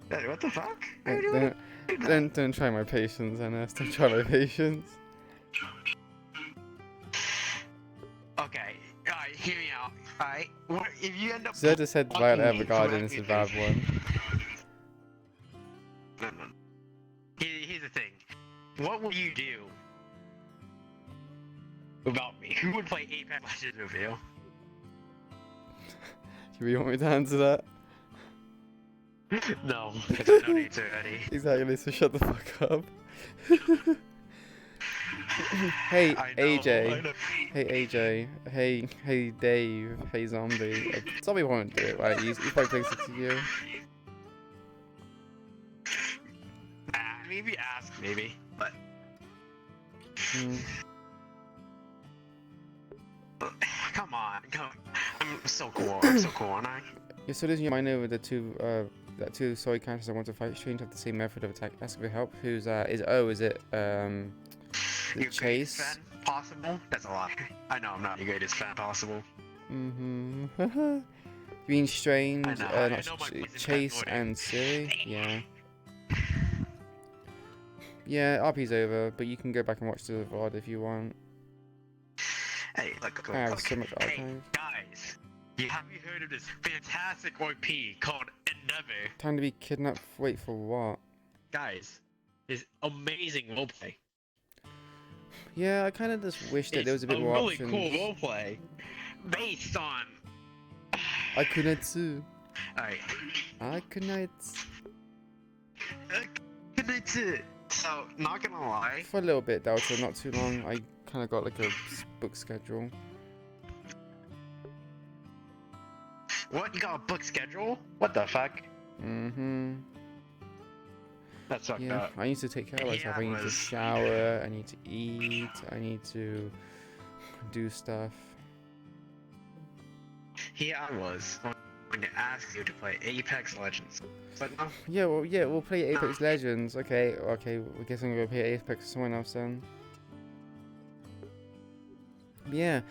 What the fuck? Don't try my patience, Ernest. Don't try my patience. Okay, alright, hear me out. Alright, if you end up. Zerda said Violet Evergarden is a bad one. No. Here's the thing. What would you do about me? Who would play Apex Legends with you? Do you want me to answer that? No, because I know the answer already. Exactly, so shut the fuck up. Hey, AJ. Hey, AJ. Hey, Dave. Hey, Zombie. Zombie won't do it, right? He's probably closer to you. Maybe ask, maybe, but. Come on. I'm so cool, aren't I? You're still losing your mind over the that two soy characters I want to fight strange have the same method of attack. Ask for help. Who's is it Your Chase? greatest fan possible? That's a lie. I know I'm not your greatest fan possible. Mm-hmm. You mean Strange, I know, I not know my poison Chase fan and Siri? Yeah. Yeah, RP's over, but you can go back and watch the VOD if you want. Hey, look, I have so much hey, archive. guys, have you heard of this fantastic OP called Endeavor? Time to be kidnapped. Wait for what? Guys, this amazing roleplay. Yeah, I kind of just wish that there was a bit more really options. cool roleplay based on. Akunetsu. Alright. Akunetsu. Akunetsu. So, not gonna lie. For a little bit, Delta, not too long. I kind of got like a book schedule. What? You got a book schedule? What the fuck? Mm-hmm. That's fucked Yeah, up. I need to take care of myself. Yeah, I need to shower. I need to eat. I need to do stuff. Here I was going to ask you to play Apex Legends, but no. Yeah, we'll play Apex Legends. Okay, I guess I'm gonna play Apex with someone else then. Yeah,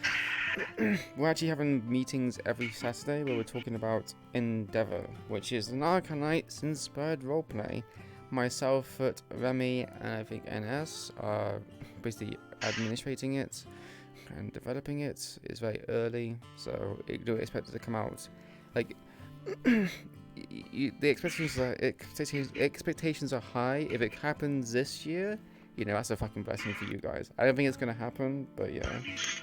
we're actually having meetings every Saturday where we're talking about Endeavor, which is an Arcanite-inspired roleplay. Myself, Foot, Remy, and I think NS are basically administrating it and developing it. It's very early, so you don't expect it to come out. Like, the expectations are high. If it happens this year, you know, that's a fucking blessing for you guys. I don't think it's gonna happen, but yeah. It's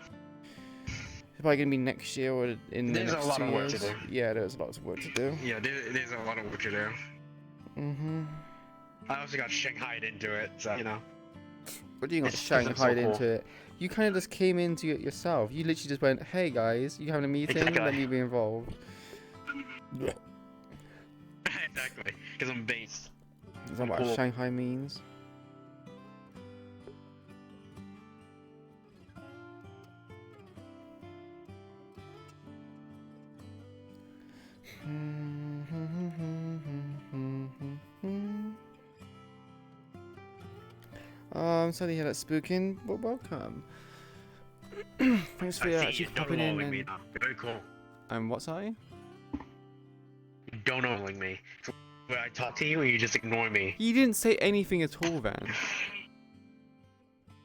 probably gonna be next year or in the next 2 years. To do. Yeah, there's a lot of work to do. Yeah, there's a lot of work to do. Mm-hmm. I also got shanghaied into it, so, you know. What do you got It's shanghaied so cool. into it? You kind of just came into it yourself. You literally just went, hey guys, you having a meeting? Exactly. Let me be involved. Yeah. Exactly, because I'm based. Is that what Cool. Shanghai means? I'm sorry to hear that, Spookin, but welcome. Thanks for actually popping in and... Very cool. What, sorry? Don't knowing me. So when I talk to you, you just ignore me. You didn't say anything at all then.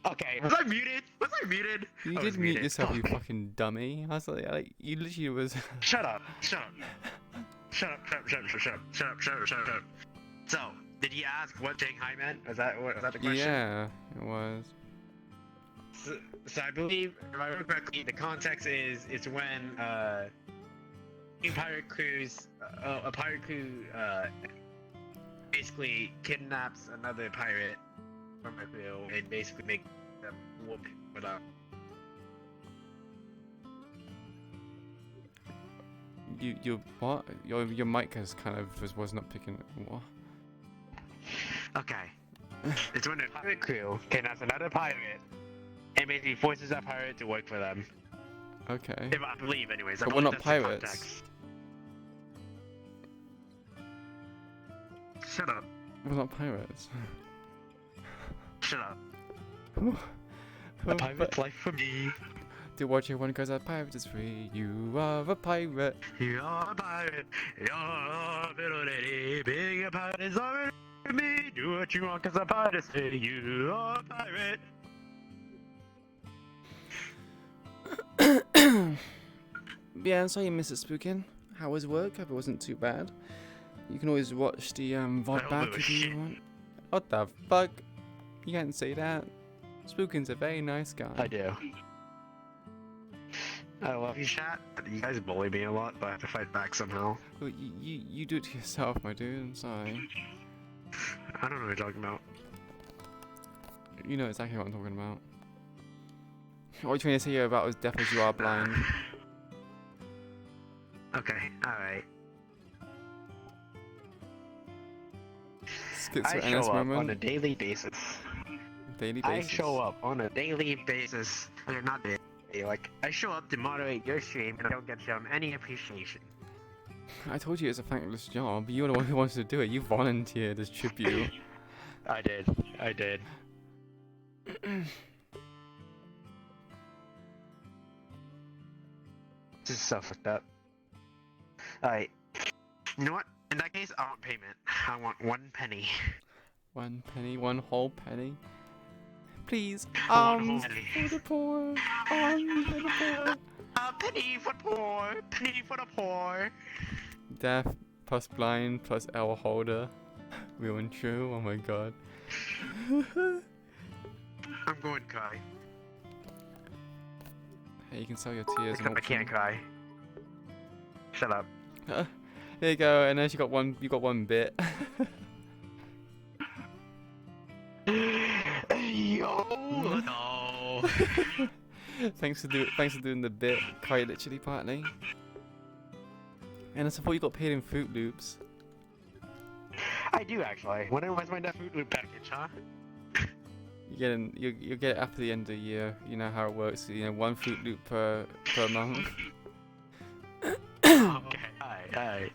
Okay, was I muted? Was I muted? You I did was mute muted. yourself, you fucking dummy. I was like, you literally was... Shut up. Shut up. Shut up. Shut up. Shut up. Shut up. Shut up. Shut up. Shut up. Shut up. So, did he ask what Shanghai meant? Was that the question? Yeah, it was. So I believe, if I remember correctly, the context is it's when a pirate crew basically kidnaps another pirate from a crew and basically make them whoop without. You what? Your mic has kind of was not picking it. What? Okay. It's when a pirate crew kidnaps another pirate and basically forces that pirate to work for them. Okay. If I believe, anyways. But we're not pirates. Shut up. We're not pirates. Shut up. A pirate's life for me. To watch everyone cause a pirate is free. You are a pirate. You are a pirate. You're a little lady. Being a pirate is already me. Do what you want cause a pirate is free. You are a pirate. Yeah, I'm sorry you missed it, Spookin. How was work? Hope it wasn't too bad. You can always watch the VOD back if you want. What the fuck? You can't say that. Spookin's a very nice guy. I do. I love you, chat. You guys bully me a lot, but I have to fight back somehow. Well, you do it to yourself, my dude. I'm sorry. I don't know what you're talking about. You know exactly what I'm talking about. What are you trying to say about as deaf as you are blind? Okay, alright. Skits I for show NS up moment. on a daily basis. Daily I basis? show up on a daily basis. I mean, not daily. Like, I show up to moderate your stream and I don't get shown any appreciation. I told you it's a thankless job. You're the one who wants to do it. You volunteered as tribute. I did. I did. This is so fucked up. Alright. You know what? In that case, I want payment. I want 1 penny. 1 penny, 1 whole penny. Please, One whole penny. for the poor. For the poor. Penny for poor. Penny for the poor. Deaf plus blind plus L holder. Real and true. Oh my god. I'm going to cry. Hey, you can sell your tears. Except I can't cry. Shut up. There you go. And then you got one. You got 1 bit. Yo, no. Thanks for doing the bit. Quite literally, partly. And I thought you got paid in Fruit Loops. I do actually. When's my next Fruit Loop package, huh? You get it after the end of the year. You know how it works. You know, 1 Fruit Loop per month. Okay. Alright.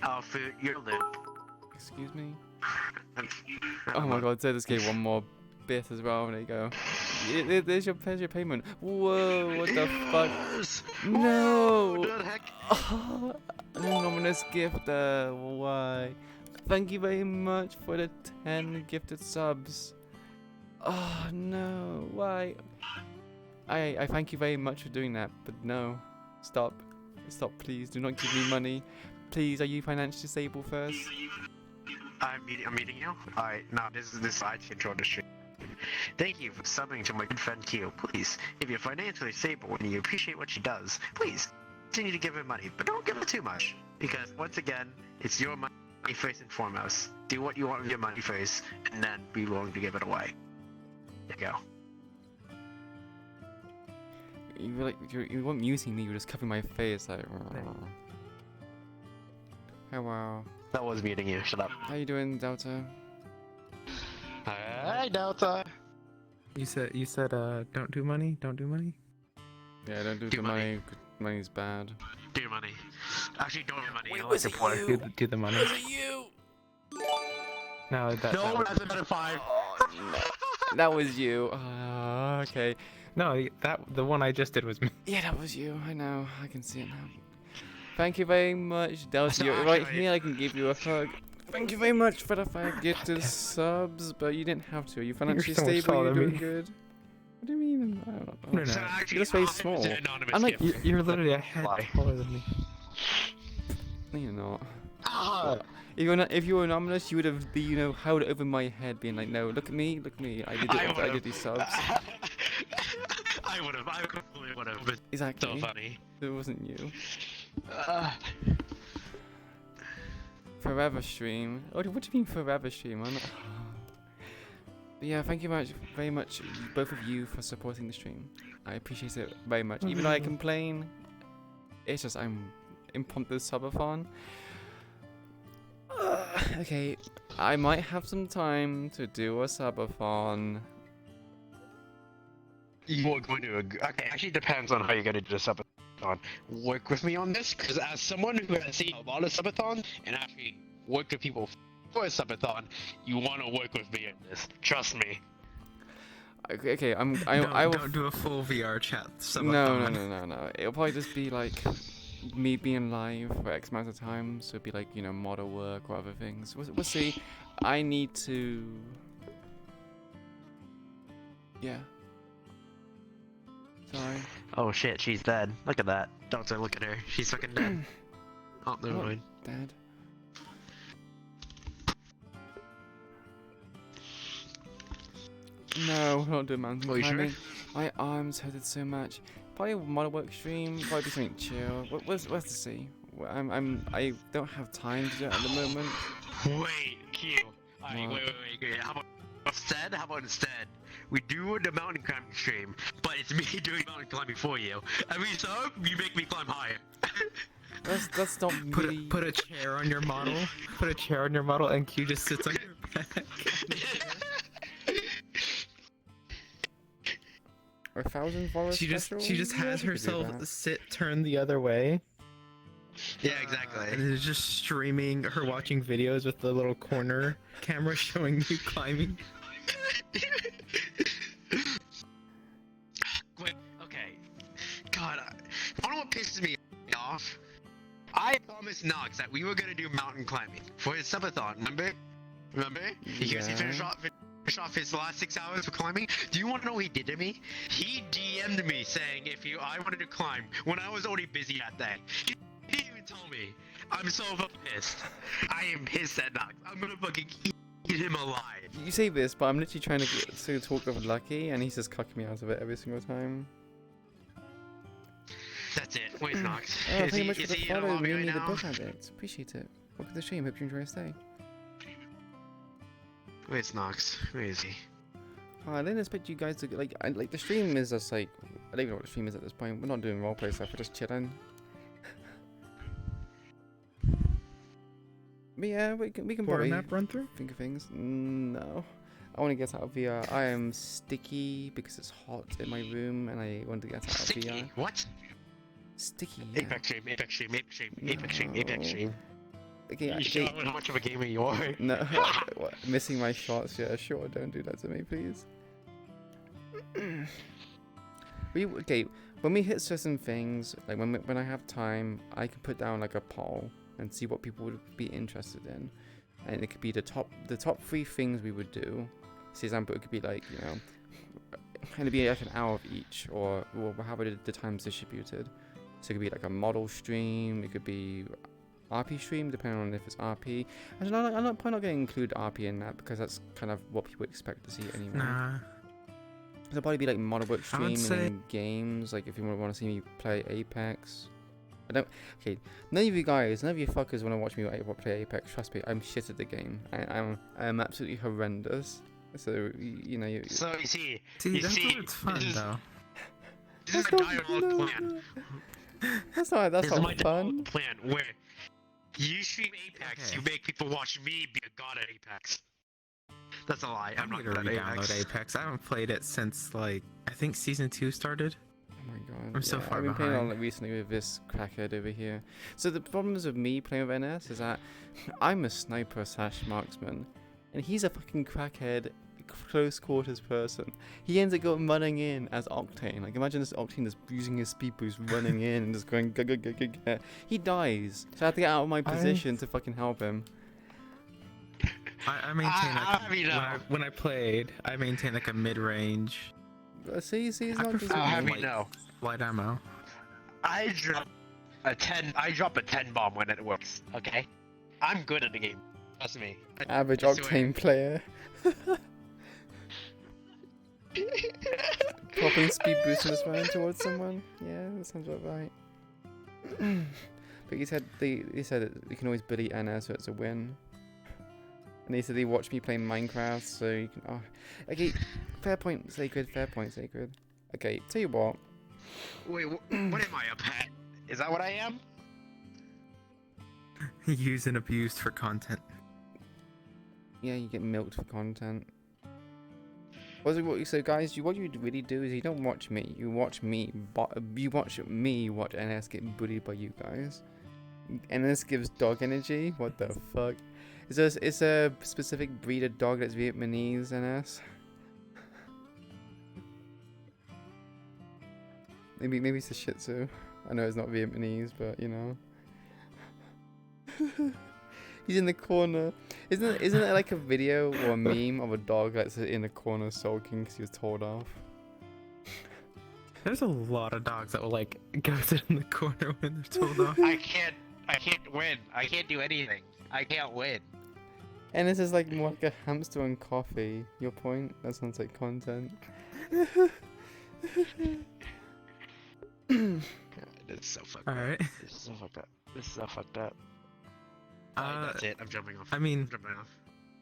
Oh, Fruit, your loop. Excuse me. Oh my god! So just gave 1 more bit as well. There you go. There's your payment. Whoa! What the fuck? No! What the heck? Oh, anonymous gifter. Why? Thank you very much for the 10 gifted subs. Oh no! Why? I thank you very much for doing that, but no. Stop, please. Do not give me money. Please, are you financially stable first? I'm meeting you. Alright, now this is I control the stream. Thank you for subbing to my good friend Q. Please, if you're financially stable and you appreciate what she does, please continue to give her money, but don't give her too much. Because once again, it's your money first and foremost. Do what you want with your money first, and then be willing to give it away. There you go. You weren't muting me, you were just covering my face like. Hello. That was muting you. Shut up. How you doing, Delta? Hi, Delta. You said don't do money. Don't do money. Yeah, don't do the money. Money's bad. Do your money. Actually, don't do money. Wait, was it you? Do the money. Was it you? No, that's another 5. That was you. Okay. No, the one I just did was me. Yeah, that was you. I know. I can see it now. Thank you very much, Delta. You're right here. I can give you a hug. Thank you very much for the 5 gifted subs, but you didn't have to. Are you financially stable? You're doing good. What do you mean? I don't know. No. You're just very small. I'm like, you're literally a head taller than me. No, you're not. If you were anonymous, you would have, held it over my head, being like, "No, look at me, look at me. I did these subs." I would have. I completely would have. Exactly. So funny. It wasn't you. Forever stream. Oh, what do you mean forever stream? I'm not... But yeah, thank you very much, both of you, for supporting the stream. I appreciate it very much. Even though I complain, it's just I'm impromptu subathon. Okay, I might have some time to do a subathon. You're going to agree. Okay, actually depends on how you're going to do the subathon. Work with me on this, because as someone who has seen a lot of subathon and actually worked with people for a subathon, you want to work with me on this. Trust me. Okay, I will... Don't do a full VR chat subathon. No. It'll probably just be like me being live for X amount of time, so it'd be like, model work or other things. We'll see. I need to... Yeah. Sorry. Oh shit, she's dead. Look at that. Don't look at her. She's fucking dead. Oh, never mind. Dead. No, we're not doing mountain climbing. Sure? My arms hurted so much. Probably a model work stream. Probably be something chill. What's to see? I don't have time to do it at the moment. Wait, Q. Alright, wait. How about instead? We do the mountain climbing stream, but it's me doing mountain climbing for you. Every sub, you make me climb higher. That's not really... Put a chair on your model. Put a chair on your model, and Q just sits on your back. 1,000 followers. She just special? has Yeah, we could do herself that. sit turned the other way. Yeah, exactly. And it's just streaming her watching videos with the little corner camera showing you climbing. Wait, okay. God, I don't know what pisses me off. I promised Nox that we were gonna do mountain climbing for his subathon. Remember? He finished off his last 6 hours for climbing. Do you want to know what he did to me? He DM'd me saying I wanted to climb when I was already busy that day. He didn't even tell me. I'm so fucking pissed. I am pissed at Nox. I'm gonna fucking eat him alive. You say this, but I'm literally trying to talk with Lucky, and he's just cucking me out of it every single time. That's it. Where's Nox? Oh, thank you Is much for the he in a follow, lobby right Mini the now? Book Addict. Appreciate it. Welcome to the stream. Hope you enjoy your stay. Where's Nox? Where is he? I didn't expect you guys to like the stream is just like I don't even know what the stream is at this point. We're not doing roleplay stuff. We're just chilling. But yeah, we can For a probably map run through? think of things. No, I want to get out of VR. I am sticky because it's hot in my room, and I want to get out of VR. What? Sticky. Yeah. Apex stream. Okay, You show how much of a gamer you are. No, what, missing my shots. Yeah, sure. Don't do that to me, please. Okay, when we hit certain things, like when I have time, I can put down like a poll and see what people would be interested in, and it could be the top 3 things we would do. For example, it could be like it'd be like an hour of each, or how would the times distributed? So it could be like a model stream. It could be RP stream, depending on if it's RP. And I'm probably not going to include RP in that because that's kind of what people expect to see anyway. Nah. It'll probably be like model work I would streaming say- and games, like if you want to see me play Apex. Okay, none of you fuckers want to watch me play Apex. Trust me, I'm shit at the game. I'm absolutely horrendous. So So you see, that's when it's fun though. This is a dialogue plan. That's not This is my fun. dialogue plan where you stream Apex, you make people watch me be a god at Apex. That's a lie. I'm I not need to good at re-download Apex. I haven't played it since I think season 2 started. Oh my god. I'm so far I've been playing behind. on it recently with this crackhead over here. So the problems with me playing with NS is that I'm a sniper / marksman, and he's a fucking crackhead, close quarters person. He ends up going running in as Octane. Like imagine this Octane just using his speed boost, running in and just going go. He dies. So I have to get out of my position to fucking help him. I maintain when I played, I maintain like a mid-range. See, it's I not just prefer me. light ammo. I drop a 10 bomb when it works, okay? I'm good at the game. Trust me. Average I swear. Octane player. Popping speed boost and just running towards someone. Yeah, that sounds about right. But he said that you can always bully NS, so it's a win. And he said he watched me play Minecraft, so you can. Oh, okay, fair point, Sacred. Fair point, Sacred. Okay, tell you what. Wait, what am I, a pet? Is that what I am? Used and abused for content. Yeah, you get milked for content. So guys, what you really do is you don't watch me. You watch me. You watch me watch NS get bullied by you guys. NS gives dog energy. What the fuck? Is a specific breed of dog that's Vietnamese, NS? Maybe it's a Shih Tzu. I know it's not Vietnamese, but you know. He's in the corner. Isn't it like a video or a meme of a dog that's in the corner sulking because he was told off? There's a lot of dogs that will go sit in the corner when they're told off. I can't win. I can't do anything. I can't win. And this is like more like a hamster and coffee. Your point? That sounds like content. God, this is so fucked up. Alright. This is so fucked up. Alright, that's it. I'm jumping off. I mean, I'm jumping off.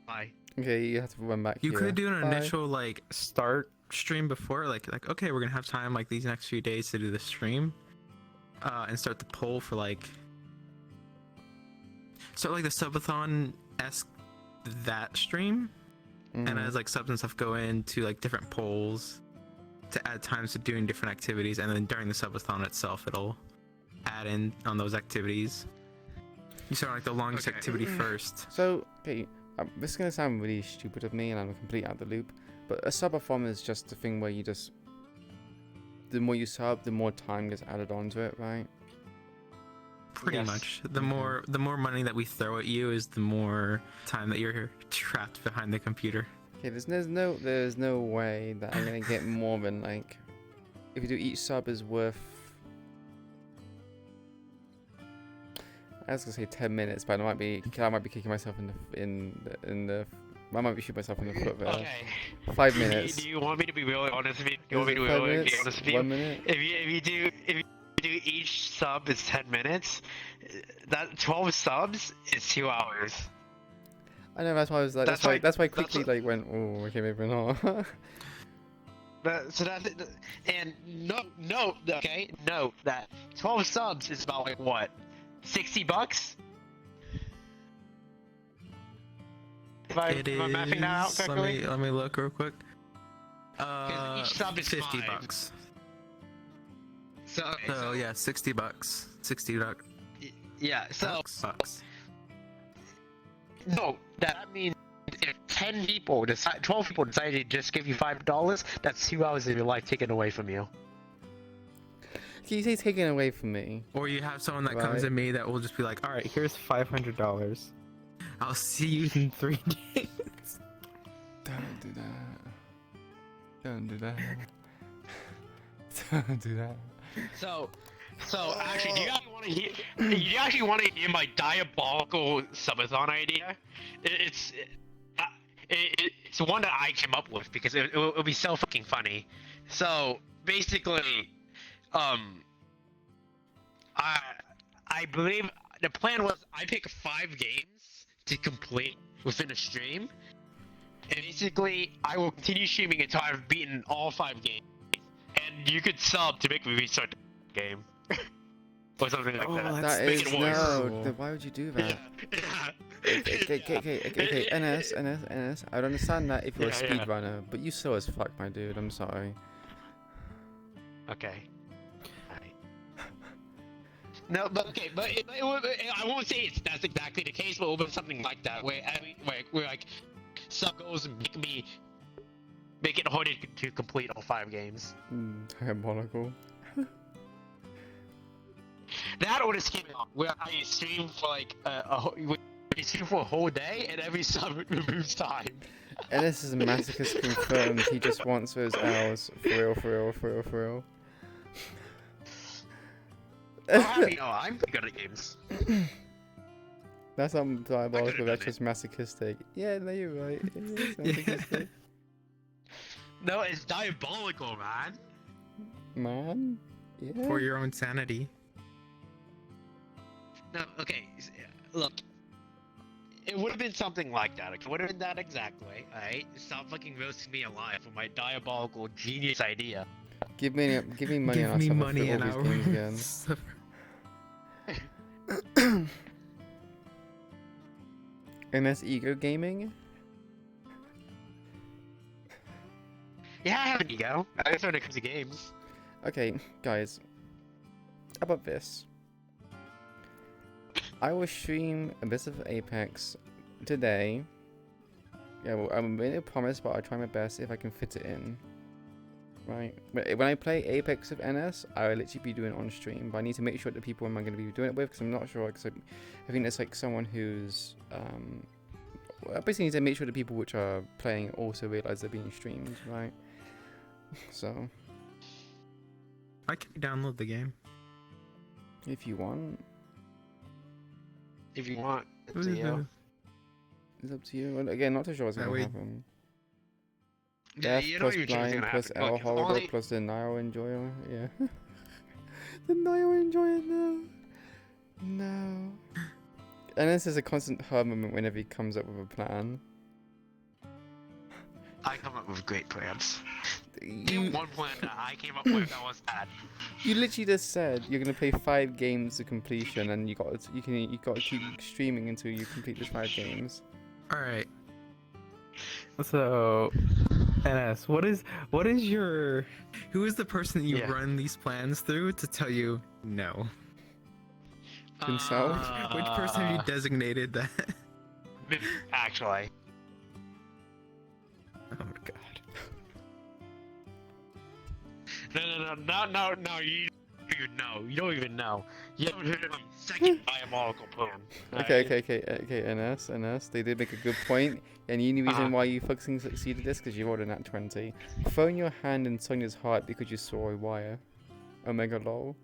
Bye. Okay, you have to run back you here. could do an Bye. initial start stream before, like okay, we're gonna have time these next few days to do the stream, and start the poll for the subathon-esque that stream, and as subs and stuff go into different polls to add times to doing different activities, and then during the subathon itself, it'll add in on those activities. You start like the longest activity first. So, okay, this is gonna sound really stupid of me, and I'm completely out of the loop. But a subathon is just the thing where you just, the more you sub, the more time gets added onto it, right? Pretty much. The more money that we throw at you is the more time that you're trapped behind the computer. Okay, there's no way that I'm gonna get more than like, if you do each sub is worth, I was gonna say 10 minutes, but I might be kicking myself in the I might be shooting myself in the foot there. Okay. 5 minutes. Do you want me to be really honest with you? You want me to Is be it 5 really minutes? honest with you? 1 minute? If you do each sub is 10 minutes, that 12 subs is 2 hours. I know, that's why I was like, that's why I quickly like went, oh, okay, maybe not. So that's it. And no, that 12 subs is about like what, $60? If I'm mapping that out correctly? Let me look real quick. Each sub is $50. $5. So yeah, $60. $60. Yeah, so bucks. No, that means if 12 people decide to just give you $5, that's 2 hours of your life taken away from you. Can you say taken away from me? Or you have someone that comes Right. at me that will just be like, alright, here's $500. I'll see you in 3 days. Don't do that. Don't do that. Don't do that. So actually, do you actually want to hear my diabolical subathon idea? It's one that I came up with because it'll be so fucking funny. So basically, I believe the plan was I pick 5 games to complete within a stream, and basically I will continue streaming until I've beaten all 5 games, and you could sub to make me restart the game. Or something like that. That Make is it worse. no. Then why would you do that? Okay, NS, I would understand that if you're a Yeah, yeah. speedrunner, but you slow as fuck, my dude. I'm sorry. Okay. No, but okay, but I won't say that's exactly the case, but it'll be something like that, where like sub goals and make it harder to complete all 5 games. Diabolical. That or the scheme where I stream for like you stream for a whole day and every sub removes time. NS is a masochist confirmed. He just wants those hours. For real. I'm pretty good at games. That's not diabolical, that's just masochistic. Yeah, no, you're right. It is masochistic. No, it's diabolical, man. Man? Yeah. For your own sanity. No, okay, look. It would have been something like that. It would have been that exact way, alright? Stop fucking roasting me alive for my diabolical genius idea. Give me money and I'll suffer for all these games again. NS Ego Gaming? Yeah, I have an ego. That's when it comes to games. Okay, guys. How about this? I will stream a bit of Apex today. Yeah, well, I'm going to promise, but I'll try my best if I can fit it in. Right? When I play Apex with NS, I will literally be doing it on stream, but I need to make sure that the people I'm going to be doing it with, because I'm not sure, because I think there's like someone who's... I basically need to make sure the people which are playing also realize they're being streamed, right? So... I can download the game. If you want. If you want, it's up to you. It's up to you. And again, not too sure what's going to happen. Yeah, Death you know plus you're blind gonna plus happen. L Look, holder only- plus denial enjoyer. Yeah. Denial enjoyer, no. No. And this is a constant her moment whenever he comes up with a plan. I come up with great plans. One plan that I came up with that was bad. You literally just said you're gonna play 5 games to completion, and you got to keep streaming until you complete those 5 games. Alright. So NS, what is your... Who is the person that you run these plans through to tell you no? Himself? Which person have you designated that? Actually. Oh my god. No, you don't even know. You haven't heard of my second diabolical plan. Okay, NS, they did make a good point, and the only reason why you fucking succeeded this because you rolled a nat 20. Throwing your hand in Sonia's heart because you saw a wire. Omega lol.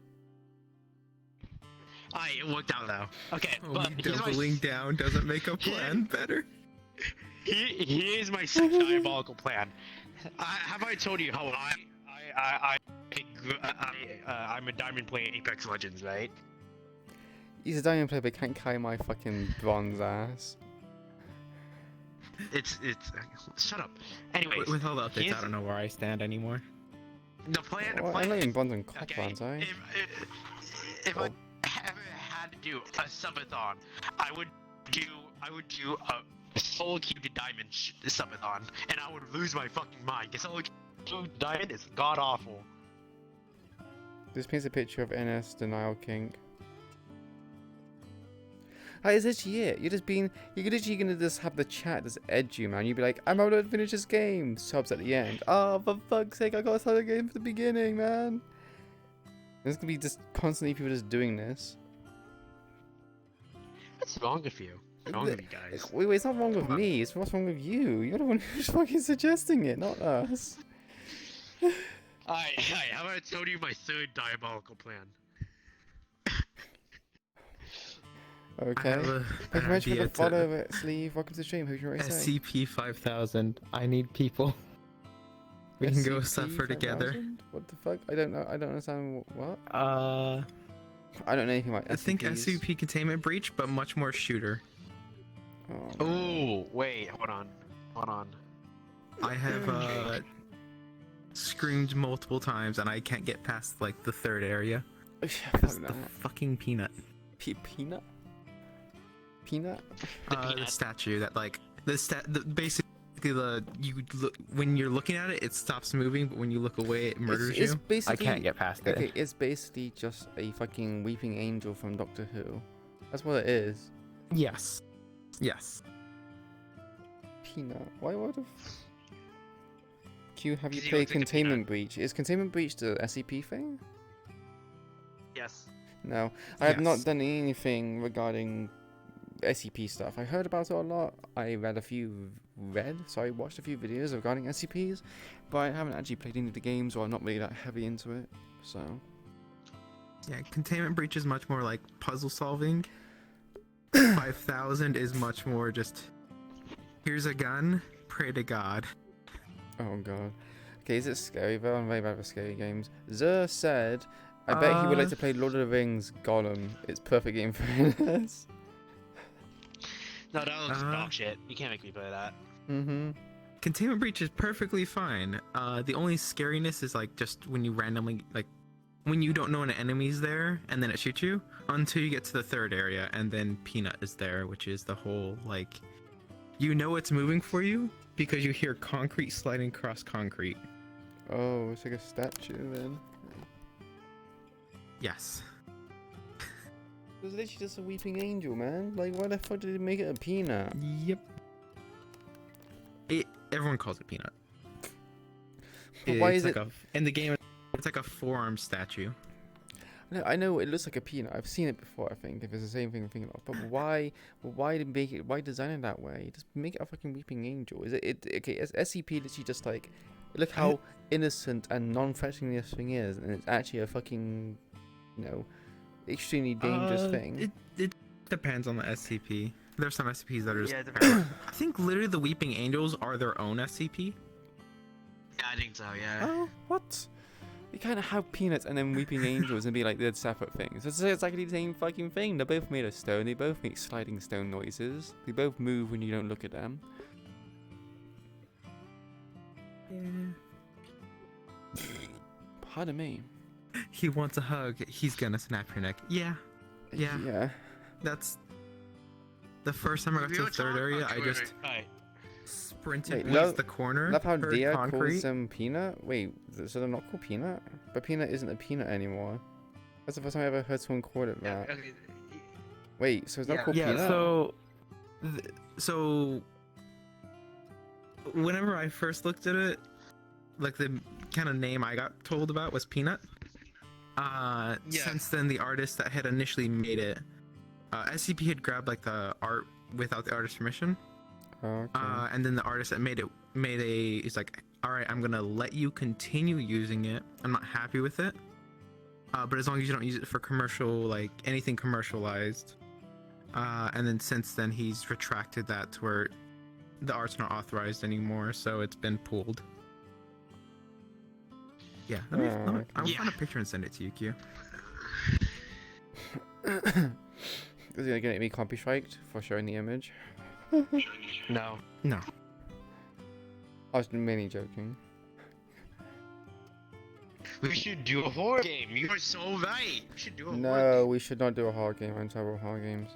It worked out though. Okay, but Doubling down doesn't make a plan better. Here's my second diabolical plan. Have I told you how I'm a diamond player in Apex Legends, right? He's a diamond player, but can't carry my fucking bronze ass. It's shut up. Anyways, with all the updates, I don't know where I stand anymore. The plan. Well, I'm not even bronze and cop ones, eh? If I ever had to do a subathon, I would do a solo queue to diamond subathon, and I would lose my fucking mind. Because solo queue to diamond is god awful. This paints a picture of NS Denial King. Like, it's literally it. You're literally gonna just have the chat just edge you, man. You'd be like, I'm about to finish this game. Subs at the end. Oh, for fuck's sake, I gotta start the game from the beginning, man. There's gonna be just constantly people just doing this. What's wrong with you? What's wrong with you guys? Wait, it's not wrong with me. It's what's wrong with you. You're the one who's fucking suggesting it, not us. Alright, how about I told you my third diabolical plan? Okay. Thank you very much for the follow, Sleeve. Welcome to the stream. Who's your SCP 5000. I need people. We can go suffer together. What the fuck? I don't know. I don't understand what. I don't know anything about SCPs. I think SCP containment breach, but much more shooter. Oh, wait, hold on. I have screamed multiple times, and I can't get past like the third area. Because the fucking peanut. Peanut? The statue that like basically when you're looking at it, it stops moving, but when you look away, it murders you. I can't get past it. Okay, it's basically just a fucking weeping angel from Doctor Who. That's what it is. Yes. Peanut. Why would have? Q, have you played Containment Breach? Is Containment Breach the SCP thing? Yes. No, I have not done anything regarding SCP stuff. I heard about it a lot. I watched a few videos regarding SCPs, but I haven't actually played any of the games, or I'm not really that heavy into it. So yeah, Containment Breach is much more like puzzle solving. 5000 is much more just here's a gun, pray to God. Oh god. Okay, is it scary though? I'm very bad for scary games. Zer said, I bet he would like to play Lord of the Rings Gollum. It's perfect game for him. No, that looks dog shit. You can't make me play that. Containment Breach is perfectly fine. The only scariness is like just when you randomly when you don't know an enemy's there and then it shoots you until you get to the third area and then Peanut is there, which is the whole like you know it's moving for you because you hear concrete sliding across concrete. Oh, it's like a statue then. Yes. It was literally just a weeping angel, man. Like, why the fuck did it make it a peanut? Yep. Everyone calls it Peanut. Why is like it? In the game, it's like a forearm statue. No, I know it looks like a peanut. I've seen it before. I think if it's the same thing I'm thinking of. But why? Why make it? Why design it that way? Just make it a fucking weeping angel. Is it? Okay, SCP literally just like, look how innocent and non-threatening this thing is, and it's actually a fucking, extremely dangerous thing. It depends on the SCP. There's some SCPs that are just... I think literally the Weeping Angels are their own SCP. Yeah, I think so, yeah. Oh, what? You kind of have peanuts and then weeping angels and be like, they're separate things. It's exactly the same fucking thing. They're both made of stone. They both make sliding stone noises. They both move when you don't look at them. Yeah. Pardon me. He wants a hug. He's gonna snap your neck. Yeah. That's... The first time I got to the third area, I just sprinted Wait, past the corner. Love how heard Dia concrete. calls them Peanut? Wait, so they're not called Peanut? But Peanut isn't a peanut anymore. That's the first time I ever heard someone call it that. Wait, so it's not called Peanut? So whenever I first looked at it, like the kind of name I got told about was Peanut. Since then, the artist that had initially made it, SCP had grabbed like the art without the artist's permission. Okay. And then the artist that made he's like, all right, I'm gonna let you continue using it. I'm not happy with it, but as long as you don't use it for commercial, like anything commercialized. And then since then, he's retracted that to where the art's not authorized anymore, so it's been pulled. Yeah, I'll find a picture and send it to you, Q. Is he gonna get me copy striked for showing the image? No. No. I was mainly joking. We should do a horror game. You are so right. We should do a horror No, we should not do a horror game. I'm terrible at horror games.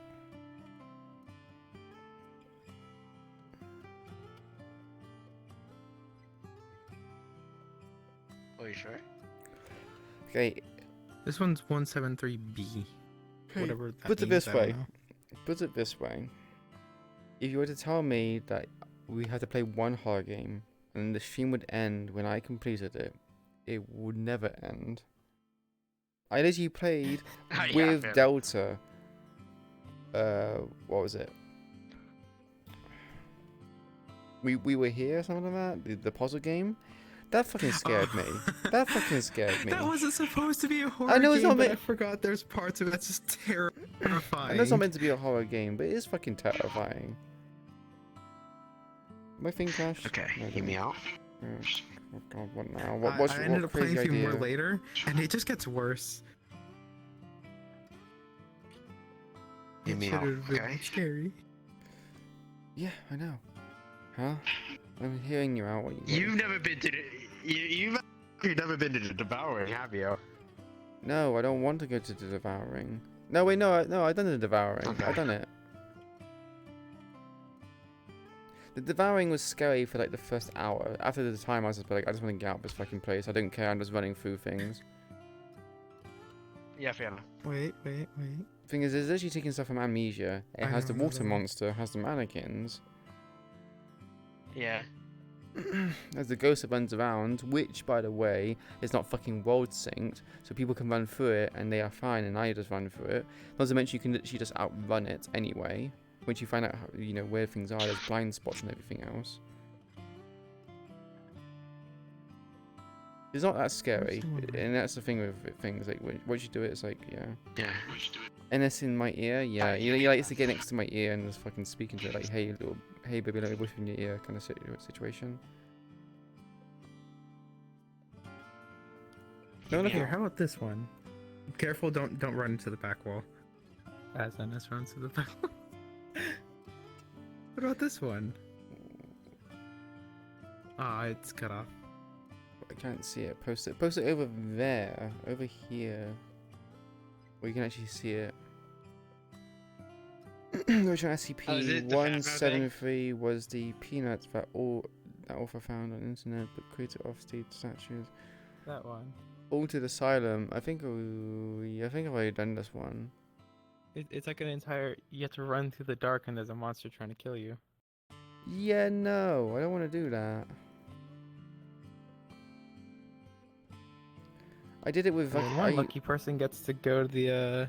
Are you sure? Okay. This one's 173B. Whatever that Put it means, this I don't way. know. Put it this way. If you were to tell me that we had to play one horror game and the stream would end when I completed it, it would never end. I literally played with fair. Delta. What was it? We were here, something like that. The puzzle game. That fucking scared me. That fucking scared me. That wasn't supposed to be a horror I know it's game, not but meant. I forgot there's parts of it that's just terrifying. I know it's not meant to be a horror game, but it is fucking terrifying. My thing crashed. Okay, No, hear me out. Oh god, what now? What's I ended up playing a few idea? more later, and it just gets worse. Hear me It out, should've been okay? Scary. Yeah, I know. Huh? I'm hearing you out. What you You've never been to the. You've never been to the Devouring, have you? No, I don't want to go to the Devouring. No, wait, no, I've done the Devouring. Okay. I've done it. The Devouring was scary for like the first hour. After the time, I was just like, I just want to get out of this fucking place. I don't care. I'm just running through things. Yeah, fair enough. Wait. Thing is, it's actually taking stuff from Amnesia. It I has the know, water I know. monster, has the mannequins. Yeah. There's the ghost that runs around, which, by the way, is not fucking world synced, so people can run through it and they are fine, and I just run through it. Not to mention, you can literally just outrun it anyway. Once you find out, how, where things are, there's blind spots and everything else. It's not that scary, and that's the thing with things. Like once you do it, it's like, yeah. Yeah. NS in my ear, yeah. You like to get next to my ear and just fucking speak into it, like, hey baby, let me whisper in your ear, kind of situation. No, look here. How about this one? Careful, don't run into the back wall. As NS runs to the back wall. What about this one? Ah, it's cut off. I can't see it. Post it over there, over here, where you can actually see it. Original SCP-173 was the peanuts that author found on the internet, but created off-stage statues. That one. Altered Asylum. I think I've already done this one. It's like an entire. You have to run through the dark, and there's a monster trying to kill you. Yeah, no, I don't want to do that. I did it with One lucky person gets to go to the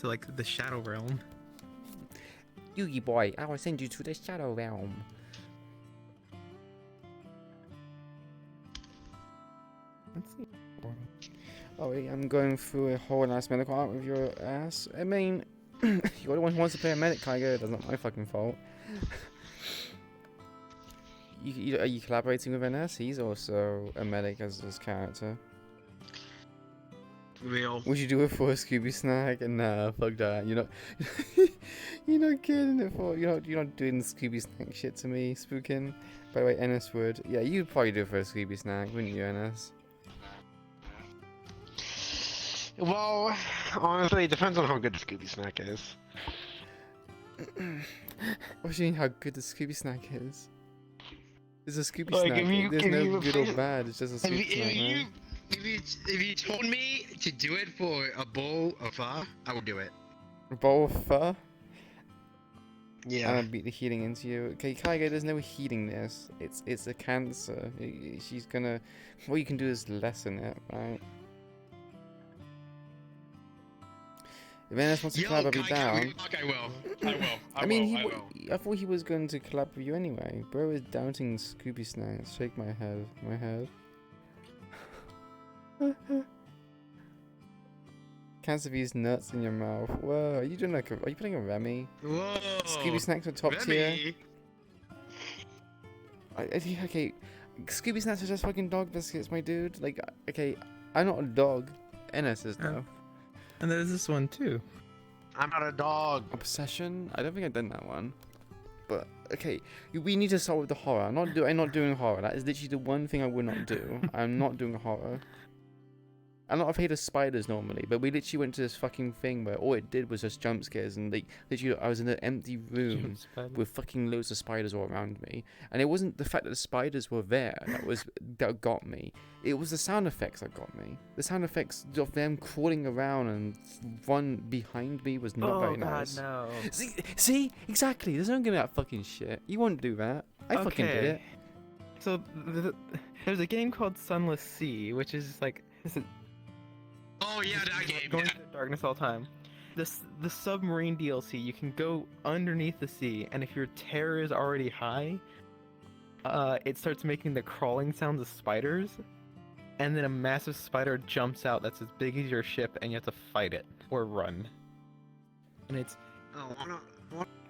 like the Shadow Realm. Yugi boy, I will send you to the Shadow Realm. Let's see. Oh wait, I'm going through a whole ass medical art with your ass. I mean, you're the one who wants to play a medic, Kygo. That's not my fucking fault. Are you collaborating with NS? He's also a medic as his character. Real. Would you do it for a Scooby snack? Nah, fuck that. You're not. You're not getting it for. You're not doing Scooby snack shit to me, spooking. By the way, NS would. Yeah, you'd probably do it for a Scooby snack, wouldn't you, NS? Well, honestly, it depends on how good the Scooby snack is. Watching how good the Scooby snack is. It's a Scooby Like, snack. if you- There's if no you good or replace- bad. It's just a If you, Scooby snack, man. if you told me to do it for a bowl of pho, I would do it. A bowl of pho? Yeah. I'm gonna beat the heating into you. Okay, Kaiga, there's no heating this. It's a cancer. She's gonna... What you can do is lessen it, right? If Ennis wants to collab, I'll be down. I will. I mean, I thought he was going to collab with you anyway. Bro is doubting Scooby snacks. Shake my head. My head. Cancer views nuts in your mouth. Whoa, are you doing like a... Are you putting a Remy? Whoa. Scooby snacks are top tier. Okay, Scooby snacks are just fucking dog biscuits, my dude. Like, okay, I'm not a dog. Ennis is though. And there's this one too. I'm not a dog. Obsession? I don't think I've done that one. But okay, we need to start with the horror. I'm not doing horror. That is literally the one thing I would not do. I'm not doing horror. I'm not afraid of spiders normally, but we literally went to this fucking thing where all it did was just jump scares, and like literally I was in an empty room with fucking loads of spiders all around me, and it wasn't the fact that the spiders were there that got me. It was the sound effects that got me. The sound effects of them crawling around and one behind me was not very nice. God, no. See, exactly. There's no giving that fucking shit. You won't do that. I fucking did it. So there's a game called Sunless Sea, which is like Oh yeah, that game. Going through the darkness all the time. The submarine DLC, you can go underneath the sea, and if your terror is already high, it starts making the crawling sounds of spiders, and then a massive spider jumps out that's as big as your ship, and you have to fight it or run. And it's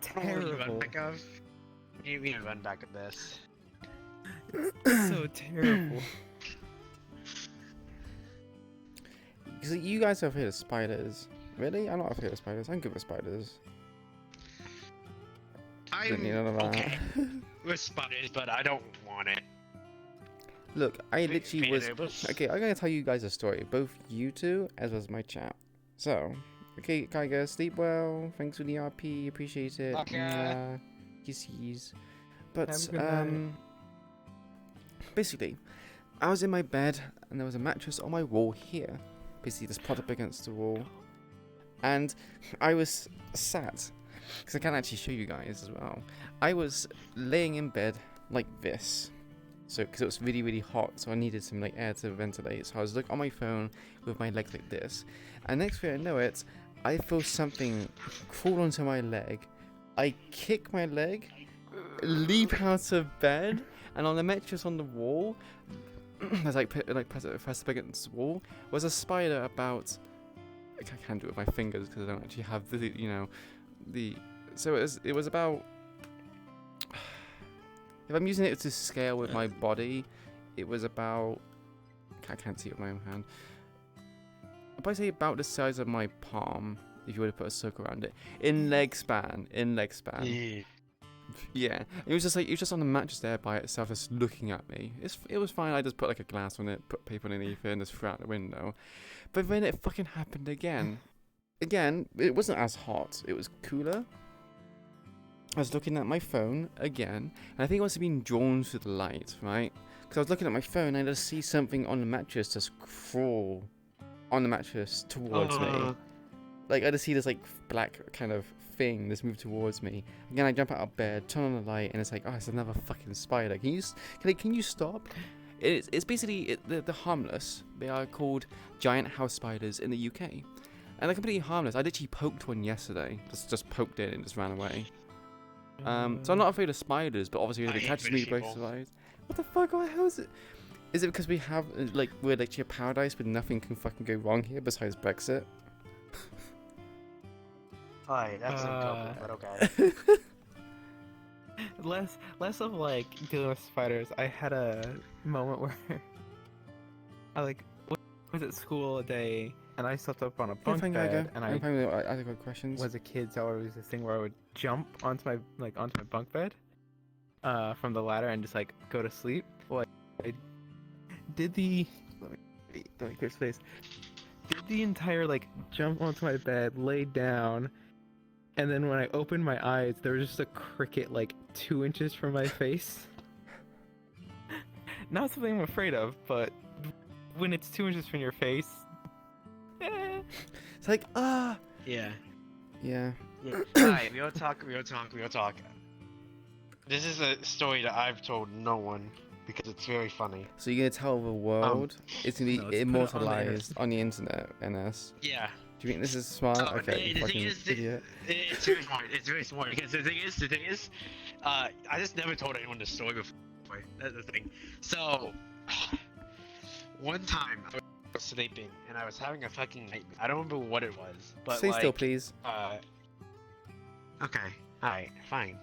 terrible. You need to run back at this. It's so terrible. Because you guys are afraid of spiders. Really? I'm not afraid of spiders. I'm good with spiders. Didn't need none of that. Okay with spiders, but I don't want it. Look, I literally was... Okay, I'm going to tell you guys a story. Both you two, as well as my chat. So, okay, Kaiga, sleep well. Thanks for the RP. Appreciate it. Okay. Kisses. But, Have a good night. basically, I was in my bed, and there was a mattress on my wall here. Basically, just propped up against the wall. And I was sat, because I can't actually show you guys as well. I was laying in bed like this. So, because it was really, really hot, so I needed some like air to ventilate. So I was looking on my phone with my legs like this. And next thing I know it, I feel something crawl onto my leg. I kick my leg, leap out of bed, and on the mattress on the wall, as I press up against the wall, was a spider about... I can't do it with my fingers because I don't actually have the, So it was about... If I'm using it to scale with my body, it was about... I can't see it with my own hand. I'd probably say about the size of my palm, if you were to put a circle around it. In leg span. Yeah, it was just on the mattress there by itself, just looking at me. It was fine. I just put like a glass on it, put paper underneath it, and just threw out the window. But then it fucking happened again. It wasn't as hot. It was cooler. I was looking at my phone again, and I think it must have been drawn to the light, right? Because I was looking at my phone, and I just see something on the mattress just crawl on the mattress towards me. Like I just see this like black kind of thing that's moved towards me. Again, I jump out of bed, turn on the light, and it's like, oh, it's another fucking spider. Can you stop? It's basically they're harmless. They are called giant house spiders in the UK, and they're completely harmless. I literally poked one yesterday. Just poked it and just ran away. So I'm not afraid of spiders, but obviously if it catches me, both sides. What the fuck? How is it? Is it because we have we're literally a paradise, but nothing can fucking go wrong here besides Brexit? Hi, that's uncomfortable, but okay. less of like dealing with spiders. I had a moment where I was at school a day and I slept up on a bunk bed and I got questions. Was a kid, so it was this thing where I would jump onto my bunk bed from the ladder and just like go to sleep. Well, I did the let me clear space. Did the entire like jump onto my bed, lay down, and then when I opened my eyes, there was just a cricket like 2 inches from my face. Not something I'm afraid of, but when it's 2 inches from your face, it's like Yeah. Yeah. Alright, real talk. This is a story that I've told no one because it's very funny. So you're gonna tell the world it's gonna be no, let's put it on the immortalized on the internet, NS? Yeah. Do you think this is smart? Okay, the fucking thing is, idiot. it's very smart. It's very smart because the thing is, I just never told anyone this story before. That's the thing. So, one time I was sleeping and I was having a fucking nightmare. I don't remember what it was, but Stay like, still, please. Okay. All right. Fine.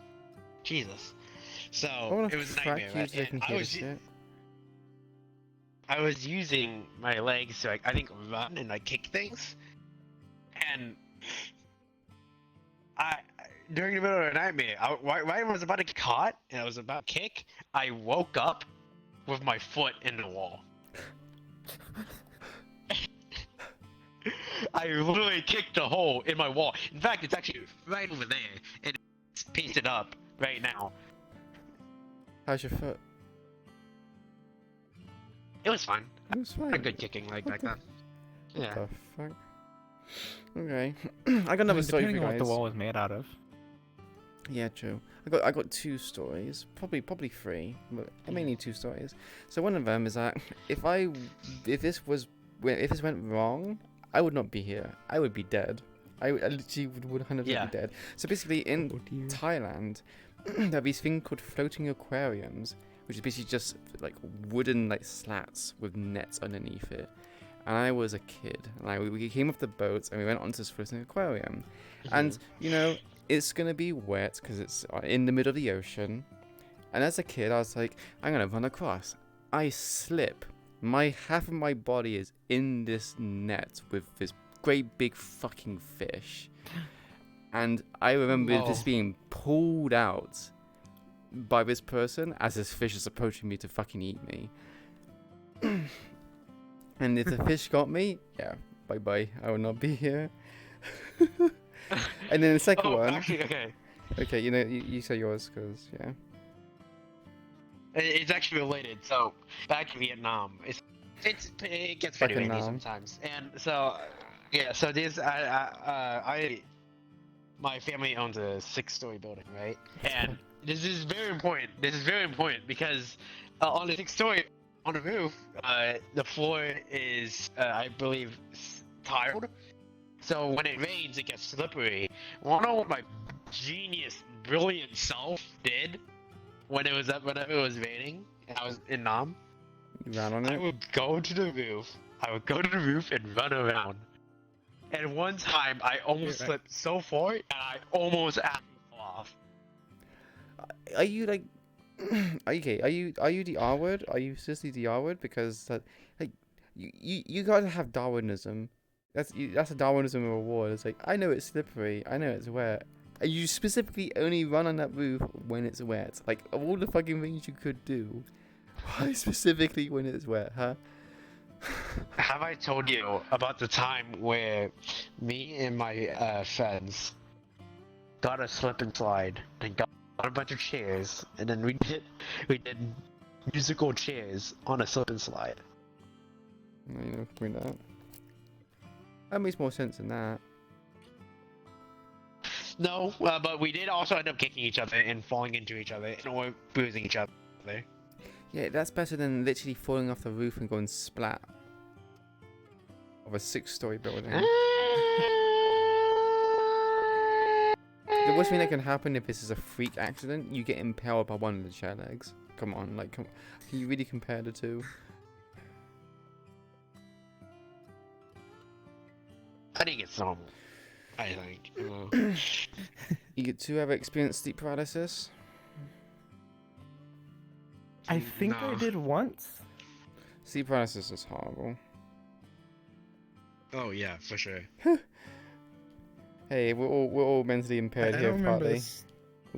Jesus. So I wanna it was a crack nightmare. you Right? so I can And hear this shit. I was using my legs to, like, I think, run and like kick things, and during the middle of the nightmare, right when I was about to get caught and I was about to kick, I woke up with my foot in the wall. I literally kicked a hole in my wall. In fact, it's actually right over there, and it's painted up right now. How's your foot? It was fine. It was fine. A good kicking leg back then. Yeah. What the fuck? Okay. I got another story for you depending on guys. what the wall was made out of. Yeah, true. I got 2 stories, probably 3, but I may need 2 stories. So one of them is that if this went wrong, I would not be here. I would be dead. I literally would 100% be dead. So basically, in Thailand, there are these things called floating aquariums, which is basically just like wooden like slats with nets underneath it. And I was a kid, and we came off the boat and we went onto this floating aquarium, and you know it's gonna be wet because it's in the middle of the ocean. And as a kid, I was like, I'm gonna run across. I slip. Half of my body is in this net with this great big fucking fish. And I remember this being pulled out by this person as this fish is approaching me to fucking eat me. And if the fish got me, yeah, bye bye. I will not be here. And then the second one. Actually, okay. Okay, you know, you say yours, because, yeah. It's actually related. So back in Vietnam, it gets pretty rainy sometimes, and so yeah. So this my family owns a 6-story building, right? And this is very important. Because on the 6th story, on the roof, the floor is I believe tiled. So when it rains, it gets slippery. Wanna know what my genius, brilliant self did when it was raining and I was in Nam? You ran on it? I would go to the roof and run around. And one time I almost slipped so far and I almost actually fell off. Are you like okay, are you the R word? Are you seriously the R word? Because like you gotta have Darwinism. That's a Darwinism reward. It's like, I know it's slippery, I know it's wet. And you specifically only run on that roof when it's wet. Like, of all the fucking things you could do, why specifically when it's wet, huh? Have I told you about the time where me and my friends got a slip and slide and got a bunch of chairs, and then we did musical chairs on a slip and slide? No, you know, bring that up. That makes more sense than that. No, but we did also end up kicking each other and falling into each other or bruising each other. Yeah, that's better than literally falling off the roof and going splat of a 6-story building. The worst thing that can happen if this is a freak accident, you get impaled by one of the chair legs. Come on, like, can you really compare the two? I think it's normal. I think. You get to ever experience sleep paralysis? I think I did once. Sleep paralysis is horrible. Oh yeah, for sure. Hey, we're all mentally impaired here, partly.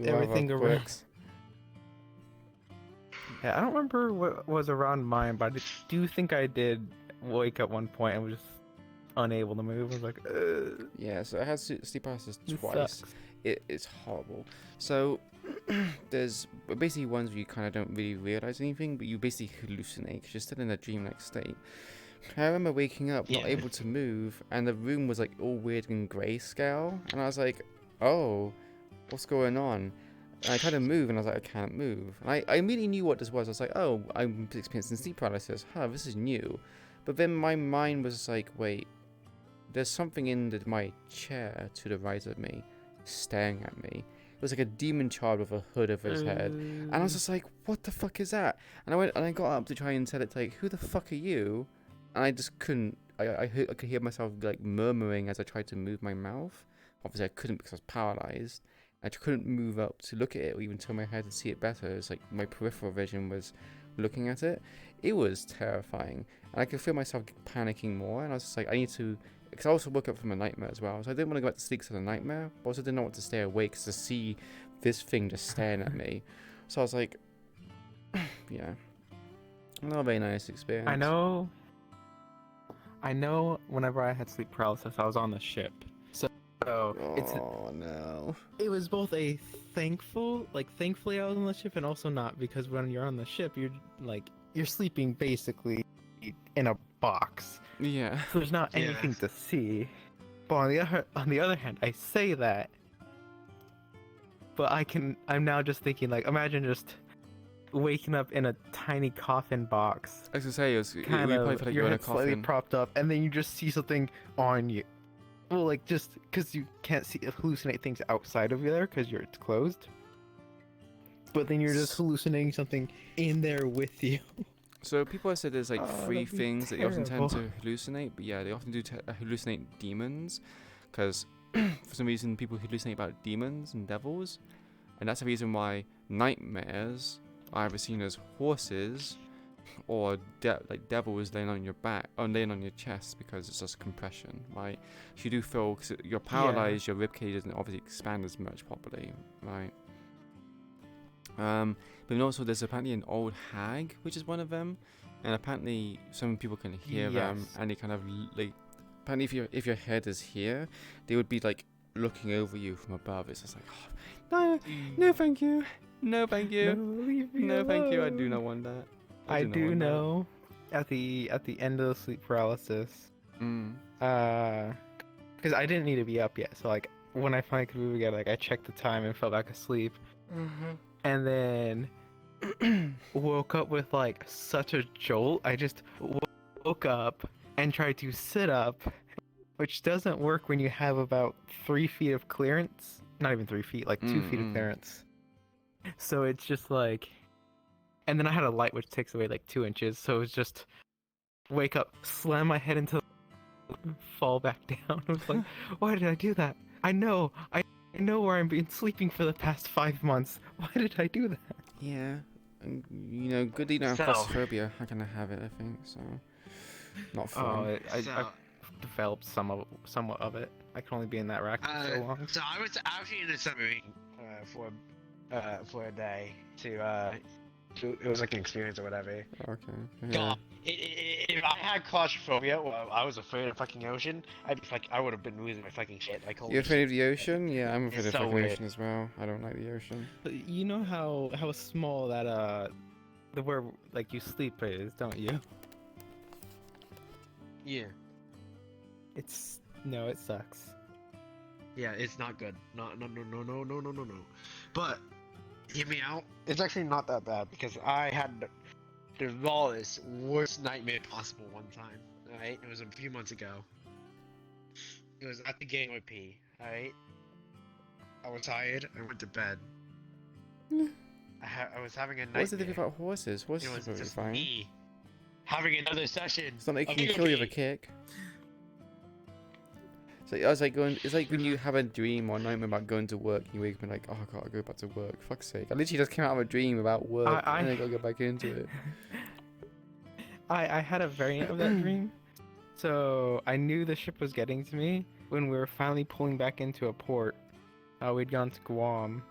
Everything works. Yeah, I don't remember what was around mine, but I do think I did wake up one point and was just unable to move. I was like, ugh. Yeah, so I had sleep paralysis This twice. sucks. It's horrible. So there's basically ones where you kind of don't really realize anything, but you basically hallucinate because you're still in a dreamlike state. I remember waking up, not able to move, and the room was like all weird and grayscale, and I was like, oh, what's going on? And I tried to move, and I was like, I can't move. And I immediately knew what this was. I was like, oh, I'm experiencing sleep paralysis. Huh, this is new. But then my mind was like, wait, there's something in my chair to the right of me, staring at me. It was like a demon child with a hood over his head. And I was just like, what the fuck is that? And I got up to try and tell it, like, who the fuck are you? And I just couldn't. I could hear myself like murmuring as I tried to move my mouth. Obviously I couldn't because I was paralyzed. I couldn't move up to look at it or even turn my head to see it better. It's like my peripheral vision was looking at it. It was terrifying. And I could feel myself panicking more. And I was just like, I need to... Because I also woke up from a nightmare as well. So I didn't want to go back to sleep because of the nightmare. But I also didn't want to stay awake to see this thing just staring at me. So I was like... yeah. Not a very nice experience. I know whenever I had sleep paralysis, I was on the ship. So no. It was both a thankfully I was on the ship and also not, because when you're on the ship, you're sleeping basically in a box. Yeah. So there's not anything to see. But on the other hand, I say that, but I'm now just thinking, like, imagine just waking up in a tiny coffin box. I was gonna say, you kind probably of feel like your you're in a head slightly coffin. propped up, and then you just see something on you. Well, like, just because you can't hallucinate things outside of you there because it's closed. But then you're just hallucinating something in there with you. So people have said there's like three that'd be things that they often tend terrible. to hallucinate, but yeah, they often do hallucinate demons, because for some reason people hallucinate about demons and devils, and that's the reason why nightmares are either seen as horses or like devils laying on your back or laying on your chest, because it's just compression, right? If you do feel, because you're paralyzed, your ribcage doesn't obviously expand as much properly, right? But then also there's apparently an old hag, which is one of them, and apparently some people can hear them, and they kind of like, apparently if your head is here, they would be like looking over you from above. It's just like, oh, no thank you, no thank you, no thank you, I do not want that. I do know at the end of the sleep paralysis, because I didn't need to be up yet, so like when I finally could move again, like I checked the time and fell back asleep, and then woke up with like such a jolt. I just woke up and tried to sit up, which doesn't work when you have about 3 feet of clearance. Not even 3 feet, like 2 feet of clearance. So it's just like. And then I had a light which takes away like 2 inches, so it was just wake up, slam my head into fall back down. I was like, why did I do that? I know where I've been sleeping for the past 5 months. Why did I do that? Yeah, and you know, good that you don't have claustrophobia. I kind of have it, I think, so not fun. I've developed somewhat of it. I can only be in that rack for so long. So I was actually in a submarine for a day to it was like an experience or whatever. Okay. Yeah. God, if I had claustrophobia, well, I was afraid of fucking ocean, I would have been losing my fucking shit. Like, holy You're afraid of shit. the ocean? Yeah, I'm afraid It's of so fucking weird. ocean as well. I don't like the ocean. But you know how small that where like you sleep is, don't you? Yeah. It sucks. Yeah, it's not good. No. But hear me out. It's actually not that bad because I had the rawest, worst nightmare possible one time. Alright, it was a few months ago. It was at the Gateway P. Alright, I was tired. I went to bed. I was having a nightmare. What's the difference about horses? Horses It was are perfectly just fine. me having another session. It's not making of you kill you VRCRP. with a kick. So I was like going. It's like when you have a dream or nightmare about going to work, and you wake up and like, oh, I gotta go back to work. Fuck's sake! I literally just came out of a dream about work, and then I gotta go back into it. I had a variant of that dream. So I knew the ship was getting to me when we were finally pulling back into a port. We'd gone to Guam.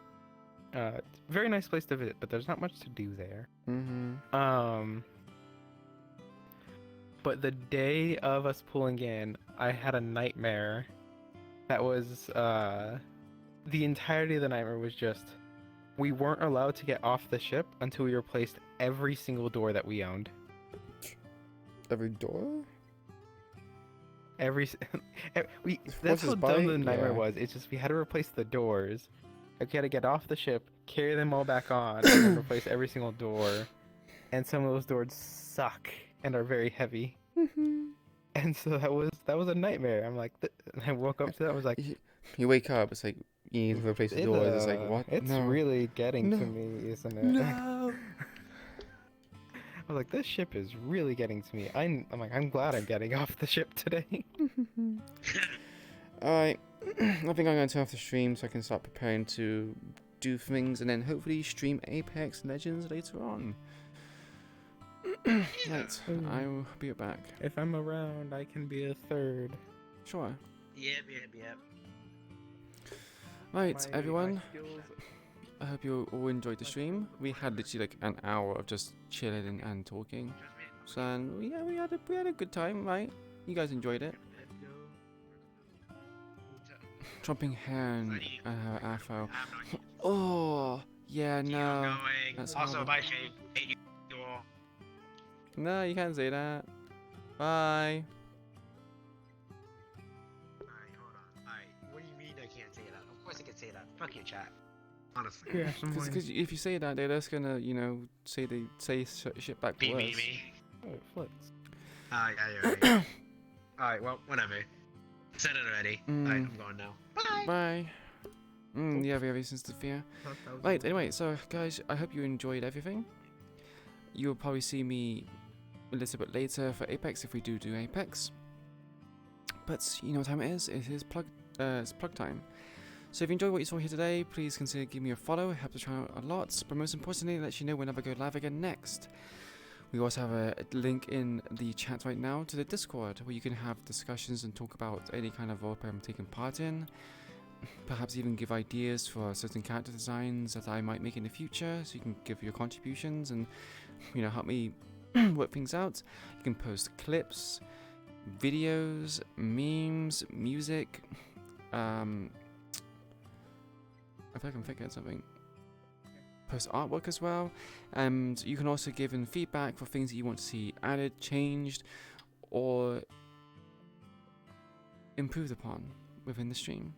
Very nice place to visit, but there's not much to do there. but the day of us pulling in, I had a nightmare. That was the entirety of the nightmare was just we weren't allowed to get off the ship until we replaced every single door that we owned. Every door? That's how dumb the nightmare Yeah. was. It's just we had to replace the doors. Like, we had to get off the ship, carry them all back on, and then replace every single door. And some of those doors suck and are very heavy. And so that was a nightmare. I'm like, I woke up to that. I was like, you wake up. It's like you need to replace the doors. It's like what? It's No. really getting No. to me, isn't it? No. I was like, this ship is really getting to me. I'm like, I'm glad I'm getting off the ship today. Alright, I think I'm going to turn off the stream so I can start preparing to do things and then hopefully stream Apex Legends later on. Right, I will be back. If I'm around, I can be a third. Sure. Yep. Right, everyone. I hope you all enjoyed the stream. We had literally like an hour of just chilling and talking. So yeah, we had a good time, right? You guys enjoyed it. Dropping hand afro. Oh yeah, no. That's Also, horrible. bye, Shane. Hate you all. No, you can't say that. Bye. Alright, what do you mean I can't say that? Of course I can say that. Fuck you, chat. Honestly. Yeah, Because if you say that, they're just gonna, you know, say shit back Me. worse. Oh, it flips. Yeah. Alright, well, whatever. Said it already. Alright, I'm going now. Bye. Yeah, very sensitive fear. Right, anyway, so guys, I hope you enjoyed everything. You'll probably see me a little bit later for Apex if we do Apex. But you know what time it is? It is it's plug time. So if you enjoyed what you saw here today, please consider giving me a follow. It helps the channel a lot. But most importantly, it lets you know whenever I go live again next. We also have a link in the chat right now to the Discord, where you can have discussions and talk about any kind of roleplay I'm taking part in. Perhaps even give ideas for certain character designs that I might make in the future, so you can give your contributions and, you know, help me work things out. You can post clips, videos, memes, music. I feel like I'm thinking of something. Post artwork as well, and you can also give in feedback for things that you want to see added, changed, or improved upon within the stream.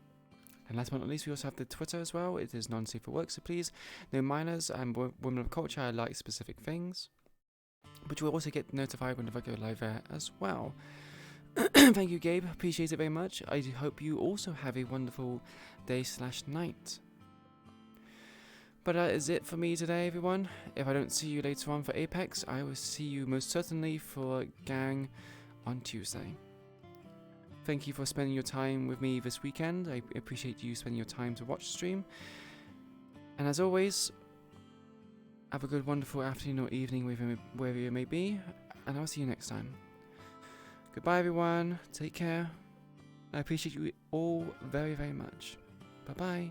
And last but not least, we also have the Twitter as well. It is non-safe for work, so please, no minors. I'm women of culture. I like specific things, but you will also get notified whenever I go live there as well. Thank you, Gabe. Appreciate it very much. I hope you also have a wonderful day/night. But that is it for me today, everyone. If I don't see you later on for Apex, I will see you most certainly for Gang on Tuesday. Thank you for spending your time with me this weekend. I appreciate you spending your time to watch the stream. And as always, have a good, wonderful afternoon or evening wherever you may be. And I'll see you next time. Goodbye, everyone. Take care. I appreciate you all very, very much. Bye-bye.